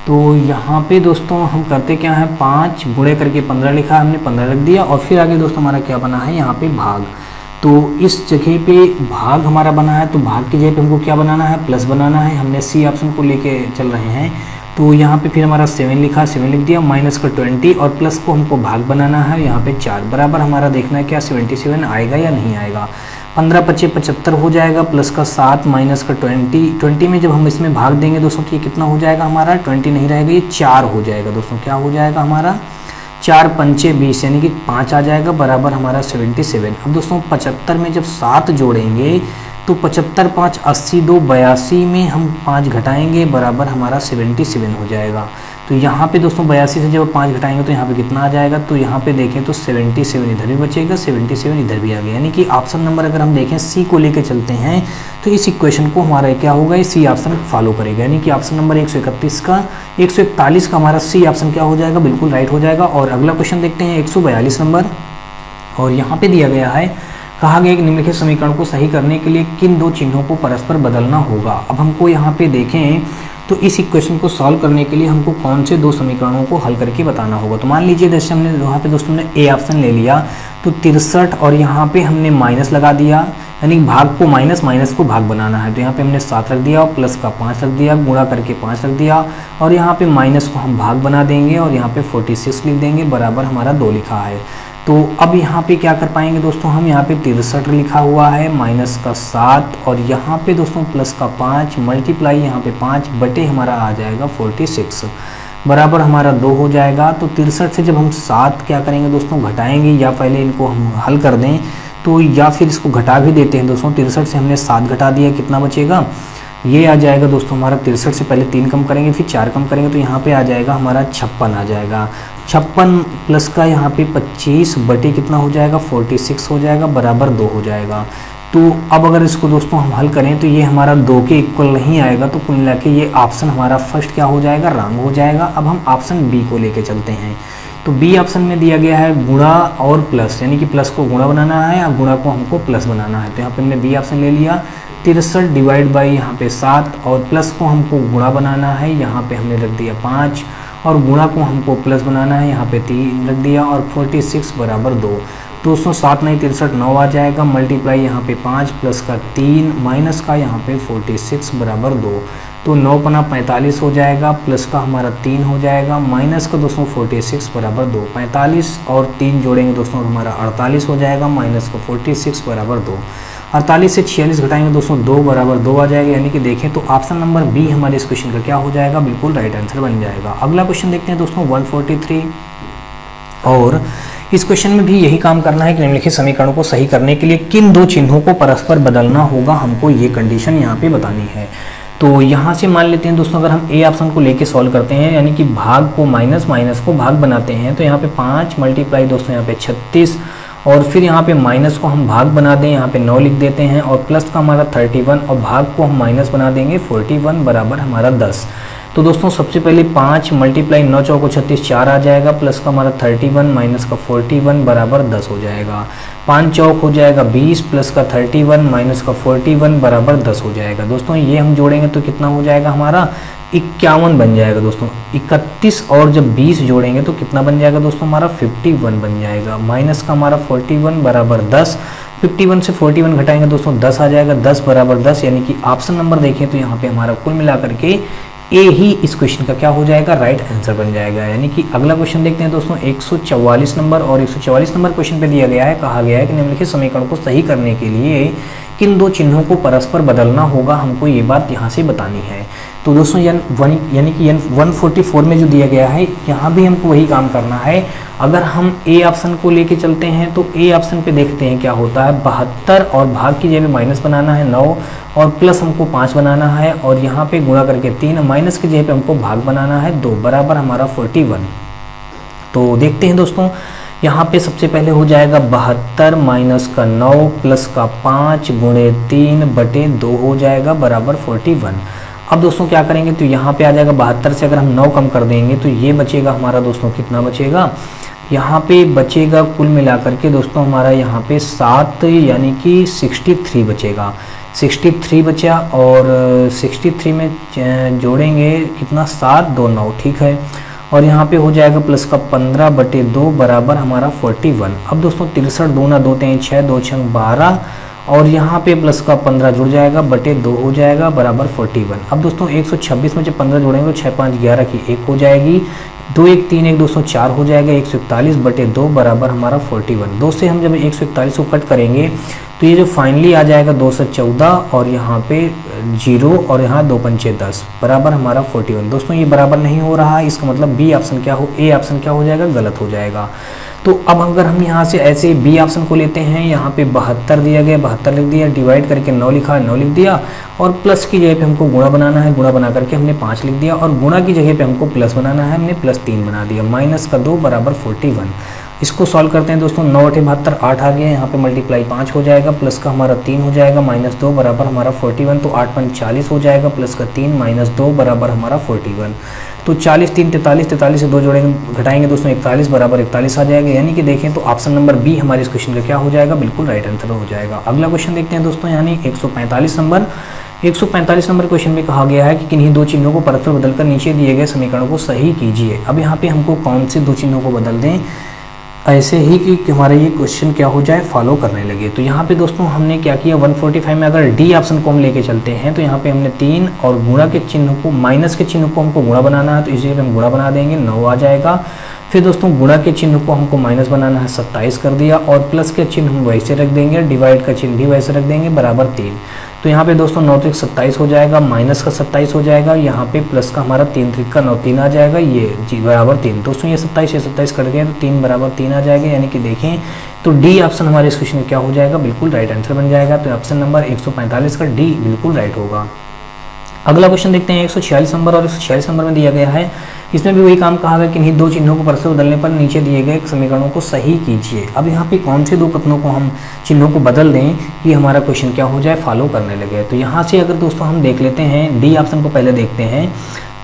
तो यहाँ पे दोस्तों हम करते क्या है, 5 गुणे करके 15 लिखा, हमने 15 लिख दिया, और फिर आगे दोस्तों हमारा क्या बना है, यहाँ पे भाग। तो इस जगह पे भाग हमारा बना है, तो भाग की जगह पे हमको क्या बनाना है, प्लस बनाना है। हमने सी ऑप्शन को लेके चल रहे हैं, तो यहाँ पे फिर हमारा 7 लिखा, 7 लिख दिया, माइनस का 20 और प्लस को हमको भाग बनाना है, यहाँ पे 4 बराबर हमारा देखना है क्या 77 आएगा या नहीं आएगा। 15 25 75 हो जाएगा, प्लस का 7 माइनस का 20 में जब हम इसमें भाग देंगे दोस्तों तो ये कितना हो जाएगा हमारा, 20 नहीं रहेगा, ये 4 हो जाएगा दोस्तों। क्या हो जाएगा हमारा, 4 पंचे 20 यानी कि 5 आ जाएगा, बराबर हमारा 77। अब दोस्तों 75 में जब 7 जोड़ेंगे तो 75 5 80 2 82 में हम 5 घटाएंगे, बराबर हमारा 77 हो जाएगा। तो यहाँ पे दोस्तों 82 से जब 5 घटाएंगे तो यहाँ पे कितना आ जाएगा, तो यहाँ पे देखें तो 77 इधर भी बचेगा, 77 इधर भी आ गया, यानी कि ऑप्शन नंबर अगर हम देखें सी को लेके चलते हैं तो इस इक्वेशन को हमारा क्या होगा, ये सी ऑप्शन फॉलो करेगा, यानी कि ऑप्शन नंबर 141 का 141 का हमारा सी ऑप्शन क्या हो जाएगा, बिल्कुल राइट हो जाएगा। और अगला क्वेश्चन देखते हैं 142 नंबर, और यहाँ पे दिया गया है, कहा गया कि निम्नलिखित समीकरण को सही करने के लिए किन दो चिन्हों को परस्पर बदलना होगा। अब हमको यहाँ पे देखें तो इस इक्वेशन को सॉल्व करने के लिए हमको कौन से दो समीकरणों को हल करके बताना होगा। तो मान लीजिए जैसे हमने यहाँ पे दोस्तों ने ए ऑप्शन ले लिया, तो 63 और यहाँ पे हमने माइनस लगा दिया, यानी भाग को माइनस, माइनस को भाग बनाना है। तो यहाँ पे हमने 7 रख दिया और प्लस का 5 रख दिया, गुणा करके 5 रख दिया और यहाँ पे माइनस को हम भाग बना देंगे और यहाँ पे 46 लिख देंगे, बराबर हमारा 2 लिखा है। तो अब यहाँ पे क्या कर पाएंगे दोस्तों, हम यहाँ पे 63 लिखा हुआ है, माइनस का 7 और यहाँ पे दोस्तों प्लस का 5 मल्टीप्लाई यहाँ पे 5 बटे हमारा आ जाएगा 46, बराबर हमारा 2 हो जाएगा। तो 63 से जब हम 7 क्या करेंगे दोस्तों घटाएंगे, या पहले इनको हम हल कर दें तो या फिर इसको घटा भी देते हैं दोस्तों। 63 से हमने 7 घटा दिया, कितना बचेगा, ये आ जाएगा दोस्तों हमारा 63 से पहले 3 कम करेंगे फिर 4 कम करेंगे तो यहाँ पे आ जाएगा हमारा 56 आ जाएगा। 56 प्लस का यहाँ पे 25 बटे कितना हो जाएगा 46 हो जाएगा, बराबर 2 हो जाएगा। तो अब अगर इसको दोस्तों हम हल करें तो ये हमारा 2 के इक्वल नहीं आएगा, तो कुल मिला के ये ऑप्शन हमारा फर्स्ट क्या हो जाएगा, रॉन्ग हो जाएगा। अब हम ऑप्शन बी को लेके चलते हैं। तो बी ऑप्शन में दिया गया है गुणा और प्लस, यानी कि प्लस को गुणा बनाना है और गुणा को हमको प्लस बनाना है। तो यहाँ पे हमने बी ऑप्शन ले लिया, 63 डिवाइड बाई यहाँ पे 7 और प्लस को हमको गुणा बनाना है, यहाँ पे हमने रख दिया 5 और गुणा को हमको प्लस बनाना है, यहाँ पे 3 रख दिया और 46 बराबर 2। 207 नहीं 63 9 आ जाएगा, मल्टीप्लाई यहाँ पे 5 प्लस का 3 माइनस का यहाँ पे 46 बराबर 2। तो 9 पना 45 हो जाएगा, प्लस का हमारा 3 हो जाएगा, माइनस का दोस्तों 46 बराबर 2। 45 और 3 जोड़ेंगे दोस्तों हमारा 48 हो जाएगा, माइनस का 46 बराबर 2। 48 से 46 घटाएंगे दोस्तों 2 बराबर 2 आ जाएगा, यानी कि देखें तो ऑप्शन नंबर बी हमारे इस क्वेश्चन का क्या हो जाएगा, बिल्कुल राइट आंसर बन जाएगा। अगला क्वेश्चन देखते हैं दोस्तों 143, और इस क्वेश्चन में भी यही काम करना है कि निम्नलिखित समीकरणों को सही करने के लिए किन दो चिन्हों को परस्पर बदलना होगा, हमको ये कंडीशन यहाँ पे बतानी है। तो यहाँ से मान लेते हैं दोस्तों, अगर हम ए ऑप्शन को लेके सॉल्व करते हैं, यानी कि भाग को माइनस, माइनस को भाग बनाते हैं, तो यहाँ पे 5 मल्टीप्लाई दोस्तों यहाँ पे 36 और फिर यहाँ पे माइनस को हम भाग बना दें, यहाँ पे 9 लिख देते हैं और प्लस का हमारा 31 और भाग को हम माइनस बना देंगे 41 बराबर हमारा 10। तो दोस्तों सबसे पहले 5 मल्टीप्लाई 9 चौको 36 4 आ जाएगा, प्लस का हमारा 31 माइनस का 41 बराबर 10 हो जाएगा। 5 चौक हो जाएगा 20 प्लस का 31 माइनस का 41 बराबर 10 हो जाएगा। दोस्तों ये हम जोड़ेंगे तो कितना हो जाएगा हमारा 51 बन जाएगा दोस्तों। 31 और जब 20 जोड़ेंगे तो कितना बन जाएगा दोस्तों हमारा 51 बन जाएगा, माइनस का हमारा 41 बराबर 10। 51 से 41 घटाएंगे दोस्तों 10 आ जाएगा, 10 बराबर 10, यानी कि ऑप्शन नंबर देखें तो यहाँ पे हमारा कुल मिलाकर के ए ही इस क्वेश्चन का क्या हो जाएगा, राइट आंसर बन जाएगा। यानी कि अगला क्वेश्चन देखते हैं दोस्तों 144 नंबर, और 144 नंबर क्वेश्चन पे दिया गया है, कहा गया है कि निम्नलिखित समीकरण को सही करने के लिए किन दो चिन्हों को परस्पर बदलना होगा, हमको ये बात यहाँ से बतानी है। तो दोस्तों यानी कि 144 में जो दिया गया है यहाँ भी हमको वही काम करना है। अगर हम ए ऑप्शन को लेके चलते हैं तो ए ऑप्शन पे देखते हैं क्या होता है, 72 और भाग की जगह माइनस बनाना है 9 और प्लस हमको 5 बनाना है और यहाँ पे गुणा करके 3, माइनस की जगह पे हमको भाग बनाना है 2 बराबर हमारा 41। तो देखते हैं दोस्तों, यहाँ पे सबसे पहले हो जाएगा 72 माइनस का 9 प्लस का 5 गुणे 3 बटे 2 हो जाएगा बराबर 41। अब दोस्तों क्या करेंगे, तो यहाँ पे आ जाएगा 72 से अगर हम 9 कम कर देंगे तो ये बचेगा हमारा दोस्तों कितना बचेगा, यहाँ पे बचेगा कुल मिलाकर के दोस्तों हमारा यहाँ पे 7 यानी कि 63 बचेगा। 63 बचा और 63 में जोड़ेंगे कितना 7 2 9, ठीक है, और यहाँ पे हो जाएगा प्लस का 15 बटे 2 बराबर हमारा 41। अब दोस्तों 63 2 ना 2 3 6 2 6 12 और यहाँ पे प्लस का 15 जुड़ जाएगा बटे 2 हो जाएगा बराबर 41। अब दोस्तों 126 में जब 15 जोड़ेंगे तो 6 5 11 की 1 हो जाएगी, 2 1 3 1 204 हो जाएगा, 141 बटे 2 बराबर हमारा 41। 2 से हम जब 141 को कट करेंगे तो ये जो फाइनली आ जाएगा 214 और यहाँ पे 0 और यहाँ 2 पंचे 10 बराबर हमारा 41। दोस्तों ये बराबर नहीं हो रहा है, इसका मतलब बी ऑप्शन क्या हो, ए ऑप्शन क्या हो जाएगा, गलत हो जाएगा। तो अब अगर हम यहाँ से ऐसे बी ऑप्शन को लेते हैं, यहाँ पे 72 दिया गया, 72 लिख दिया, डिवाइड करके 9 लिखा है 9 लिख दिया और प्लस की जगह पे हमको गुणा बनाना है, गुणा बना करके हमने 5 लिख दिया और गुणा की जगह पे हमको प्लस बनाना है, हमने प्लस 3 बना दिया, माइनस का 2 बराबर 41। इसको सॉल्व करते हैं दोस्तों, 9 8 72 8 आ गया, यहाँ पे मल्टीप्लाई 5 हो जाएगा, प्लस का हमारा 3 हो जाएगा, माइनस 2 बराबर हमारा 41। तो 8 5 40 हो जाएगा, प्लस का 3 माइनस 2 बराबर हमारा 41। तो 40 3 43, 43 से 2 जोड़ेंगे घटाएंगे दोस्तों 41 बराबर 41 आ जाएगा। यानी कि देखें तो ऑप्शन नंबर बी हमारे इस क्वेश्चन का क्या हो जाएगा, बिल्कुल राइट आंसर हो जाएगा। अगला क्वेश्चन देखते हैं दोस्तों, यानी 145 नंबर क्वेश्चन में कहा गया है कि किन्हीं दो चिन्हों को परस्पर बदलकर नीचे दिए गए समीकरणों को सही कीजिए। अब यहाँ पे हमको कौन से दो चिन्हों को बदल दें ऐसे ही कि हमारा ये क्वेश्चन क्या हो जाए, फॉलो करने लगे। तो यहाँ पे दोस्तों हमने क्या किया, 145 में अगर डी ऑप्शन को हम लेके चलते हैं तो यहाँ पे हमने 3 और गुणा के चिन्ह को, माइनस के चिन्ह को हमको गुणा बनाना है, तो इसी हम गुणा बना देंगे, 9 आ जाएगा। फिर दोस्तों गुणा के चिन्ह को हमको माइनस बनाना है, 27 कर दिया, और प्लस के चिन्ह हम वैसे रख देंगे, डिवाइड का चिन्ह भी वैसे रख देंगे, बराबर 3। तो यहाँ पे दोस्तों 9 त्रिक 27 हो जाएगा, माइनस का 27 हो जाएगा, यहाँ पे प्लस का हमारा 3 त्रिक का 9 3 आ जाएगा, ये बराबर 3। दोस्तों ये 27 कट गया तो 3 बराबर 3 आ जाएगा। यानी कि देखें तो डी ऑप्शन हमारे इस क्वेश्चन में क्या हो जाएगा, बिल्कुल राइट आंसर बन जाएगा। तो ऑप्शन नंबर 145 का डी बिल्कुल राइट होगा। अगला क्वेश्चन देखते हैं 146 नंबर, और 146 नंबर में दिया गया है, इसमें भी वही काम कहा गया कि इन्हीं दो चिन्हों को परस्पर बदलने पर नीचे दिए गए समीकरणों को सही कीजिए। अब यहाँ पे कौन से दो कथनों को हम चिन्हों को बदल दें कि हमारा क्वेश्चन क्या हो जाए, फॉलो करने लगे। तो यहाँ से अगर दोस्तों हम देख लेते हैं, डी ऑप्शन को पहले देखते हैं।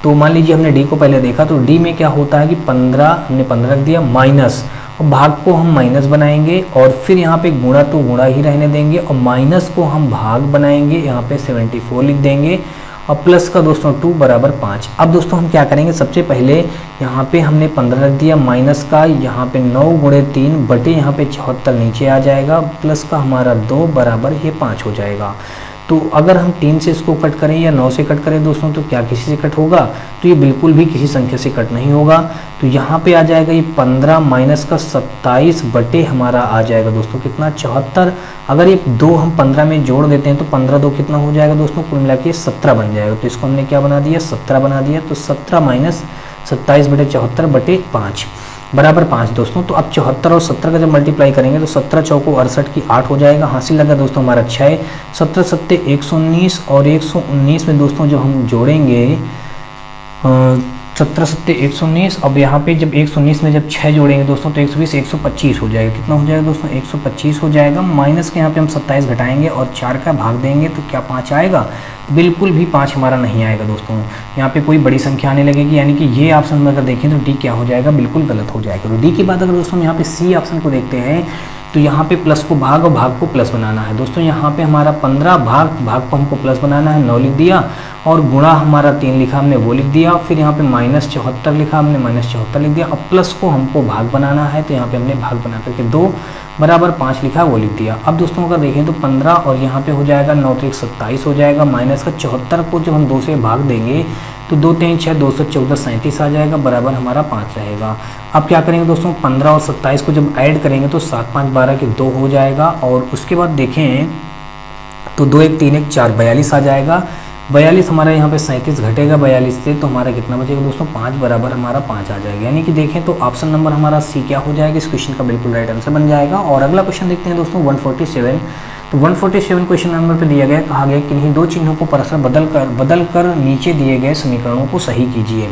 तो मान लीजिए हमने डी को पहले देखा, तो डी में क्या होता है कि 15 हमने 15 रख दिया, माइनस और भाग को हम माइनस बनाएंगे, और फिर यहाँ पे गुणा तो गुणा ही रहने देंगे, और माइनस को हम भाग बनाएंगे, यहाँ पे 74 लिख देंगे, और प्लस का दोस्तों 2 बराबर 5। अब दोस्तों हम क्या करेंगे, सबसे पहले यहाँ पे हमने 15 रख दिया, माइनस का यहाँ पे 9 गुणे 3 बटे यहाँ पे 74 नीचे आ जाएगा, प्लस का हमारा 2 बराबर ये 5 हो जाएगा। तो अगर हम 3 से इसको कट करें या 9 से कट करें दोस्तों, तो क्या किसी से कट होगा, तो ये बिल्कुल भी किसी संख्या से कट नहीं होगा। तो यहाँ पे आ जाएगा ये 15 माइनस का 27 बटे हमारा आ जाएगा दोस्तों कितना, 74। अगर ये 2 हम 15 में जोड़ देते हैं तो 15 2 कितना हो जाएगा दोस्तों, कुल मिला के 17 बन जाएगा। तो इसको हमने क्या बना दिया, 17 बना दिया। तो 17 माइनस 27 बटे 74 बटे 5 बराबर 5 दोस्तों। तो अब 74 और 70 का जब मल्टीप्लाई करेंगे तो 17 चौको 68 की 8 हो जाएगा। हासिल लगा दोस्तों हमारा 6, 17 सत्ते 119, और 119 में दोस्तों जब हम जोड़ेंगे 17 सत्ते 119, अब यहाँ पे जब 119 में जब 6 जोड़ेंगे दोस्तों तो 120 125 हो जाएगा। कितना हो जाएगा दोस्तों, 125 हो जाएगा। माइनस के यहाँ पे हम 27 घटाएंगे और 4 का भाग देंगे तो क्या 5 आएगा, बिल्कुल भी 5 हमारा नहीं आएगा दोस्तों। यहाँ पे कोई बड़ी संख्या आने लगेगी, यानी कि ये ऑप्शन में अगर देखें तो डी क्या हो जाएगा, बिल्कुल गलत हो जाएगा। तो डी की बात अगर दोस्तों हम यहाँ पे सी ऑप्शन को देखते हैं, तो यहाँ पे प्लस को भाग और भाग को प्लस बनाना है दोस्तों। यहाँ पे हमारा 15 भाग को हमको प्लस बनाना है, 9 लिख दिया, और गुणा हमारा 3 लिखा हमने वो लिख दिया, फिर यहाँ पे माइनस 74 लिखा हमने माइनस 74 लिख दिया। अब प्लस को हमको भाग बनाना है, तो यहाँ पे हमने भाग बना करके 2 बराबर 5 लिखा वो लिख दिया। अब दोस्तों अगर देखें तो 15 और यहाँ पे हो जाएगा 9 त्रिक 27 हो जाएगा, माइनस का 74 को जब हम 2 से भाग देंगे तो 2 3 6 214 37 आ जाएगा, बराबर हमारा 5 रहेगा। अब क्या करेंगे दोस्तों, 15 और 27 को जब ऐड करेंगे तो 7 5 12 के 2 हो जाएगा, और उसके बाद देखें तो 2 1 3 1 4 42 आ जाएगा। 42 हमारा यहाँ पे 37 घटेगा 42 से, तो हमारा कितना बचेगा दोस्तों, 5 बराबर हमारा 5 आ जाएगा। यानी कि देखें तो ऑप्शन नंबर हमारा सी क्या हो जाएगा, इस क्वेश्चन का बिल्कुल राइट आंसर बन जाएगा। और अगला क्वेश्चन देखते हैं दोस्तों 147। तो 147 क्वेश्चन नंबर पे दिया गया, कहा गया कि इन्हीं दो चिन्हों को परस्पर बदल कर नीचे दिए गए समीकरणों को सही कीजिए।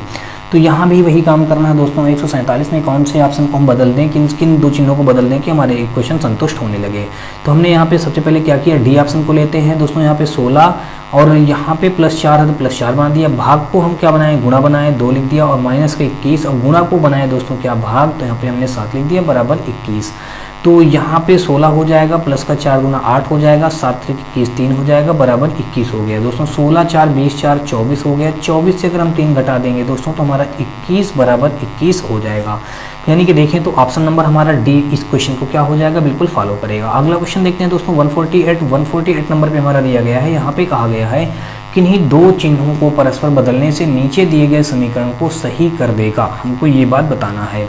तो यहाँ भी वही काम करना है दोस्तों। 147 में कौन से ऑप्शन को हम बदल दें, किन दो चिन्हों को बदल दें कि हमारे इक्वेशन संतुष्ट होने लगे। तो हमने यहाँ पे सबसे पहले क्या किया, डी ऑप्शन को लेते हैं दोस्तों। यहाँ पे 16 और यहाँ पे +4 है तो +4 बना दिया। भाग को हम क्या बनाए, गुणा बनाए, 2 लिख दिया, और माइनस का 21, और गुणा को बनाए दोस्तों क्या, भाग, तो यहाँ पे हमने 7 लिख दिया, बराबर 21। तो यहाँ पे 16 हो जाएगा, प्लस का 4 गुना 8 हो जाएगा, 7 3 21 3 हो जाएगा, बराबर 21 हो गया दोस्तों। 16 4 20 4 24 हो गया। 24 से अगर हम 3 घटा देंगे दोस्तों तो हमारा 21 बराबर 21 हो जाएगा। यानी कि देखें तो ऑप्शन नंबर हमारा डी इस क्वेश्चन को क्या हो जाएगा, बिल्कुल फॉलो करेगा। अगला क्वेश्चन देखते हैं दोस्तों 148 नंबर पे हमारा दिया गया है। यहाँ पे कहा गया है किन्हीं दो चिन्हों को परस्पर बदलने से नीचे दिए गए समीकरण को सही कर देगा। हमको ये बात बताना है।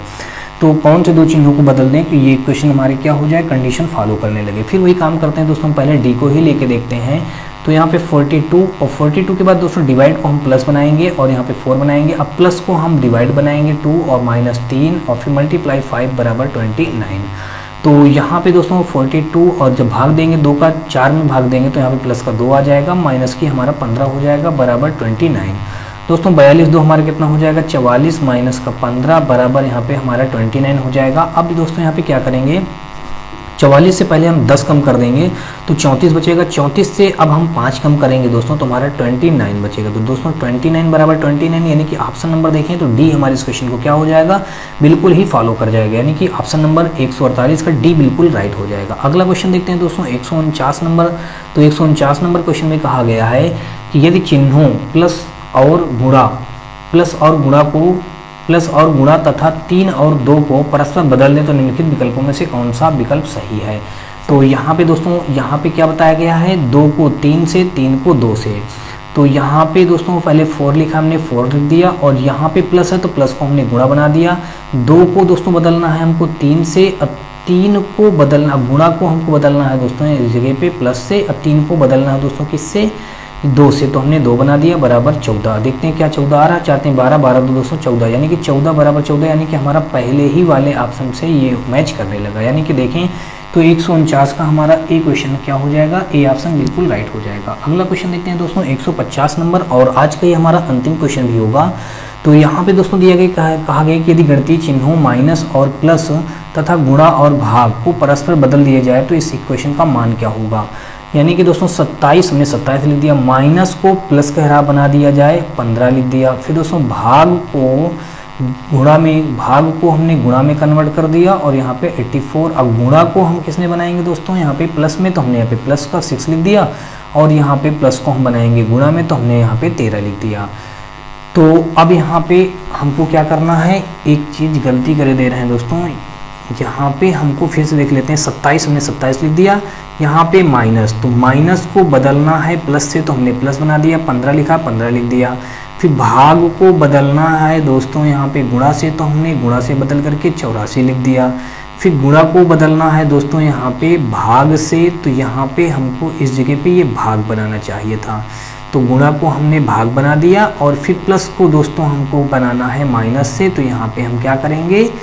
तो कौन से दो चिन्हों को बदल दें कि ये क्वेश्चन हमारे क्या हो जाए, कंडीशन फॉलो करने लगे। फिर वही काम करते हैं दोस्तों, पहले डी को ही लेके देखते हैं। तो यहाँ पे 42 और 42 के बाद दोस्तों डिवाइड को हम प्लस बनाएंगे और यहाँ पे 4 बनाएंगे। अब प्लस को हम डिवाइड बनाएंगे 2 और -3 और फिर मल्टीप्लाई 5 बराबर 29। तो यहाँ पे दोस्तों 42 और जब भाग देंगे 2 का 4 में भाग देंगे तो यहाँ पे प्लस का 2 आ जाएगा, माइनस की हमारा 15 हो जाएगा, बराबर 29। दोस्तों 42 2 हमारा कितना हो जाएगा, 44 माइनस का 15 बराबर यहाँ पे हमारा 29 हो जाएगा। अब दोस्तों यहाँ पे क्या करेंगे, 44 से पहले हम 10 कम कर देंगे तो 34 बचेगा। 34 से अब हम 5 कम करेंगे दोस्तों तो हमारा 29 बचेगा। तो दोस्तों 29 बराबर 29 यानी कि ऑप्शन नंबर देखें तो डी हमारे इस क्वेश्चन को क्या हो जाएगा, बिल्कुल ही फॉलो कर जाएगा, यानी कि ऑप्शन नंबर 148 का डी बिल्कुल राइट हो जाएगा। अगला क्वेश्चन देखते हैं दोस्तों 149 नंबर। तो 149 नंबर क्वेश्चन में कहा गया है कि यदि चिन्हों प्लस और गुणा तथा 3 और 2 को परस्पर बदल दें तो निम्नलिखित विकल्पों में से कौन सा विकल्प सही है। तो यहाँ पे दोस्तों यहाँ पे क्या बताया गया है, 2 को 3 से, 3 को 2 से। तो यहाँ पे दोस्तों पहले 4 लिखा, हमने 4 लिख दिया और यहाँ पे प्लस है तो प्लस को हमने गुणा बना दिया। 2 को दोस्तों बदलना है हमको 3 से, अब 3 को बदलना, गुणा को हमको बदलना है दोस्तों इस जगह पे प्लस से, अब 3 को बदलना है दोस्तों किससे, 2 से। तो हमने 2 बना दिया बराबर 14। देखते हैं क्या 14 आ रहा है, चाहते हैं 12, 12 2 दोस्तों 14, यानी कि 14 बराबर 14, यानी कि हमारा पहले ही वाले ऑप्शन से ये मैच करने लगा। यानी कि देखें तो 149 का हमारा ए क्वेश्चन क्या हो जाएगा, ए ऑप्शन बिल्कुल राइट हो जाएगा। अगला क्वेश्चन देखते हैं दोस्तों 150 नंबर और आज का ये हमारा अंतिम क्वेश्चन भी होगा। तो यहाँ पे दोस्तों दिया गया कहा गया कि यदि गणितीय चिन्हों माइनस और प्लस तथा गुणा और भाग को परस्पर बदल दिया जाए तो इस इक्वेशन का मान क्या होगा। यानी कि दोस्तों 27 हमने 27 लिख दिया, माइनस को प्लस का हरा बना दिया जाए 15 लिख दिया। फिर दोस्तों भाग को हमने गुणा में कन्वर्ट कर दिया और यहाँ पे 84। अब गुणा को हम किसने बनाएंगे दोस्तों, यहाँ पे प्लस में, तो हमने यहाँ पे प्लस का 6 लिख दिया और यहाँ पे प्लस को हम बनाएंगे गुणा में, तो हमने यहाँ पे 13 लिख दिया। तो अब यहाँ पे हमको क्या करना है, एक चीज़ गलती करे दे रहे हैं दोस्तों, यहाँ पे हमको फिर से देख लेते हैं। 27 हमने 27 लिख दिया, यहाँ पे माइनस, तो माइनस को बदलना है प्लस से, तो हमने प्लस बना दिया। 15 लिखा, 15 लिख दिया। फिर भाग को बदलना है दोस्तों यहाँ पे गुणा से, तो हमने गुणा से बदल करके 84 लिख दिया। फिर गुणा को बदलना है दोस्तों यहाँ पे भाग से, तो यहाँ पे हमको इस जगह पे ये भाग बनाना चाहिए था, तो गुणा को हमने भाग बना दिया। और फिर प्लस को दोस्तों हमको बनाना है माइनस से, तो यहाँ पे हम क्या करेंगे,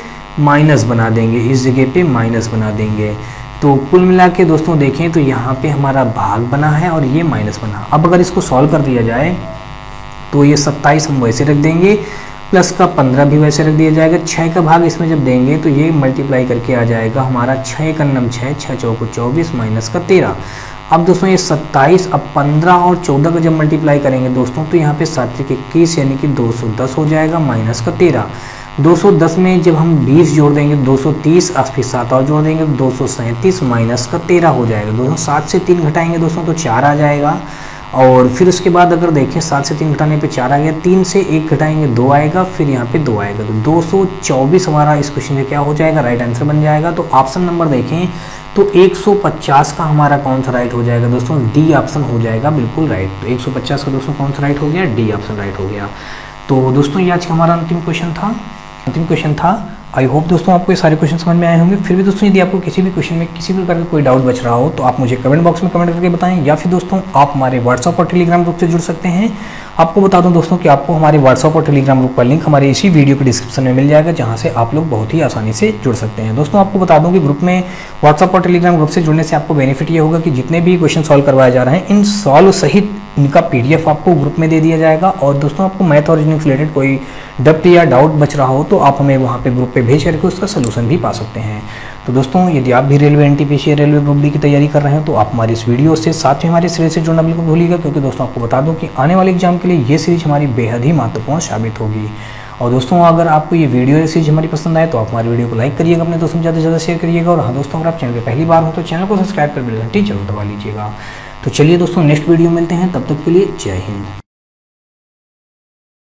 माइनस बना देंगे, इस जगह पे माइनस बना देंगे। तो कुल मिला के दोस्तों देखें तो यहाँ पे हमारा भाग बना है और ये माइनस बना। अब अगर इसको सॉल्व कर दिया जाए तो ये 27 हम वैसे रख देंगे, प्लस का 15 भी वैसे रख दिया जाएगा। 6 का भाग इसमें जब देंगे तो ये मल्टीप्लाई करके आ जाएगा हमारा 6 का नम 6, 6 चौको 24 माइनस का 13। अब दोस्तों ये 27, अब 15 और 14 का जब मल्टीप्लाई करेंगे दोस्तों तो यहाँ पे 7 21 यानी कि 210 हो जाएगा माइनस का 13। 210 में जब हम 20 जोड़ देंगे 230, अब फिर 7 और जोड़ देंगे 237 माइनस का 13 हो जाएगा। दोस्तों 7 से 3 घटाएंगे दोस्तों तो 4 आ जाएगा। और फिर उसके बाद अगर देखें 7 से 3 घटाने पे 4 आ गया, 3 से 1 घटाएंगे 2 आएगा, फिर यहाँ पे 2 आएगा, तो 224 हमारा इस क्वेश्चन में क्या हो जाएगा, राइट आंसर बन जाएगा। तो ऑप्शन नंबर देखें तो 150 का हमारा कौन सा राइट हो जाएगा दोस्तों, डी ऑप्शन हो जाएगा बिल्कुल राइट। तो 150 का दोस्तों कौन सा राइट हो गया, डी ऑप्शन राइट हो गया। तो दोस्तों ये आज का हमारा अंतिम क्वेश्चन था। आई होप दोस्तों आपको ये सारे क्वेश्चन समझ में आए होंगे। फिर भी दोस्तों यदि आपको किसी भी क्वेश्चन में किसी भी प्रकार का कोई डाउट बच रहा हो तो आप मुझे कमेंट बॉक्स में कमेंट करके बताएं, या फिर दोस्तों आप हमारे व्हाट्सअप और टेलीग्राम ग्रुप से जुड़ सकते हैं। आपको बता दूं दोस्तों कि आपको हमारे व्हाट्सअप और टेलीग्राम ग्रुप का लिंक हमारे इसी वीडियो के डिस्क्रिप्शन में मिल जाएगा, जहां से आप लोग बहुत ही आसानी से जुड़ सकते हैं। दोस्तों आपको बता दूं कि ग्रुप में व्हाट्सअप और टेलीग्राम ग्रुप से जुड़ने से आपको बेनिफिट ये होगा कि जितने भी क्वेश्चन सॉल्व करवाए जा रहे हैं इन सॉल्व सहित इनका PDF आपको ग्रुप में दे दिया जाएगा। और दोस्तों आपको मैथ और रीजनिंग से रिलेटेड कोई डप्ट या डाउट बच रहा हो तो आप हमें वहाँ पे ग्रुप पे भेज करके उसका सोल्यूशन भी पा सकते हैं। तो दोस्तों यदि आप भी रेलवे NTPC या रेलवे ग्रुप डी की तैयारी कर रहे हैं तो आप हमारी इस वीडियो से साथ ही हमारे सीरीज से जुड़ना बिल्कुल भूलिएगा, क्योंकि दोस्तों आपको बता दूं कि आने वाले एग्जाम के लिए ये सीरीज हमारी बेहद ही महत्वपूर्ण साबित होगी। और दोस्तों अगर आपको ये वीडियो सीरीज हमारी पसंद आए तो आप हमारी वीडियो को लाइक करिएगा, अपने दोस्तों से ज़्यादा शेयर करिएगा। और हाँ दोस्तों अगर आप चैनल पर पहली बार हो तो चैनल को सब्सक्राइब कर बेल घंटी जरूर दबा लीजिएगा। तो चलिए दोस्तों नेक्स्ट वीडियो मिलते हैं, तब तक के लिए जय हिंद।